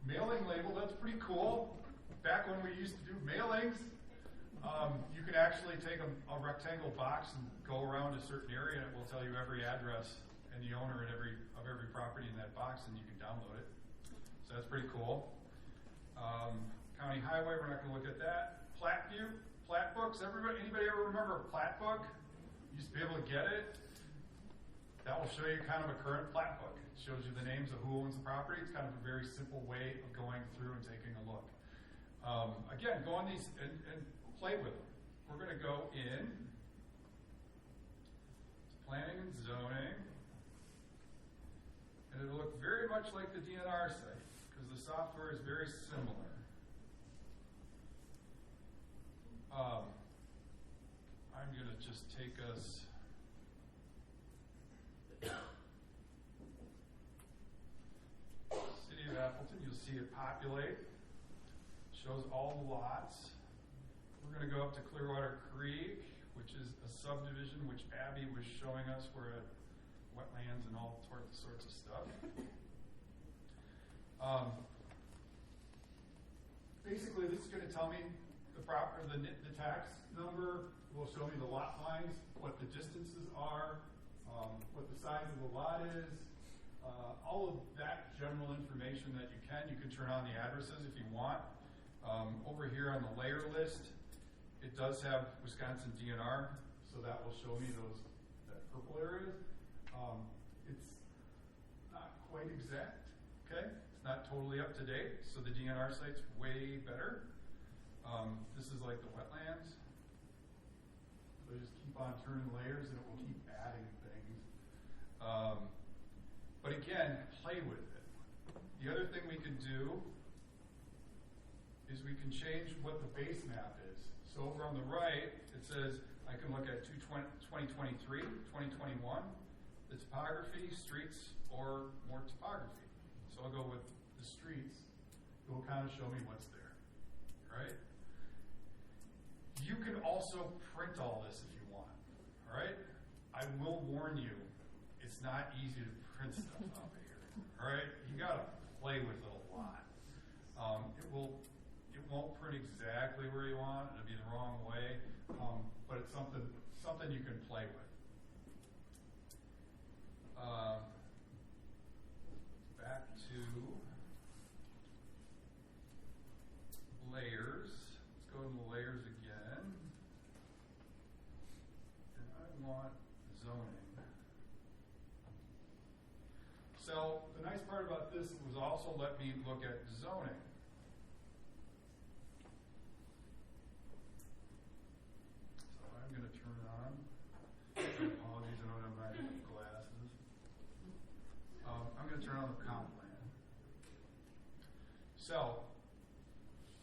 Mailing label, that's pretty cool. Back when we used to do mailings, you could actually take a rectangle box and go around a certain area, and it will tell you every address and the owner of every property in that box, and you can download it. So that's pretty cool. County highway, we're not going to look at that. Plat view, plat books. Anybody ever remember a plat book? You used to be able to get it. That will show you kind of a current plat book. It shows you the names of who owns the property. It's kind of a very simple way of going through and taking a look. Again, go on these and play with them. We're going to go in planning and zoning, and it'll look very much like the DNR site because the software is very similar. I'm going to just take us City of Appleton. You'll see it populate. Shows all the lots. We're going to go up to Clearwater Creek, which is a subdivision which Abby was showing us where wetlands and all sorts of stuff. Basically, this is going to tell me the tax number. Will show me the lot lines, what the distances are, what the size of the lot is, all of that general information that you can turn on the addresses if you want. Over here on the layer list, it does have Wisconsin DNR, so that will show me that purple area. It's not quite exact, okay? It's not totally up to date, so the DNR site's way better. This is like the wetlands. So just keep on turning layers and it will keep adding things. But again, play with it. The other thing we can do is we can change what the base map is. So over on the right, it says I can look at 2023, 2021. the topography, streets, or more topography. So I'll go with the streets. It will kind of show me what's there, right? You can also print all this if you want, all right? I will warn you, it's not easy to print stuff out here, all right? You gotta play with it a lot. It won't print exactly where you want, it'll be the wrong way, but it's something you can play with. Back to layers. Let's go to the layers again. And I want zoning. So the nice part about this was also let me look at zoning. So I'm going to turn it on. Apologies, I don't have my glasses. I'm going to turn on the comp plan. So,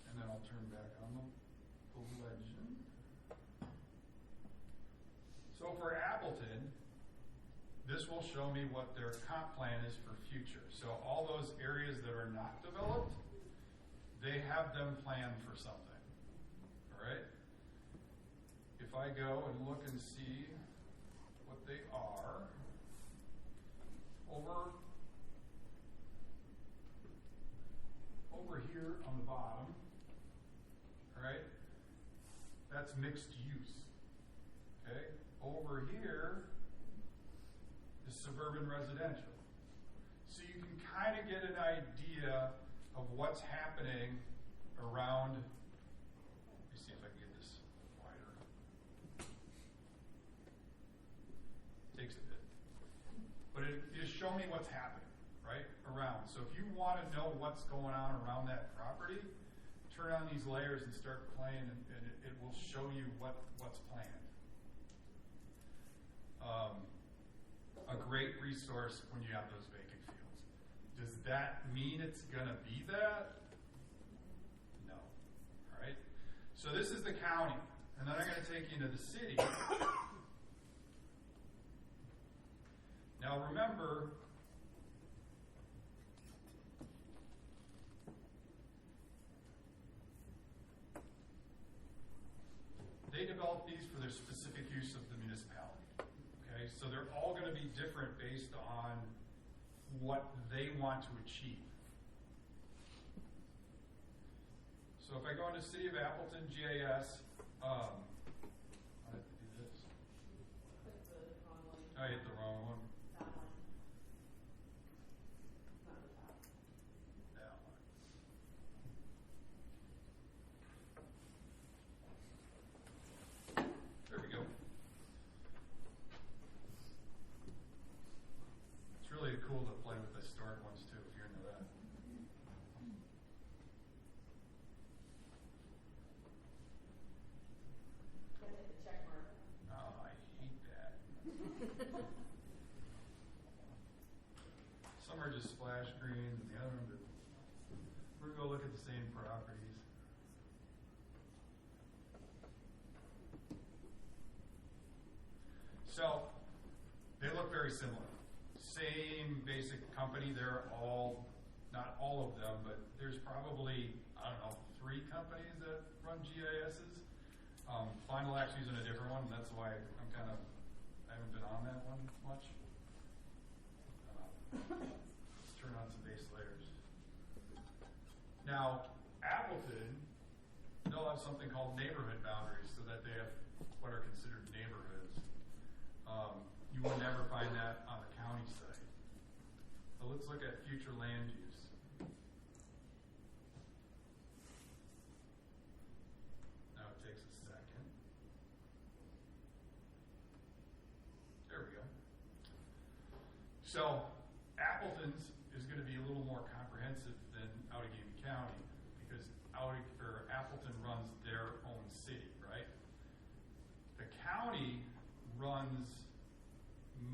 and then I'll turn back on the legend. So for Appleton, this will show me what their comp plan is for future. So all those areas that are not developed, they have them planned for something. All right? If I go and look and see what they are, over here on the bottom, all right, that's mixed use. Okay? Over here is suburban residential. So you can kind of get an idea of what's happening around. Let me see if I can get this wider. Takes a bit. But it is showing me what's happening, right, around. So if you want to know what's going on around that property, turn on these layers and start playing, and it will show you what's planned. A great resource when you have those vacant fields. Does that mean it's going to be that? No. All right? So this is the county, and then I'm going to take you into the city. Now remember, they develop these for their specific use of the municipality. Okay, so they're all going to be different based on what they want to achieve. So if I go into City of Appleton GIS, I have to do this. Click the wrong one. I hit the wrong one. That one. Not the top. That one. There we go. It's really cool to play with the historic ones too, if you're into that. Gotta hit the check mark. Oh, I hate that. Some are just splash screens, and the other ones are. We're going to go look at the same properties. So, they look very similar. Same basic company. They're all, not all of them, but there's probably, I don't know, 3 companies that run GISs. Final Act's using a different one, and that's why I haven't been on that one much. Let's turn on some base layers. Now, Appleton, they'll have something called neighborhood boundaries, so that they have what are considered neighborhoods. You will never find that on the county site. So let's look at future land use. Now it takes a second. There we go. So Appleton's is going to be a little more comprehensive than Outagamie County, because Appleton runs their own city, right? The county runs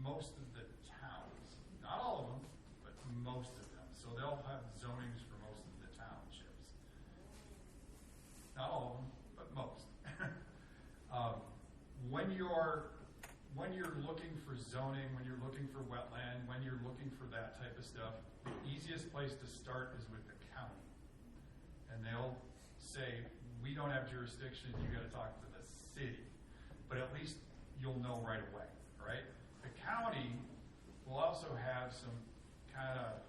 most of the towns. Not all of them, but most of them. So they'll have zonings for most of the townships. Not all of them, but most. When you're looking for zoning, when you're looking for wetland, when you're looking for that type of stuff, the easiest place to start is with the county. And they'll say, we don't have jurisdiction, you gotta talk to the city. But at least you'll know right away, right? The county will also have some kind of,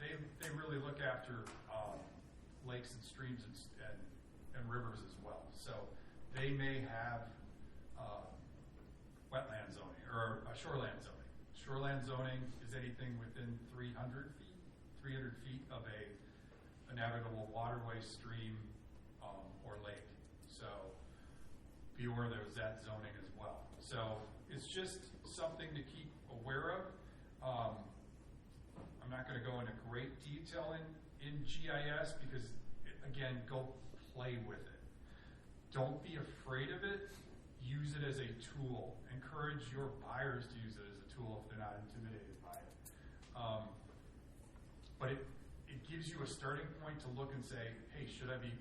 they really look after lakes and streams and rivers as well. So they may have wetland zoning or shoreland zoning. Shoreland zoning is anything within 300 feet of a navigable waterway, stream, or lake. So be aware there's that zoning as well. So it's just something to keep aware of. I'm not going to go into great detail in GIS because, again, go play with it. Don't be afraid of it. Use it as a tool. Encourage your buyers to use it as a tool if they're not intimidated by it. But it gives you a starting point to look and say, hey, should I be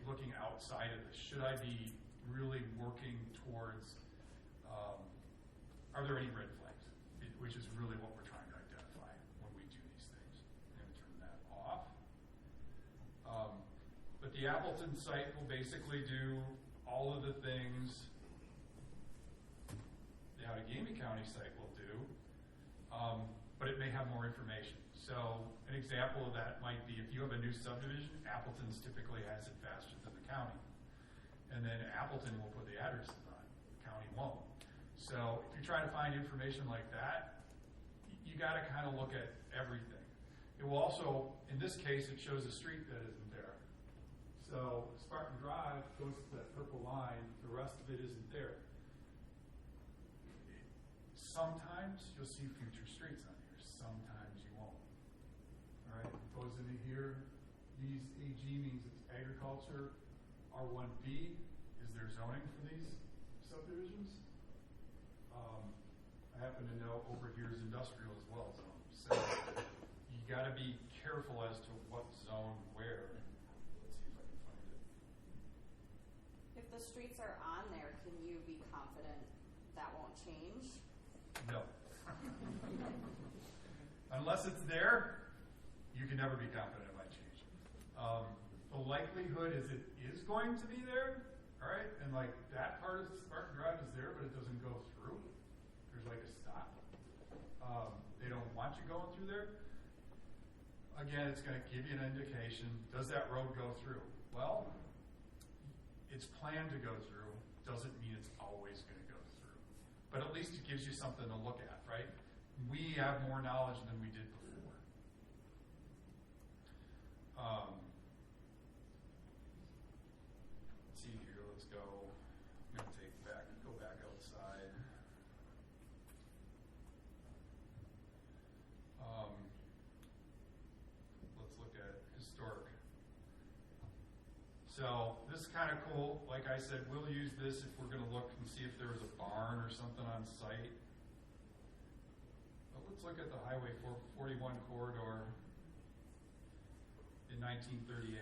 looking outside of this? Should I be really working towards, are there any red flags? Which is really what we're trying to identify when we do these things. I'm going to turn that off. But the Appleton site will basically do all of the things the Outagamie County site will do, but it may have more information. So an example of that might be if you have a new subdivision, Appleton's typically has it faster than the county. And then Appleton will put the addresses on, the county won't. So if you're trying to find information like that, you got to kind of look at everything. It will also, in this case, it shows a street that isn't there. So Spartan Drive goes to that purple line, the rest of it isn't there. Sometimes you'll see future streets on here, sometimes you won't. All right, it goes into here. These AG means it's agriculture. R1B is there zoning for these subdivisions. I happen to know over here is industrial as well zone. So you got to be careful as to what zone where. Let's see if I can find it. If the streets are on there, can you be confident that won't change? No. Unless it's there, you can never be confident it might change. The likelihood is it is going to be there, all right? And like that part of Spartan Drive is there, but it doesn't go through. There's like a stop. They don't want you going through there. Again, it's going to give you an indication. Does that road go through? Well, it's planned to go through. Doesn't mean it's always going to go through. But at least it gives you something to look at, right? We have more knowledge than we did before. Let's see here. Let's go. I'm going to go back outside. Let's look at historic. So this is kind of cool. Like I said, we'll use this if we're going to look and see if there was a barn or something on site. But let's look at the Highway 441 corridor in 1938.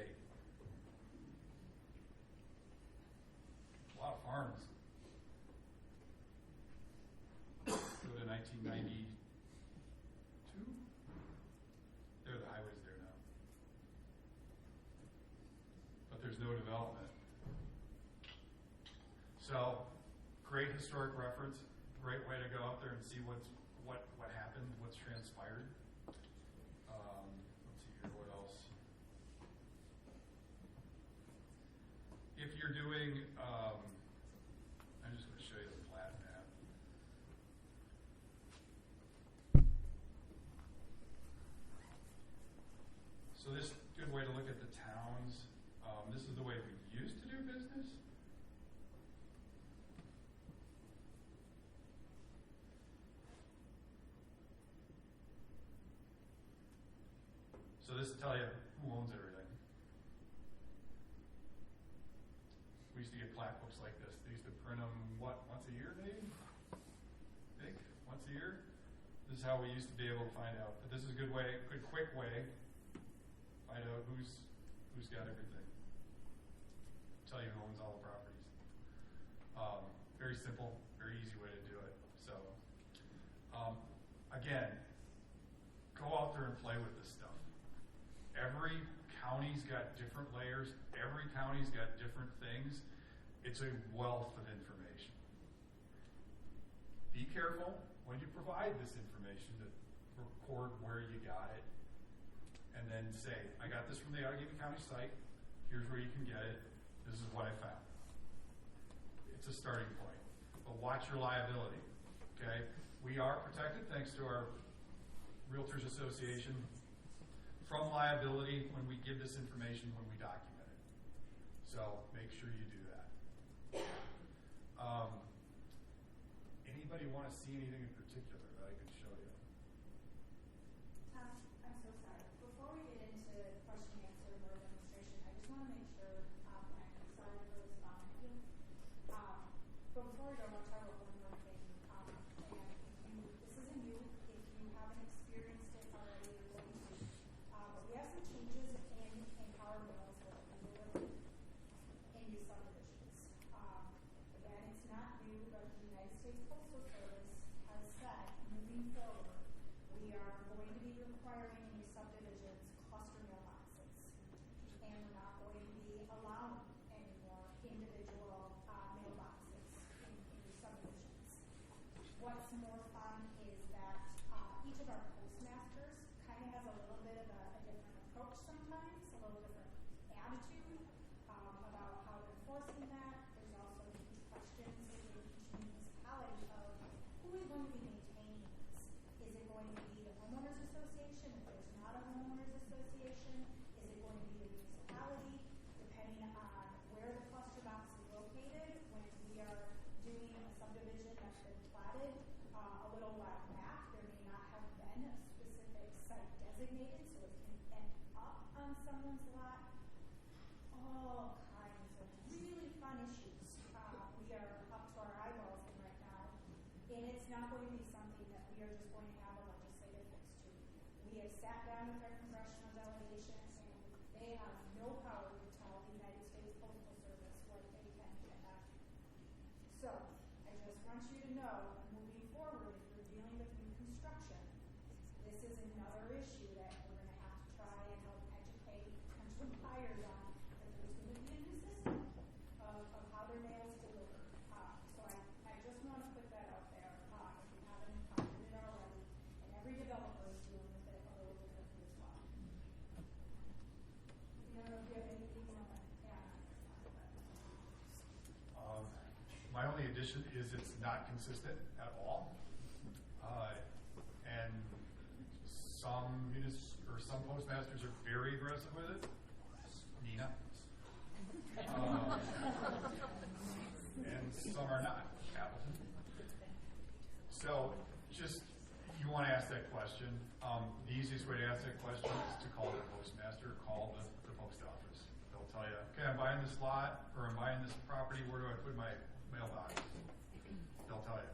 A lot of farms. Go to 1992. There, the highway's there now. But there's no development. So, great historic reference. Great way to go out there and see what happened, what's transpired. Let's see here, what else? If you're doing, I'm just going to show you the plat map. So this is a good way to look at the towns. This is the way we used to do business. So this will tell you who owns everything. We used to get plat books like this. They used to print them, once a year, maybe? I think, once a year. This is how we used to be able to find out. But this is a good way, good quick way, find out who's got everything. Tell you who owns all the properties. Very simple, very easy way to do it. So again, go out there and play with this stuff. Every county's got different layers. Every county's got different things. It's a wealth of information. Be careful when you provide this information to record where you got it, and then say, I got this from the Allegheny County site. Here's where you can get it. This is what I found. It's a starting point. But watch your liability, okay? We are protected, thanks to our Realtors Association, from liability when we give this information, when we document it. So make sure you do that. Anybody want to see anything in particular that I can show you? Tom, I'm so sorry. Before we get into question answer or demonstration, I just want to make sure, and I'm sorry for this comment you. But before we go, I want to talk about one more thing. And this isn't new. If you haven't experienced it already, you're going to. But we have some changes in power bills that we will in new subdivisions. Again, it's not new, but the United States Postal Service has said, moving forward, we are going to be requiring in new subdivisions cluster mailboxes. And we're not going to be allowing anymore individual mailboxes in new subdivisions. What's more fun is that each of our postmasters kind of has a little bit of a different approach sometimes, a little different attitude about how they're enforcing that. There's also huge questions in each municipality of who is going to be maintaining these. Is it going to be the homeowners association? If there's not a homeowners association, is it going to be the municipality? Depending on where the cluster box is located, when we are doing a subdivision that's been platted a little while back, there may not have been a specific site designated, so it can end up on someone's lot. All kinds of really fun issues. We are up to our eyeballs in right now, and it's not going to be something that we are just going to have a legislative fix to. We have sat down with our congressional delegation, and they have no power to tell the United States Postal Service what they can and cannot do. So, I just want you to know, moving forward, if you're dealing with new construction, this is another issue that we're going to have to try and help educate potential buyers on, that there's going to be a new system of how their mail is delivered. So I just want to put that out there, if you haven't encountered it already, and every developer is dealing with it a little differently as well. I don't know if you have anything you want to add on that. My only addition is it's not consistent at all. And some postmasters are very aggressive with it. Nina. And some are not. Appleton. So just, you want to ask that question. The easiest way to ask that question is to call the postmaster, call the post office. They'll tell you, okay, I'm buying this lot, or I'm buying this property, where do I put my mailbox? They'll tell you.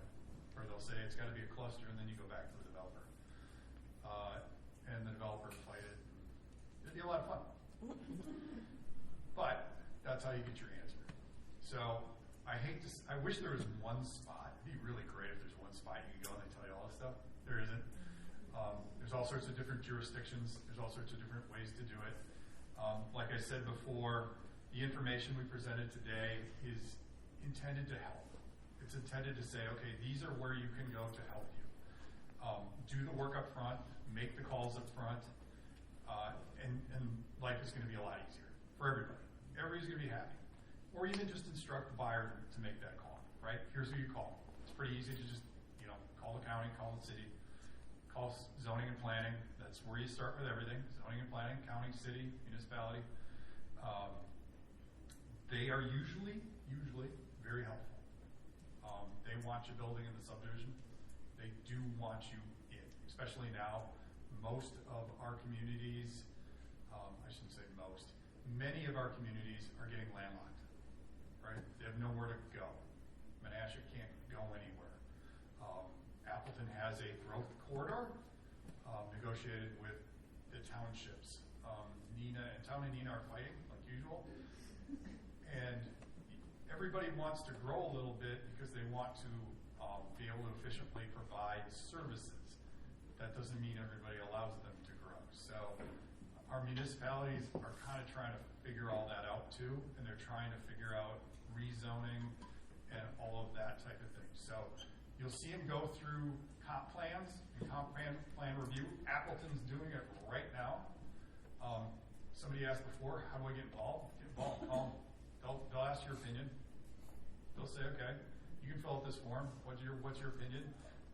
Or they'll say it's got to be a cluster, and then you go back to the developer. And the developer fight it. It'd be a lot of fun. But that's how you get your answer. So I wish there was one spot. It'd be really great if there's one spot you can go and they tell you all this stuff. There isn't. There's all sorts of different jurisdictions. There's all sorts of different ways to do it. Like I said before, the information we presented today is intended to help. It's intended to say, okay, these are where you can go to help you. Do the work up front, make the calls up front, and life is going to be a lot easier for everybody. Everybody's going to be happy. Or even just instruct the buyer to make that call, right? Here's who you call. It's pretty easy to just, call the county, call the city, call zoning and planning. That's where you start with everything. Zoning and planning, county, city, municipality. They are usually very helpful. They want you building in the subdivision. They do want you in, especially now. Most of our communities, I shouldn't say most, many of our communities are getting landlocked, right? They have nowhere to go. Menasha can't go anywhere. Appleton has a growth corridor negotiated with the townships. Town and Nina are fighting, like usual. And everybody wants to grow a little bit because they want to be able to efficiently provide services. that doesn't mean everybody allows them to grow. So our municipalities are kind of trying to figure all that out too, and they're trying to figure out rezoning and all of that type of thing. So you'll see them go through comp plans and comp plan review. Appleton's doing it right now. Somebody asked before, how do I get involved? Get involved. They'll ask your opinion. They'll say, okay, you can fill out this form. What's your opinion?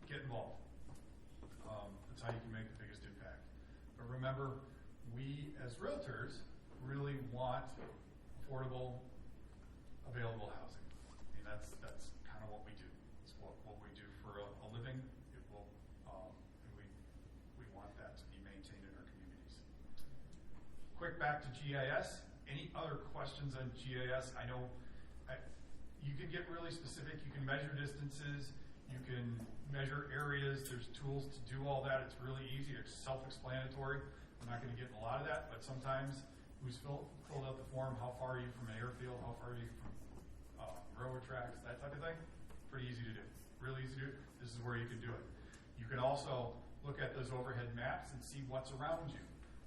Get involved. That's how you can make the biggest impact. But remember, we as realtors really want affordable, available housing. I mean, that's kind of what we do. It's what we do for a living. It will, and we want that to be maintained in our communities. Quick back to GIS. Any other questions on GIS? I know you can get really specific. You can measure distances. You can measure areas. There's tools to do all that. It's really easy. It's self-explanatory. I'm not going to get in a lot of that, but sometimes who's filled out the form, how far are you from an airfield, how far are you from railroad tracks, that type of thing. Pretty easy to do. Really easy to do. This is where you can do it. You can also look at those overhead maps and see what's around you.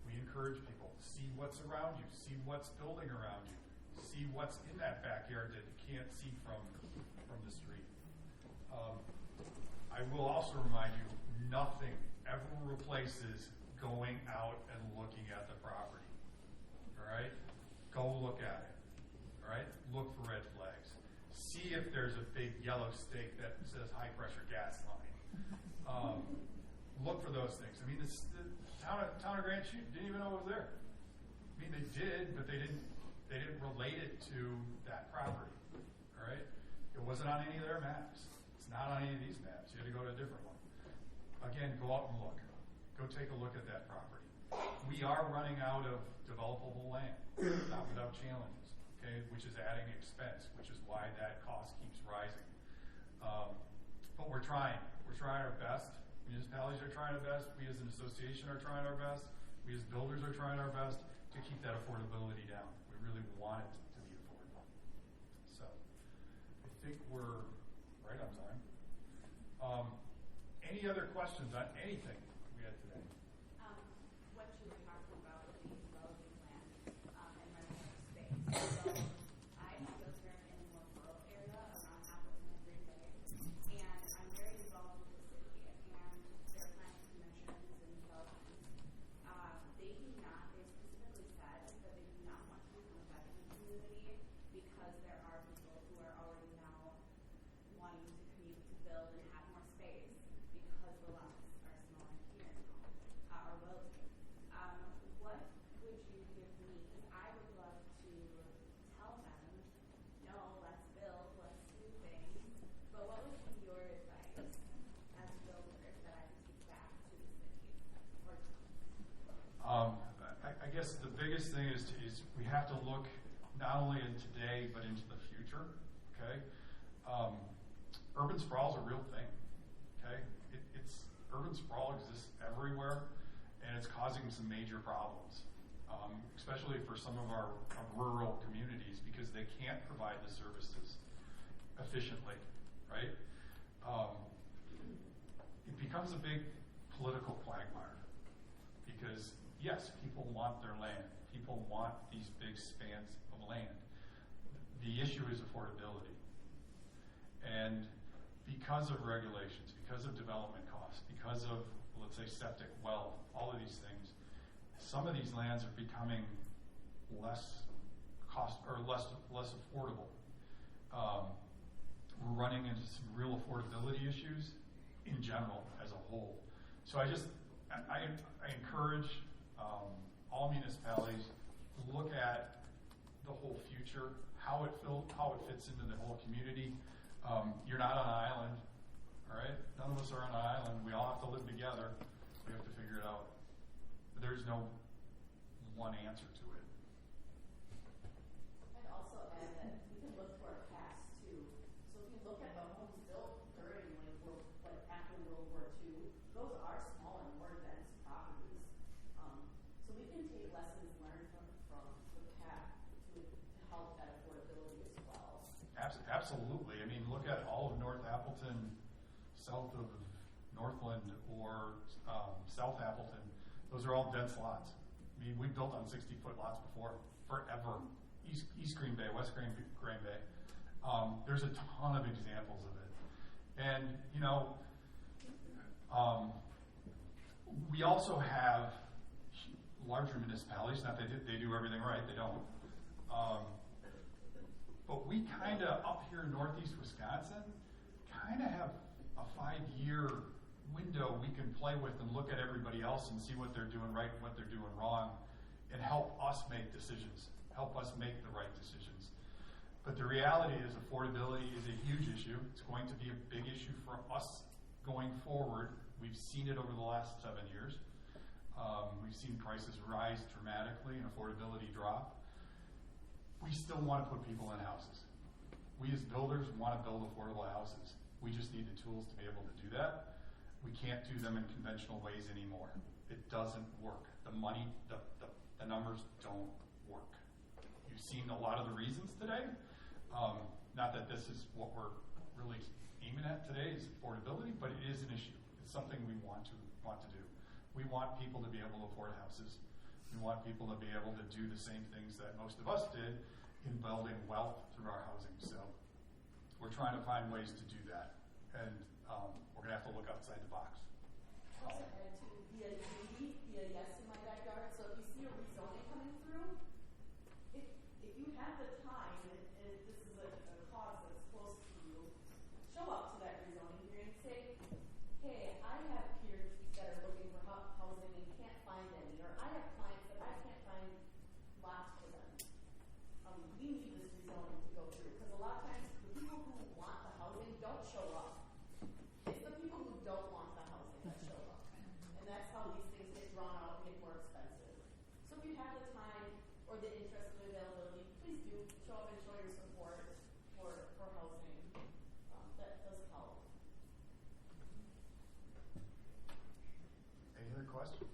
We encourage people to see what's around you, see what's building around you, see what's in that backyard that you can't see from the street. I will also remind you, nothing ever replaces going out and looking at the property. All right? Go look at it. All right? Look for red flags. See if there's a big yellow stake that says high pressure gas line. Look for those things. I mean, the town of Grand Chute didn't even know it was there. I mean, they did, but they didn't relate it to that property. All right? It wasn't on any of their maps. It's not on any of these maps. You had to go to a different one. Again, go out and look. Go take a look at that property. We are running out of developable land, not without challenges, okay, which is adding expense, which is why that cost keeps rising. But we're trying. We're trying our best. Municipalities are trying our best. We as an association are trying our best. We as builders are trying our best to keep that affordability down. We really want it to be affordable. So I think we're right on time. Any other questions on anything we had today? What you were talking about with the developing land and rental space. So I live here in a more rural area around Appleton and Green Bay, and I'm very involved with the city and their planning commissions and developments. They specifically said that they do not want to become a veteran community because there are people who are already now wanting to commute to build and have more space because the lots are smaller here now, or relative. What would you give me? Because I would love to tell them, no, let's build, let's do things. But what would be your advice as a builder that I could take back to the city? I guess the biggest thing is we have to look not only in today but into the future. Okay, urban sprawl is a real thing. Okay, urban sprawl exists everywhere, and it's causing some major problems, especially for some of our rural communities because they can't provide the services efficiently. Right? It becomes a big political quagmire because yes, people want their land. People want these big spans of land. The issue is affordability. And because of regulations, because of development costs, because of, let's say, septic, well, all of these things, some of these lands are becoming less affordable. We're running into some real affordability issues in general as a whole. So I encourage all municipalities to look at the whole future, how it fits into the whole community. You're not on an island, all right? None of us are on an island. We all have to live together. We have to figure it out. But there's no one answer to it. I'd also add that we can look to our past too. So if you look at the homes built during after World War II, those are smaller, more dense properties. So we can take lessons learned from the past to help that affordability as well. Absolutely. I mean, look at all of North Appleton, south of Northland or South Appleton, those are all dense lots. I mean, we built on 60-foot lots before, forever. East Green Bay, West Green Bay. There's a ton of examples of it. And, you know, we also have larger municipalities, not that they do everything right, they don't. But we kind of, up here in northeast Wisconsin, kind of have a 5-year window we can play with and look at everybody else and see what they're doing right and what they're doing wrong and help us make decisions, help us make the right decisions. But the reality is affordability is a huge issue. It's going to be a big issue for us going forward. We've seen it over the last 7 years. We've seen prices rise dramatically and affordability drop. We still want to put people in houses. We as builders want to build affordable houses. We just need the tools to be able to do that. We can't do them in conventional ways anymore. It doesn't work. The money, the numbers don't work. You've seen a lot of the reasons today. Not that this is what we're really aiming at today is affordability, but it is an issue. It's something we want to do. We want people to be able to afford houses. We want people to be able to do the same things that most of us did in building wealth through our housing. So we're trying to find ways to do that. And we're going to have to look outside the box. Also add to be a yes in my backyard. So if you see a rezoning coming through, if you have the time, and this is a cause that's close to you, show up to that rezoning hearing and say, hey, I have peers that are looking for housing and can't find any, or I have clients that I can't find lots for them. We need this rezoning to go through, because a lot of times the people who want the housing don't show up. It's the people who don't want the housing that show up. And that's how these things get drawn out and get more expensive. So if you have the time or the interest and availability, please do show up and show your support for housing. That does help. Any other questions?